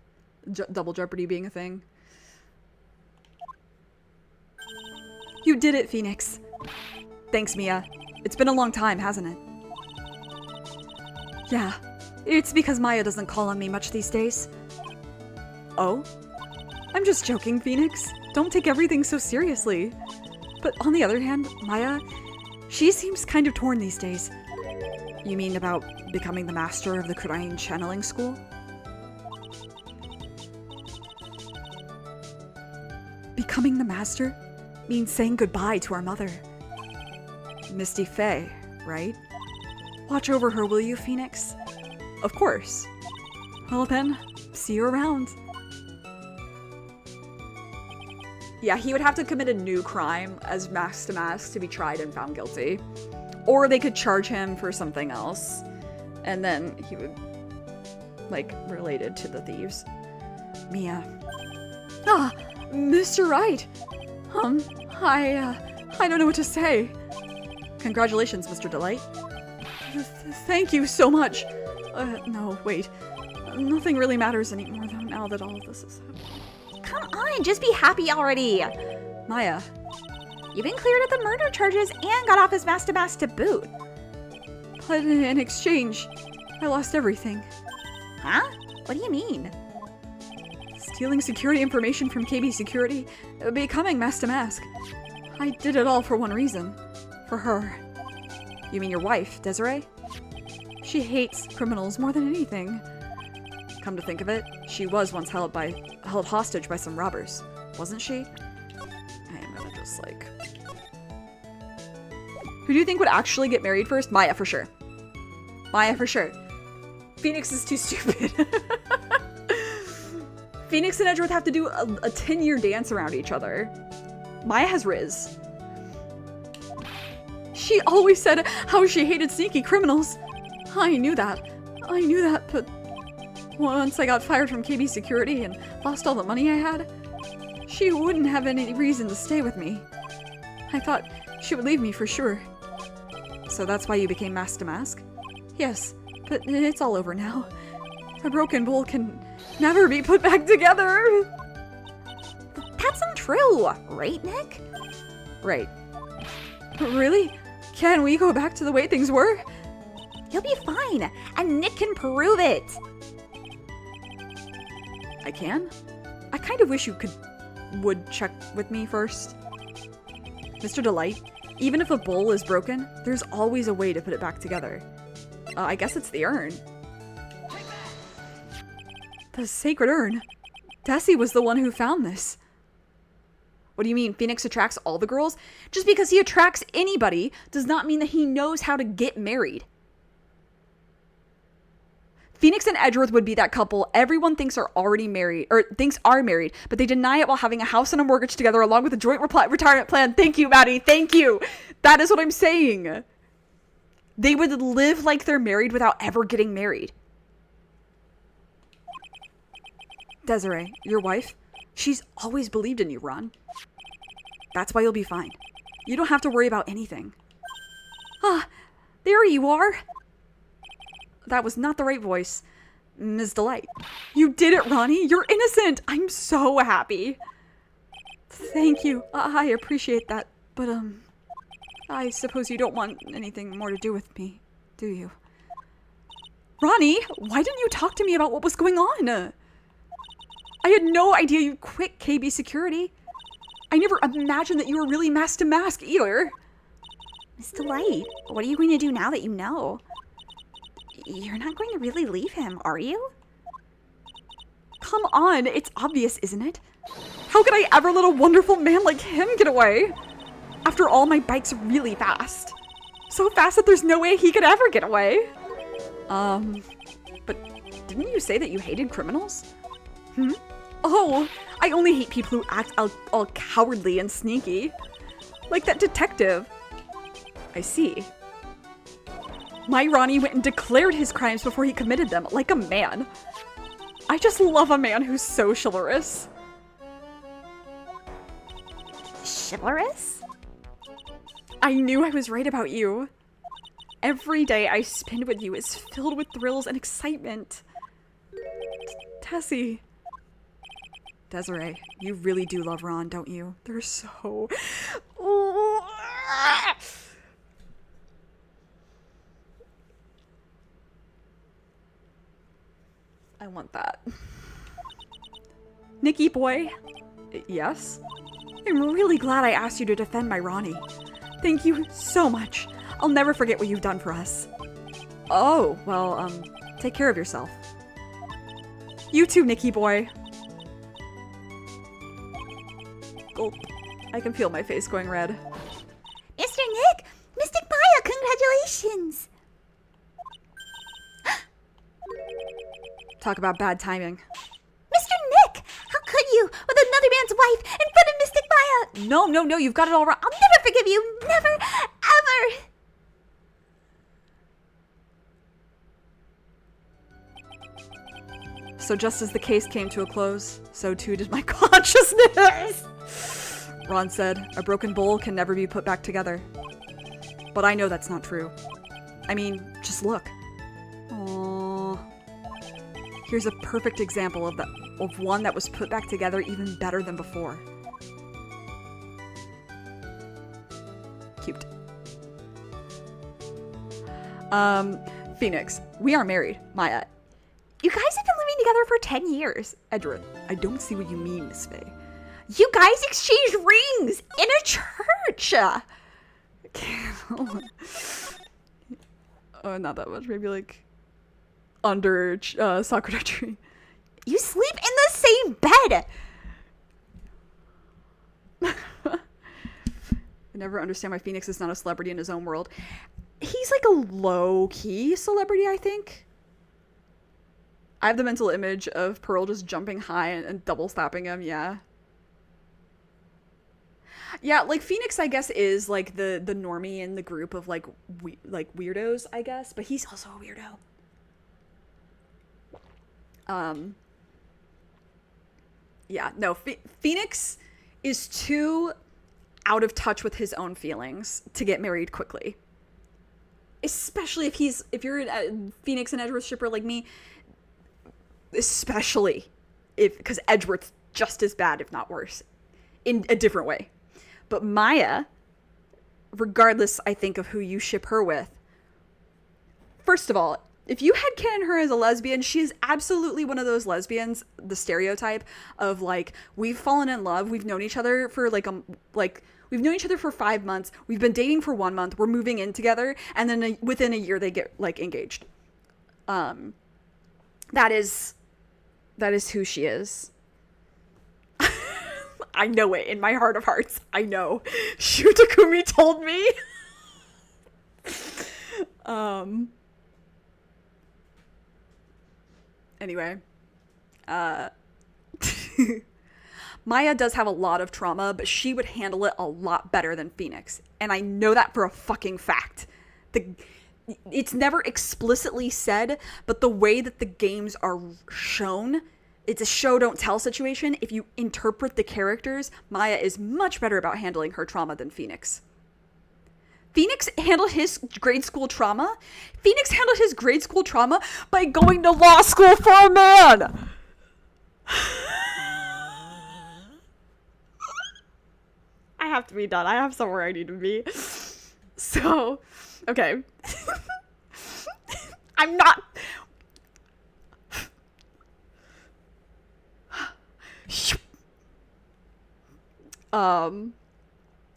Double Jeopardy being a thing. You did it, Phoenix. Thanks, Mia. It's been a long time, hasn't it? Yeah. It's because Maya doesn't call on me much these days. Oh? I'm just joking, Phoenix. Don't take everything so seriously. But on the other hand, Maya, she seems kind of torn these days. You mean about becoming the master of the Crying Channeling School? Becoming the master means saying goodbye to our mother. Misty Faye, right? Watch over her, will you, Phoenix? Of course. Well then, see you around. Yeah, he would have to commit a new crime as Mask to Mask to be tried and found guilty. Or they could charge him for something else. And then he would, like, related to the thieves. Mia. Ah, Mr. Wright. I don't know what to say. Congratulations, Mr. Delight. Thank you so much. No, wait. Nothing really matters anymore, though, now that all of this is happening. Come on, just be happy already. Maya. You've been cleared of the murder charges and got off as Mask to Mask to boot. But in exchange, I lost everything. Huh? What do you mean? Stealing security information from KB Security, becoming Mask to Mask. I did it all for one reason. For her. You mean your wife, Desiree? She hates criminals more than anything. Come to think of it, she was once held hostage by some robbers, wasn't she? I'm gonna just like... Who do you think would actually get married first? Maya, for sure. Maya, for sure. Phoenix is too stupid. Phoenix and Edgeworth have to do a 10-year dance around each other. Maya has Riz. She always said how she hated sneaky criminals. I knew that, but once I got fired from KB Security and lost all the money I had, she wouldn't have any reason to stay with me. I thought she would leave me for sure. So that's why you became Mask to Mask? Yes, but it's all over now. A broken bowl can never be put back together. That's untrue, right, Nick? Right. Really? Can we go back to the way things were? You'll be fine, and Nick can prove it. I can? I kind of wish you would check with me first. Mr. Delight, even if a bowl is broken, there's always a way to put it back together. I guess it's the urn. The sacred urn? Tessie was the one who found this. What do you mean, Phoenix attracts all the girls? Just because he attracts anybody does not mean that he knows how to get married. Phoenix and Edgeworth would be that couple everyone thinks are already married, or thinks are married, but they deny it while having a house and a mortgage together along with a joint retirement plan. Thank you, Maddie. Thank you. That is what I'm saying. They would live like they're married without ever getting married. Desiree, your wife, she's always believed in you, Ron. That's why you'll be fine. You don't have to worry about anything. Ah, there you are. That was not the right voice. Ms. Delight. You did it, Ronnie. You're innocent. I'm so happy. Thank you. I appreciate that. But, I suppose you don't want anything more to do with me, do you? Ronnie, why didn't you talk to me about what was going on? I had no idea you quit KB Security. I never imagined that you were really mask to mask either. Miss Delight, what are you going to do now that you know? You're not going to really leave him, are you? Come on, it's obvious, isn't it? How could I ever let a wonderful man like him get away? After all, my bike's really fast. So fast that there's no way he could ever get away. But didn't you say that you hated criminals? Oh, I only hate people who act all cowardly and sneaky. Like that detective. I see. My Ronnie went and declared his crimes before he committed them, like a man. I just love a man who's so chivalrous. Chivalrous? I knew I was right about you. Every day I spend with you is filled with thrills and excitement. Tessie. Desiree, you really do love Ron, don't you? They're so... Ooh. I want that. Nikki boy. Yes? I'm really glad I asked you to defend my Ronnie. Thank you so much. I'll never forget what you've done for us. Oh, well, take care of yourself. You too, Nikki boy. Gulp. I can feel my face going red. Mr. Nick! Mystic Maya, congratulations! Talk about bad timing. Mr. Nick! How could you, with another man's wife, in front of Mystic Maya? No, you've got it all wrong. I'll never forgive you! Never! Ever! So just as the case came to a close, so too did my consciousness. Ron said, a broken bowl can never be put back together. But I know that's not true. I mean, just look. Aww. Here's a perfect example of one that was put back together even better than before. Cute. Phoenix, we are married. Maya. You guys have been living together for 10 years. Edgeworth, I don't see what you mean, Miss Faye. You guys exchanged rings in a church! Oh, not that much. Maybe like under Sakura tree. You sleep in the same bed! I never understand why Phoenix is not a celebrity in his own world. He's like a low-key celebrity, I think. I have the mental image of Pearl just jumping high and double slapping him, yeah. Yeah, like Phoenix, I guess, is like the normie in the group of like weirdos, I guess, but he's also a weirdo. Yeah, no, Phoenix is too out of touch with his own feelings to get married quickly. Especially if you're a Phoenix and Edgeworth shipper like me, especially because Edgeworth's just as bad, if not worse, in a different way. But Maya, regardless, I think, of who you ship her with, first of all, if you headcanon her as a lesbian, she is absolutely one of those lesbians, the stereotype of like, we've fallen in love, we've known each other for we've known each other for 5 months, we've been dating for 1 month, we're moving in together, and then within a year they get like engaged. That is who she is. I know it in my heart of hearts. I know. Shu Takumi told me. Anyway. Maya does have a lot of trauma, but she would handle it a lot better than Phoenix. And I know that for a fucking fact. It's never explicitly said, but the way that the games are shown, it's a show don't tell situation. If you interpret the characters, Maya is much better about handling her trauma than Phoenix. Phoenix handled his grade school trauma. Phoenix handled his grade school trauma by going to law school for a man. I have to be done. I have somewhere I need to be. So, okay. I'm not.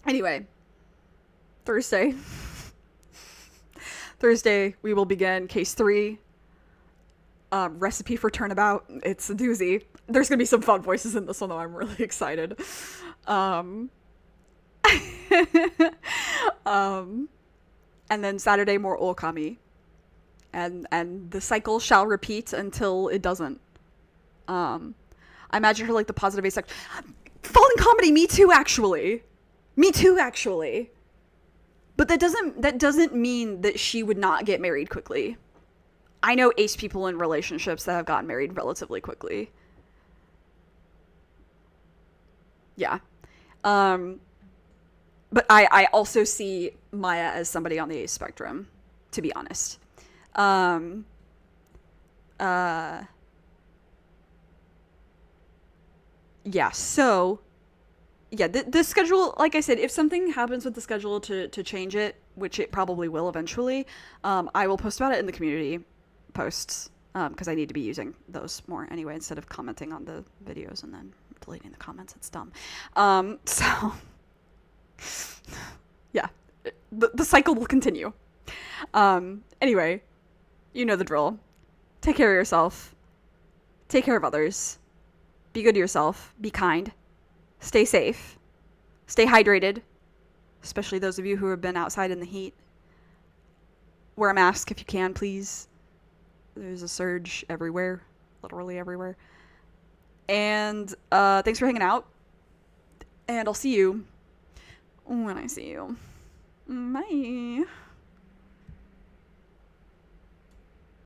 Anyway. Thursday, we will begin case 3. Recipe for Turnabout. It's a doozy. There's gonna be some fun voices in this one, though. I'm really excited. And then Saturday, more Okami. And the cycle shall repeat until it doesn't. I imagine her like the positive asexual. Fallen comedy, me too, actually. But that doesn't mean that she would not get married quickly. I know ace people in relationships that have gotten married relatively quickly. Yeah. But I also see Maya as somebody on the ace spectrum, to be honest. Yeah, so yeah, the schedule, like I said, if something happens with the schedule to change it, which it probably will eventually, I will post about it in the community posts, because I need to be using those more anyway, instead of commenting on the videos and then deleting the comments. It's dumb. So yeah, the cycle will continue. Anyway, you know the drill. Take care of yourself. Take care of others. Be good to yourself. Be kind. Stay safe. Stay hydrated. Especially those of you who have been outside in the heat. Wear a mask if you can, please. There's a surge everywhere. Literally everywhere. And thanks for hanging out. And I'll see you when I see you. Bye.